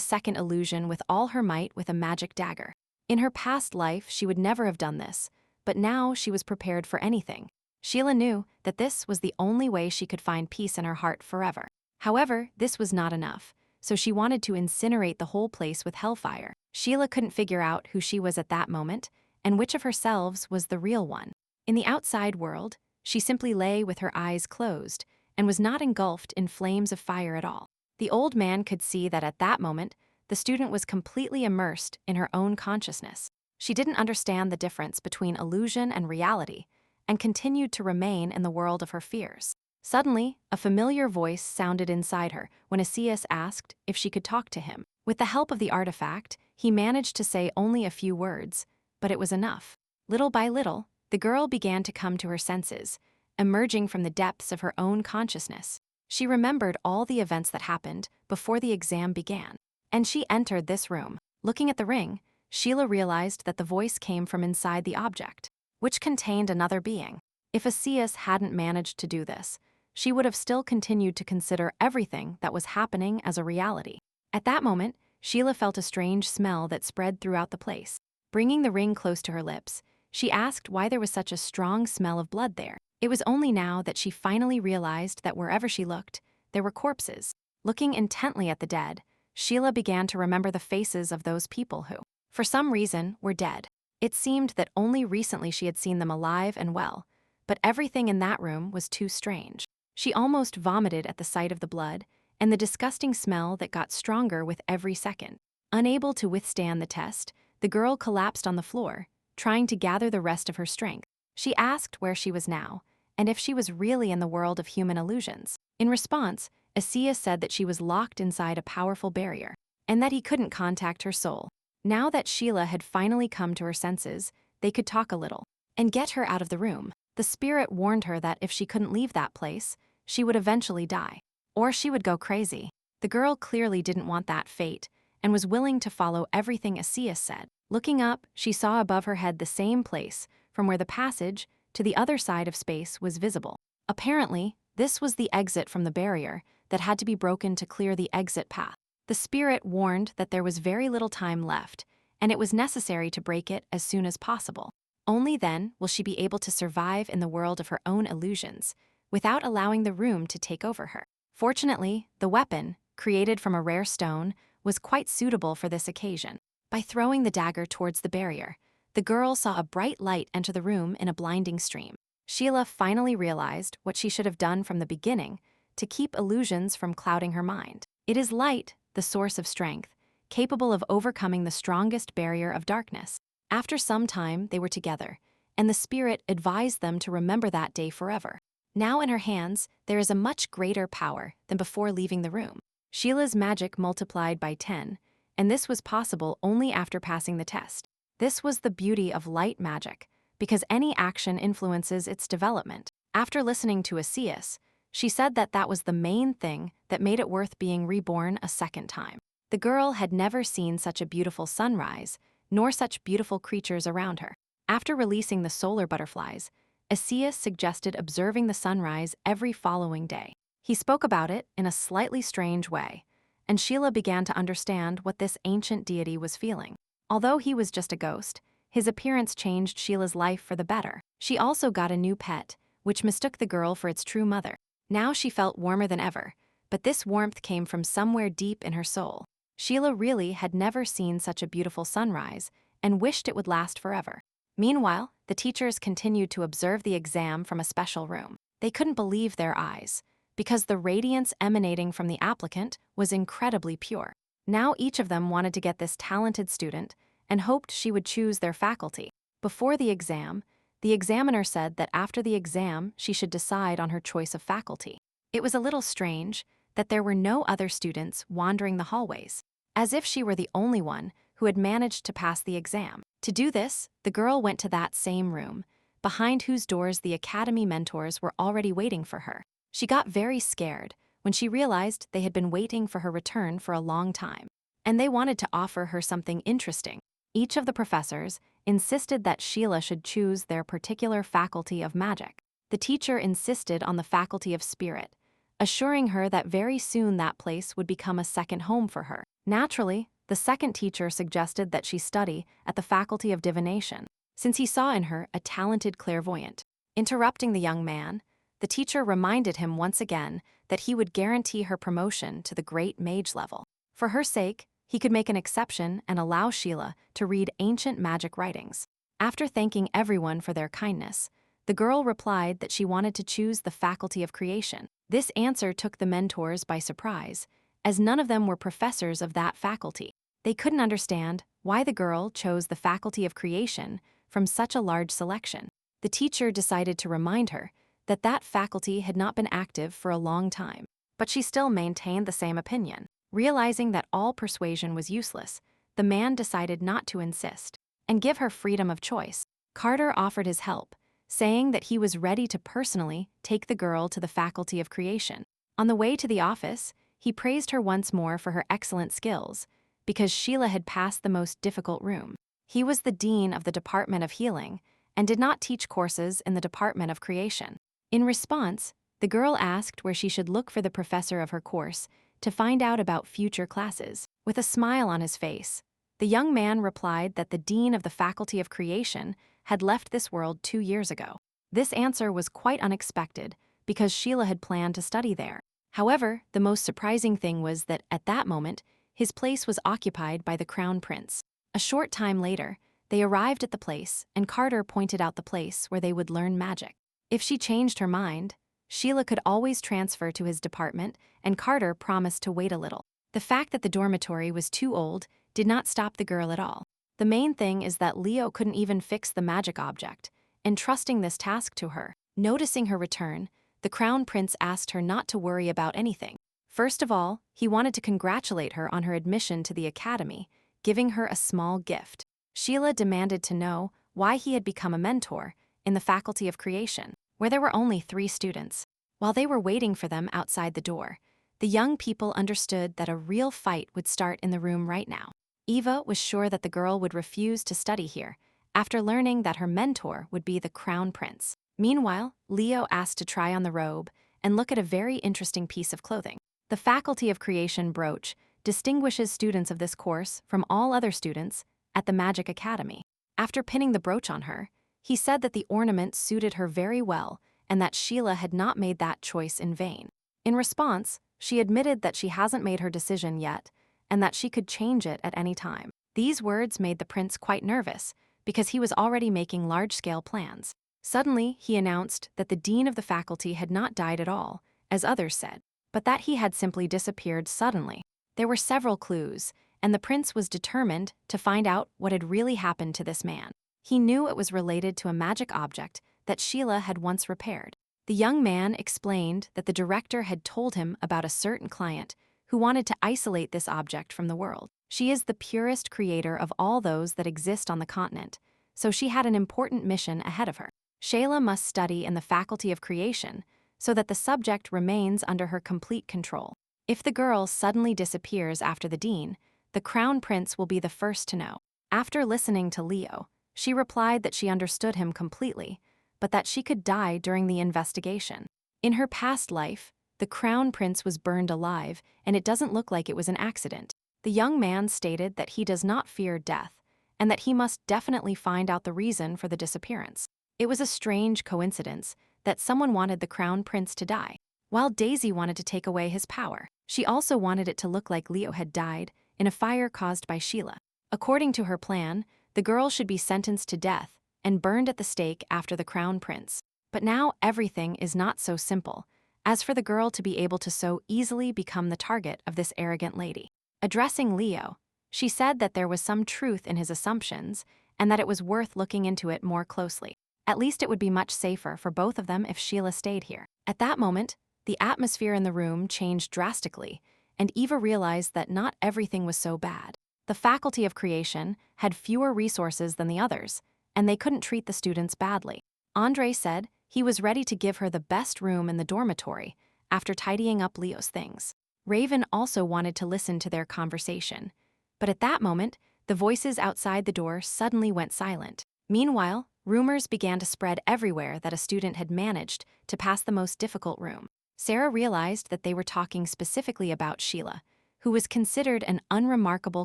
Speaker 1: second illusion with all her might with a magic dagger. In her past life, she would never have done this, but now she was prepared for anything. Sheila knew that this was the only way she could find peace in her heart forever. However, this was not enough, so she wanted to incinerate the whole place with hellfire. Sheila couldn't figure out who she was at that moment, and which of herselves was the real one. In the outside world, she simply lay with her eyes closed and was not engulfed in flames of fire at all. The old man could see that at that moment, the student was completely immersed in her own consciousness. She didn't understand the difference between illusion and reality and continued to remain in the world of her fears. Suddenly, a familiar voice sounded inside her when Asius asked if she could talk to him. With the help of the artifact, he managed to say only a few words, but it was enough. Little by little, the girl began to come to her senses, emerging from the depths of her own consciousness. She remembered all the events that happened before the exam began, and she entered this room. Looking at the ring, Sheila realized that the voice came from inside the object, which contained another being. If Asius hadn't managed to do this, she would have still continued to consider everything that was happening as a reality. At that moment, Sheila felt a strange smell that spread throughout the place. Bringing the ring close to her lips, she asked why there was such a strong smell of blood there. It was only now that she finally realized that wherever she looked, there were corpses. Looking intently at the dead, Sheila began to remember the faces of those people who, for some reason, were dead. It seemed that only recently she had seen them alive and well, but everything in that room was too strange. She almost vomited at the sight of the blood and the disgusting smell that got stronger with every second. Unable to withstand the test, the girl collapsed on the floor, trying to gather the rest of her strength. She asked where she was now, and if she was really in the world of human illusions. In response, Asiya said that she was locked inside a powerful barrier, and that he couldn't contact her soul. Now that Sheila had finally come to her senses, they could talk a little and get her out of the room. The spirit warned her that if she couldn't leave that place, she would eventually die, or she would go crazy. The girl clearly didn't want that fate and was willing to follow everything Asiya said. Looking up, she saw above her head the same place from where the passage to the other side of space was visible. Apparently, this was the exit from the barrier that had to be broken to clear the exit path. The spirit warned that there was very little time left, and it was necessary to break it as soon as possible. Only then will she be able to survive in the world of her own illusions, without allowing the room to take over her. Fortunately, the weapon, created from a rare stone, was quite suitable for this occasion. By throwing the dagger towards the barrier, the girl saw a bright light enter the room in a blinding stream. Sheila finally realized what she should have done from the beginning to keep illusions from clouding her mind. It is light, the source of strength, capable of overcoming the strongest barrier of darkness. After some time, they were together, and the spirit advised them to remember that day forever. Now in her hands, there is a much greater power than before leaving the room. Sheila's magic multiplied by 10, and this was possible only after passing the test. This was the beauty of light magic, because any action influences its development. After listening to Asias, she said that that was the main thing that made it worth being reborn a second time. The girl had never seen such a beautiful sunrise, nor such beautiful creatures around her. After releasing the solar butterflies, Asias suggested observing the sunrise every following day. He spoke about it in a slightly strange way, and Sheila began to understand what this ancient deity was feeling. Although he was just a ghost, his appearance changed Sheila's life for the better. She also got a new pet, which mistook the girl for its true mother. Now she felt warmer than ever, but this warmth came from somewhere deep in her soul. Sheila really had never seen such a beautiful sunrise and wished it would last forever. Meanwhile, the teachers continued to observe the exam from a special room. They couldn't believe their eyes, because the radiance emanating from the applicant was incredibly pure. Now each of them wanted to get this talented student and hoped she would choose their faculty. Before the examiner said that after the exam she should decide on her choice of faculty. It was a little strange that there were no other students wandering the hallways, as if she were the only one who had managed to pass the exam. To do this, the girl went to that same room, behind whose doors the academy mentors were already waiting for her. She got very scared when she realized they had been waiting for her return for a long time, and they wanted to offer her something interesting. Each of the professors insisted that Sheila should choose their particular faculty of magic. The teacher insisted on the faculty of spirit, assuring her that very soon that place would become a second home for her. Naturally, the second teacher suggested that she study at the faculty of divination, since he saw in her a talented clairvoyant. Interrupting the young man, the teacher reminded him once again that he would guarantee her promotion to the great mage level. For her sake, he could make an exception and allow Sheila to read ancient magic writings. After thanking everyone for their kindness, the girl replied that she wanted to choose the faculty of creation. This answer took the mentors by surprise, as none of them were professors of that faculty. They couldn't understand why the girl chose the faculty of creation from such a large selection. The teacher decided to remind her that that faculty had not been active for a long time, but she still maintained the same opinion. Realizing that all persuasion was useless, the man decided not to insist and give her freedom of choice. Carter offered his help, saying that he was ready to personally take the girl to the faculty of creation. On the way to the office, he praised her once more for her excellent skills, because Sheila had passed the most difficult room. He was the dean of the Department of Healing and did not teach courses in the Department of Creation. In response, the girl asked where she should look for the professor of her course to find out about future classes. With a smile on his face, the young man replied that the dean of the Faculty of Creation had left this world 2 years ago. This answer was quite unexpected because Sheila had planned to study there. However, the most surprising thing was that at that moment, his place was occupied by the Crown Prince. A short time later, they arrived at the place, and Carter pointed out the place where they would learn magic. If she changed her mind, Sheila could always transfer to his department, and Carter promised to wait a little. The fact that the dormitory was too old did not stop the girl at all. The main thing is that Leo couldn't even fix the magic object, entrusting this task to her. Noticing her return, the Crown Prince asked her not to worry about anything. First of all, he wanted to congratulate her on her admission to the academy, giving her a small gift. Sheila demanded to know why he had become a mentor in the Faculty of Creation, where there were only 3 students. While they were waiting for them outside the door, the young people understood that a real fight would start in the room right now. Eva was sure that the girl would refuse to study here, after learning that her mentor would be the crown prince. Meanwhile, Leo asked to try on the robe and look at a very interesting piece of clothing. The Faculty of Creation brooch distinguishes students of this course from all other students at the Magic Academy. After pinning the brooch on her, he said that the ornament suited her very well and that Sheila had not made that choice in vain. In response, she admitted that she hasn't made her decision yet and that she could change it at any time. These words made the prince quite nervous because he was already making large-scale plans. Suddenly, he announced that the dean of the faculty had not died at all, as others said, but that he had simply disappeared suddenly. There were several clues, and the prince was determined to find out what had really happened to this man. He knew it was related to a magic object that Sheila had once repaired. The young man explained that the director had told him about a certain client who wanted to isolate this object from the world. She is the purest creator of all those that exist on the continent, so she had an important mission ahead of her. Sheila must study in the Faculty of Creation so that the subject remains under her complete control. If the girl suddenly disappears after the dean, the crown prince will be the first to know. After listening to Leo, she replied that she understood him completely, but that she could die during the investigation. In her past life, the crown prince was burned alive, and it doesn't look like it was an accident. The young man stated that he does not fear death, and that he must definitely find out the reason for the disappearance. It was a strange coincidence that someone wanted the crown prince to die, while Daisy wanted to take away his power. She also wanted it to look like Leo had died in a fire caused by Sheila. According to her plan, the girl should be sentenced to death and burned at the stake after the crown prince. But now everything is not so simple, as for the girl to be able to so easily become the target of this arrogant lady. Addressing Leo, she said that there was some truth in his assumptions and that it was worth looking into it more closely. At least it would be much safer for both of them if Sheila stayed here. At that moment, the atmosphere in the room changed drastically, and Eva realized that not everything was so bad. The Faculty of Creation had fewer resources than the others, and they couldn't treat the students badly. Andre said he was ready to give her the best room in the dormitory after tidying up Leo's things. Raven also wanted to listen to their conversation, but at that moment, the voices outside the door suddenly went silent. Meanwhile, rumors began to spread everywhere that a student had managed to pass the most difficult room. Sarah realized that they were talking specifically about Sheila, who was considered an unremarkable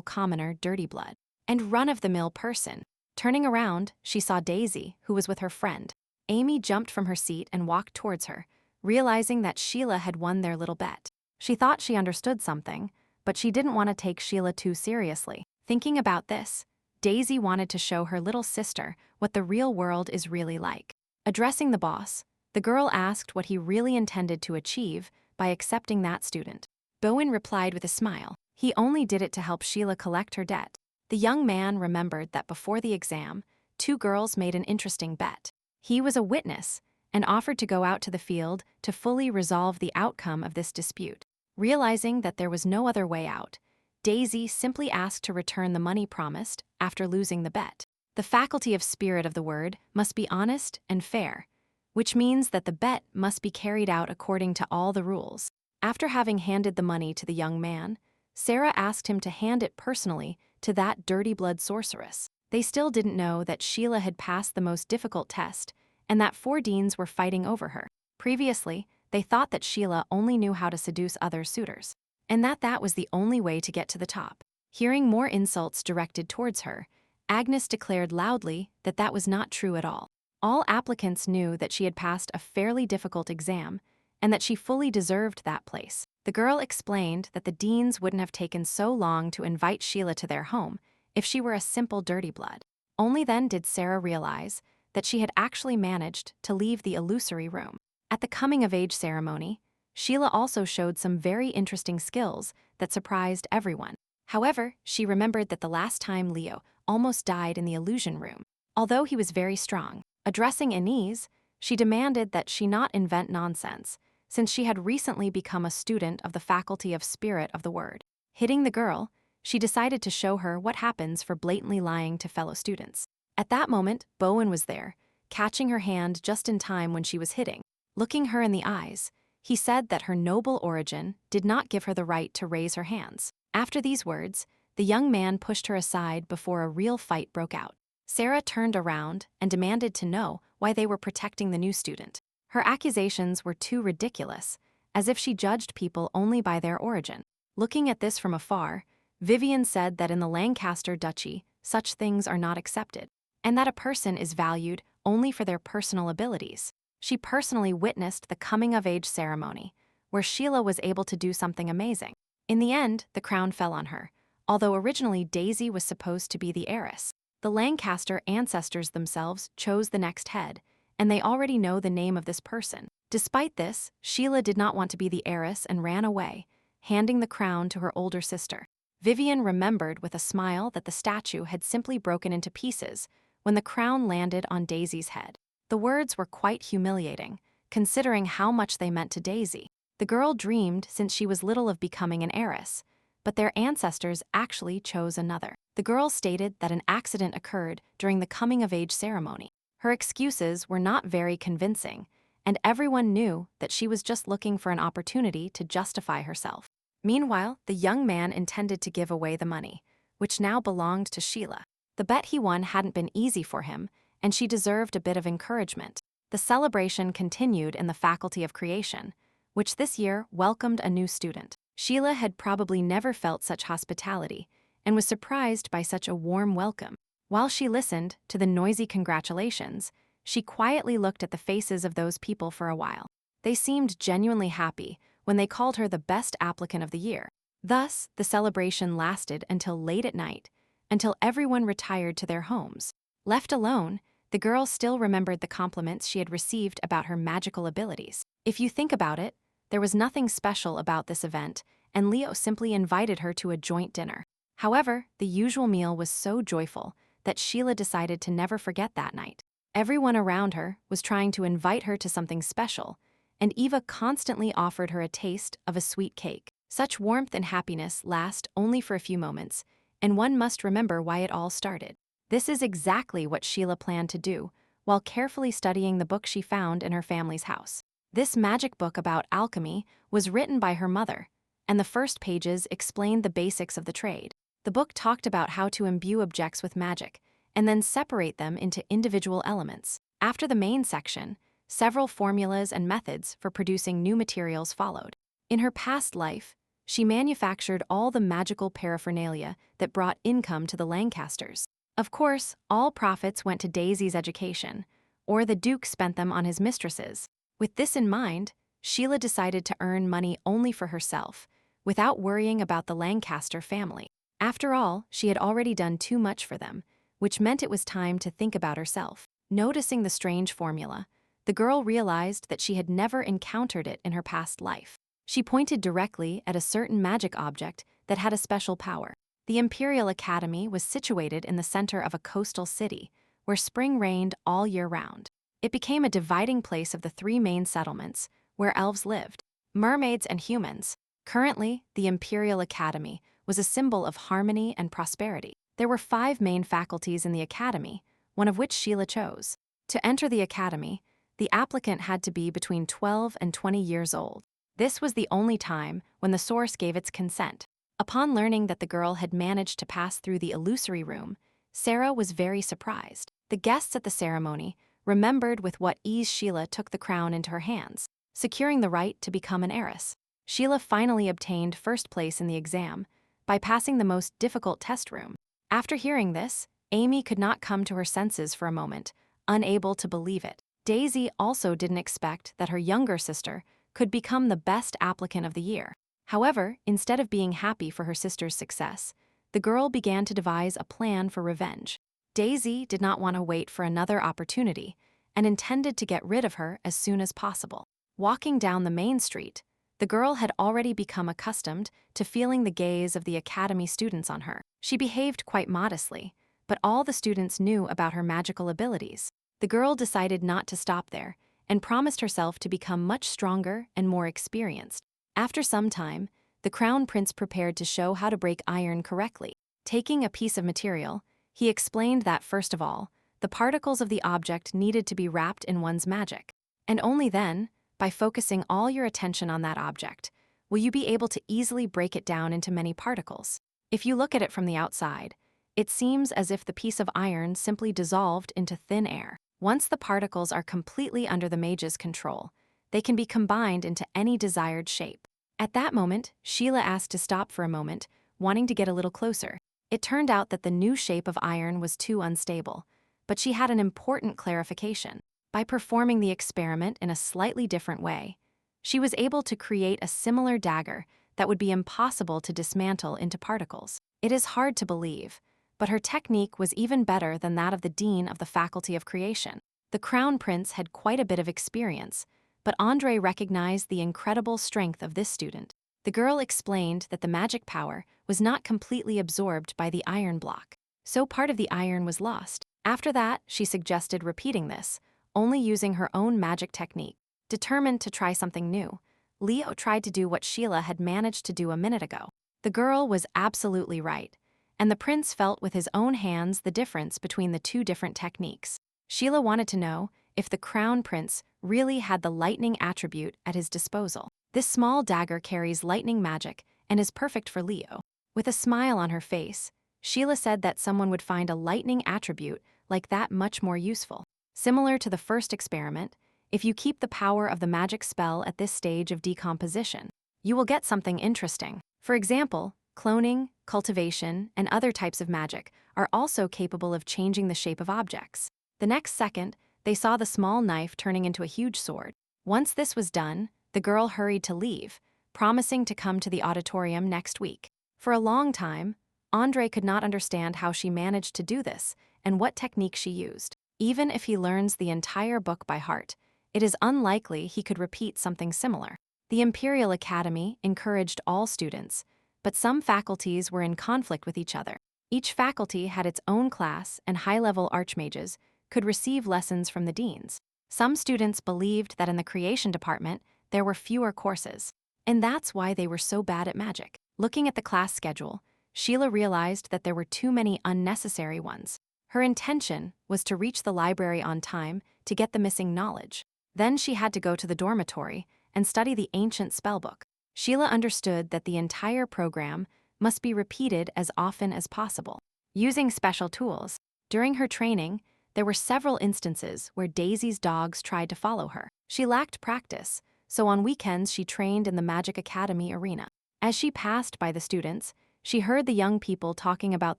Speaker 1: commoner dirty blood and run-of-the-mill person. Turning around, she saw Daisy, who was with her friend. Amy jumped from her seat and walked towards her, realizing that Sheila had won their little bet. She thought she understood something, but she didn't want to take Sheila too seriously. Thinking about this, Daisy wanted to show her little sister what the real world is really like. Addressing the boss, the girl asked what he really intended to achieve by accepting that student. Bowen replied with a smile. He only did it to help Sheila collect her debt. The young man remembered that before the exam, 2 girls made an interesting bet. He was a witness and offered to go out to the field to fully resolve the outcome of this dispute. Realizing that there was no other way out, Daisy simply asked to return the money promised after losing the bet. The faculty of spirit of the word must be honest and fair, which means that the bet must be carried out according to all the rules. After having handed the money to the young man, Sarah asked him to hand it personally to that dirty blood sorceress. They still didn't know that Sheila had passed the most difficult test and that 4 deans were fighting over her. Previously, they thought that Sheila only knew how to seduce other suitors, and that was the only way to get to the top. Hearing more insults directed towards her, Agnes declared loudly that that was not true at all. All applicants knew that she had passed a fairly difficult exam and that she fully deserved that place. The girl explained that the deans wouldn't have taken so long to invite Sheila to their home if she were a simple dirty blood. Only then did Sarah realize that she had actually managed to leave the illusory room. At the coming-of-age ceremony, Sheila also showed some very interesting skills that surprised everyone. However, she remembered that the last time Leo almost died in the illusion room. Although he was very strong, addressing Inez, she demanded that she not invent nonsense, since she had recently become a student of the Faculty of Spirit of the Word. Hitting the girl, she decided to show her what happens for blatantly lying to fellow students. At that moment, Bowen was there, catching her hand just in time when she was hitting. Looking her in the eyes, he said that her noble origin did not give her the right to raise her hands. After these words, the young man pushed her aside before a real fight broke out. Sarah turned around and demanded to know why they were protecting the new student. Her accusations were too ridiculous, as if she judged people only by their origin. Looking at this from afar, Vivian said that in the Lancaster Duchy, such things are not accepted, and that a person is valued only for their personal abilities. She personally witnessed the coming-of-age ceremony, where Sheila was able to do something amazing. In the end, the crown fell on her, although originally Daisy was supposed to be the heiress. The Lancaster ancestors themselves chose the next head, and they already know the name of this person. Despite this, Sheila did not want to be the heiress and ran away, handing the crown to her older sister. Vivian remembered with a smile that the statue had simply broken into pieces when the crown landed on Daisy's head. The words were quite humiliating, considering how much they meant to Daisy. The girl dreamed since she was little of becoming an heiress, but their ancestors actually chose another. The girl stated that an accident occurred during the coming-of-age ceremony. Her excuses were not very convincing, and everyone knew that she was just looking for an opportunity to justify herself. Meanwhile, the young man intended to give away the money, which now belonged to Sheila. The bet he won hadn't been easy for him, and she deserved a bit of encouragement. The celebration continued in the Faculty of Creation, which this year welcomed a new student. Sheila had probably never felt such hospitality and was surprised by such a warm welcome. While she listened to the noisy congratulations, she quietly looked at the faces of those people for a while. They seemed genuinely happy when they called her the best applicant of the year. Thus, the celebration lasted until late at night, until everyone retired to their homes. Left alone, the girl still remembered the compliments she had received about her magical abilities. If you think about it, there was nothing special about this event, and Leo simply invited her to a joint dinner. However, the usual meal was so joyful that Sheila decided to never forget that night. Everyone around her was trying to invite her to something special, and Eva constantly offered her a taste of a sweet cake. Such warmth and happiness last only for a few moments, and one must remember why it all started. This is exactly what Sheila planned to do while carefully studying the book she found in her family's house. This magic book about alchemy was written by her mother, and the first pages explained the basics of the trade. The book talked about how to imbue objects with magic, and then separate them into individual elements. After the main section, several formulas and methods for producing new materials followed. In her past life, she manufactured all the magical paraphernalia that brought income to the Lancasters. Of course, all profits went to Daisy's education, or the Duke spent them on his mistresses. With this in mind, Sheila decided to earn money only for herself, without worrying about the Lancaster family. After all, she had already done too much for them, which meant it was time to think about herself. Noticing the strange formula, the girl realized that she had never encountered it in her past life. She pointed directly at a certain magic object that had a special power. The Imperial Academy was situated in the center of a coastal city, where spring reigned all year round. It became a dividing place of the three main settlements, where elves lived, mermaids and humans. Currently, the Imperial Academy was a symbol of harmony and prosperity. There were 5 main faculties in the academy, one of which Sheila chose. To enter the academy, the applicant had to be between 12 and 20 years old. This was the only time when the source gave its consent. Upon learning that the girl had managed to pass through the illusory room, Sarah was very surprised. The guests at the ceremony remembered with what ease Sheila took the crown into her hands, securing the right to become an heiress. Sheila finally obtained first place in the exam by passing the most difficult test room. After hearing this, Amy could not come to her senses for a moment, unable to believe it. Daisy also didn't expect that her younger sister could become the best applicant of the year. However, instead of being happy for her sister's success, the girl began to devise a plan for revenge. Daisy did not want to wait for another opportunity and intended to get rid of her as soon as possible. Walking down the main street, the girl had already become accustomed to feeling the gaze of the academy students on her. She behaved quite modestly, but all the students knew about her magical abilities. The girl decided not to stop there and promised herself to become much stronger and more experienced. After some time, the Crown Prince prepared to show how to break iron correctly. Taking a piece of material, he explained that, first of all, the particles of the object needed to be wrapped in one's magic. And only then, by focusing all your attention on that object, will you be able to easily break it down into many particles. If you look at it from the outside, it seems as if the piece of iron simply dissolved into thin air. Once the particles are completely under the mage's control, they can be combined into any desired shape. At that moment, Sheila asked to stop for a moment, wanting to get a little closer. It turned out that the new shape of iron was too unstable, but she had an important clarification. By performing the experiment in a slightly different way, she was able to create a similar dagger that would be impossible to dismantle into particles. It is hard to believe, but her technique was even better than that of the Dean of the Faculty of Creation. The Crown Prince had quite a bit of experience, but Andre recognized the incredible strength of this student. The girl explained that the magic power was not completely absorbed by the iron block, so part of the iron was lost. After that, she suggested repeating this, only using her own magic technique. Determined to try something new, Leo tried to do what Sheila had managed to do a minute ago. The girl was absolutely right, and the prince felt with his own hands the difference between the two different techniques. Sheila wanted to know if the Crown Prince really had the lightning attribute at his disposal. This small dagger carries lightning magic and is perfect for Leo. With a smile on her face, Sheila said that someone would find a lightning attribute like that much more useful. Similar to the first experiment, if you keep the power of the magic spell at this stage of decomposition, you will get something interesting. For example, cloning, cultivation, and other types of magic are also capable of changing the shape of objects. The next second, they saw the small knife turning into a huge sword. Once this was done, the girl hurried to leave, promising to come to the auditorium next week. For a long time, Andre could not understand how she managed to do this and what technique she used. Even if he learns the entire book by heart, it is unlikely he could repeat something similar. The Imperial Academy encouraged all students, but some faculties were in conflict with each other. Each faculty had its own class, and high-level archmages could receive lessons from the deans. Some students believed that in the creation department, there were fewer courses, and that's why they were so bad at magic. Looking at the class schedule, Sheila realized that there were too many unnecessary ones. Her intention was to reach the library on time to get the missing knowledge. Then she had to go to the dormitory and study the ancient spellbook. Sheila understood that the entire program must be repeated as often as possible. Using special tools, during her training, there were several instances where Daisy's dogs tried to follow her. She lacked practice, so on weekends she trained in the Magic Academy arena. As she passed by the students, she heard the young people talking about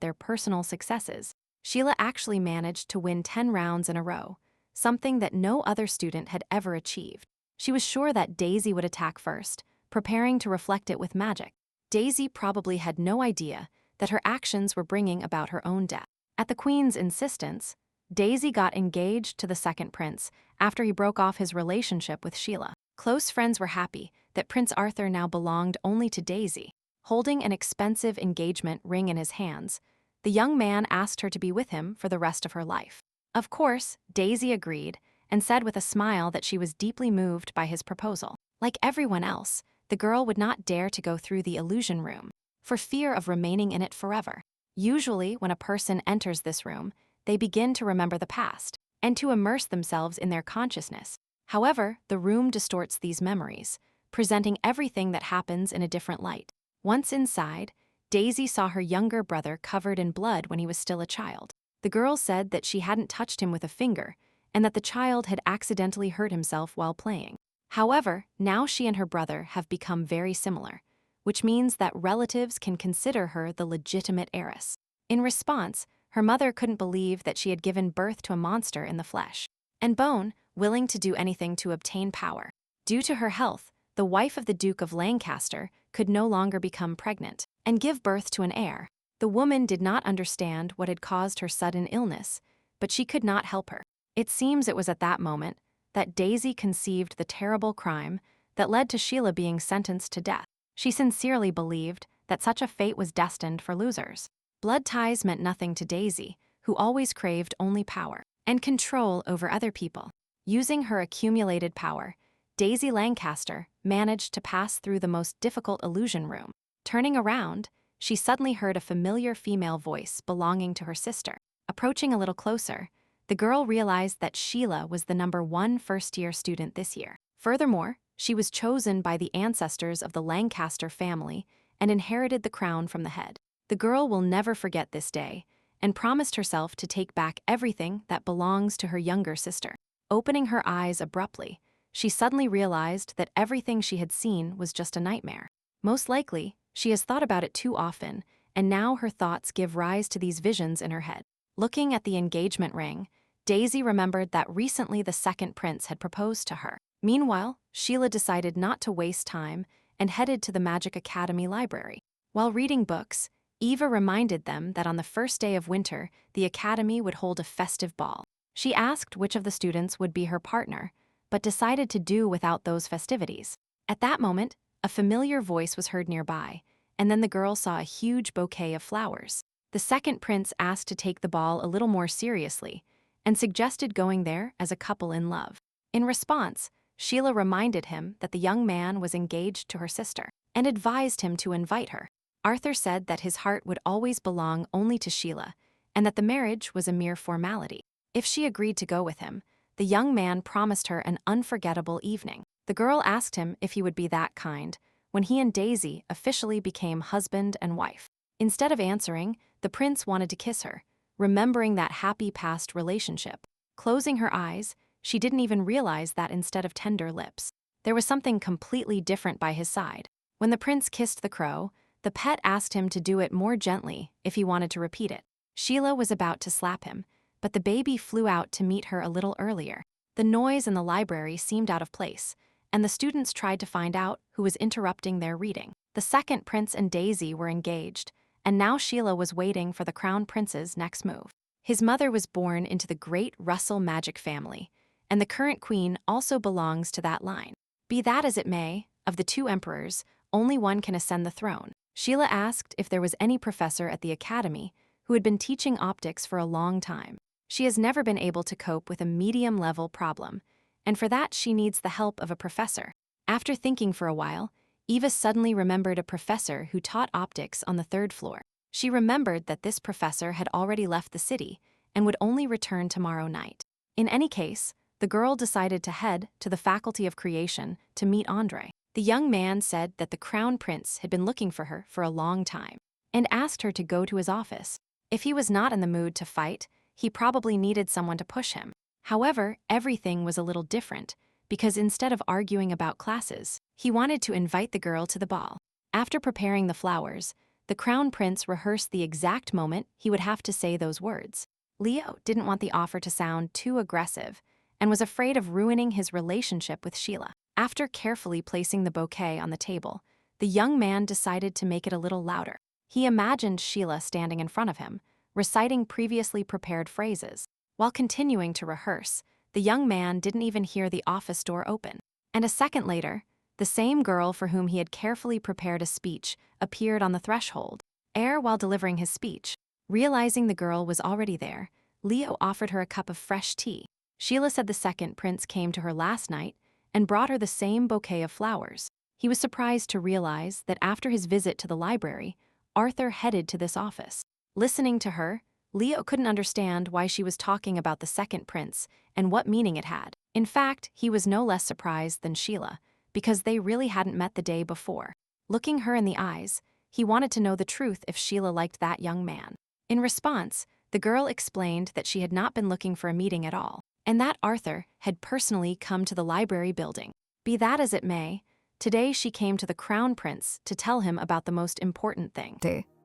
Speaker 1: their personal successes. Sheila actually managed to win 10 rounds in a row, something that no other student had ever achieved. She was sure that Daisy would attack first, preparing to reflect it with magic. Daisy probably had no idea that her actions were bringing about her own death. At the Queen's insistence, Daisy got engaged to the second prince after he broke off his relationship with Sheila. Close friends were happy that Prince Arthur now belonged only to Daisy. Holding an expensive engagement ring in his hands, the young man asked her to be with him for the rest of her life. Of course, Daisy agreed and said with a smile that she was deeply moved by his proposal. Like everyone else, the girl would not dare to go through the illusion room, for fear of remaining in it forever. Usually, when a person enters this room, they begin to remember the past and to immerse themselves in their consciousness. However, the room distorts these memories, presenting everything that happens in a different light. Once inside, Daisy saw her younger brother covered in blood when he was still a child. The girl said that she hadn't touched him with a finger and that the child had accidentally hurt himself while playing. However, now she and her brother have become very similar, which means that relatives can consider her the legitimate heiress. In response, her mother couldn't believe that she had given birth to a monster in the flesh and bone, willing to do anything to obtain power. Due to her health, the wife of the Duke of Lancaster could no longer become pregnant and give birth to an heir. The woman did not understand what had caused her sudden illness, but she could not help her. It seems it was at that moment that Daisy conceived the terrible crime that led to Sheila being sentenced to death. She sincerely believed that such a fate was destined for losers. Blood ties meant nothing to Daisy, who always craved only power and control over other people. Using her accumulated power, Daisy Lancaster managed to pass through the most difficult illusion room. Turning around, she suddenly heard a familiar female voice belonging to her sister. Approaching a little closer, the girl realized that Sheila was the #1 first-year student this year. Furthermore, she was chosen by the ancestors of the Lancaster family and inherited the crown from the head. The girl will never forget this day and promised herself to take back everything that belongs to her younger sister. Opening her eyes abruptly, she suddenly realized that everything she had seen was just a nightmare. Most likely, she has thought about it too often, and now her thoughts give rise to these visions in her head. Looking at the engagement ring, Daisy remembered that recently the second prince had proposed to her. Meanwhile, Sheila decided not to waste time and headed to the Magic Academy library. While reading books, Eva reminded them that on the first day of winter, the academy would hold a festive ball. She asked which of the students would be her partner, but decided to do without those festivities. At that moment, a familiar voice was heard nearby, and then the girl saw a huge bouquet of flowers. The second prince asked to take the ball a little more seriously and suggested going there as a couple in love. In response, Sheila reminded him that the young man was engaged to her sister and advised him to invite her. Arthur said that his heart would always belong only to Sheila and that the marriage was a mere formality. If she agreed to go with him, the young man promised her an unforgettable evening. The girl asked him if he would be that kind when he and Daisy officially became husband and wife. Instead of answering, the prince wanted to kiss her, remembering that happy past relationship. Closing her eyes, she didn't even realize that instead of tender lips, there was something completely different by his side. When the prince kissed the crow, the pet asked him to do it more gently if he wanted to repeat it. Sheila was about to slap him, but the baby flew out to meet her a little earlier. The noise in the library seemed out of place, and the students tried to find out who was interrupting their reading. The second prince and Daisy were engaged, and now Sheila was waiting for the crown prince's next move. His mother was born into the great Russell magic family, and the current queen also belongs to that line. Be that as it may, of the two emperors, only one can ascend the throne. Sheila asked if there was any professor at the academy who had been teaching optics for a long time. She has never been able to cope with a medium-level problem, and for that she needs the help of a professor. After thinking for a while, Eva suddenly remembered a professor who taught optics on the 3rd floor. She remembered that this professor had already left the city and would only return tomorrow night. In any case, the girl decided to head to the Faculty of Creation to meet Andre. The young man said that the crown prince had been looking for her for a long time and asked her to go to his office. If he was not in the mood to fight, he probably needed someone to push him. However, everything was a little different, because instead of arguing about classes, he wanted to invite the girl to the ball. After preparing the flowers, the crown prince rehearsed the exact moment he would have to say those words. Leo didn't want the offer to sound too aggressive and was afraid of ruining his relationship with Sheila. After carefully placing the bouquet on the table, the young man decided to make it a little louder. He imagined Sheila standing in front of him, reciting previously prepared phrases. While continuing to rehearse, the young man didn't even hear the office door open. And a second later, the same girl for whom he had carefully prepared a speech appeared on the threshold. While delivering his speech, realizing the girl was already there, Leo offered her a cup of fresh tea. Sheila said the second prince came to her last night and brought her the same bouquet of flowers. He was surprised to realize that after his visit to the library, Arthur headed to this office. Listening to her, Leo couldn't understand why she was talking about the second prince and what meaning it had. In fact, he was no less surprised than Sheila, because they really hadn't met the day before. Looking her in the eyes, he wanted to know the truth if Sheila liked that young man. In response, the girl explained that she had not been looking for a meeting at all, and that Arthur had personally come to the library building. Be that as it may, today she came to the crown prince to tell him about the most important thing.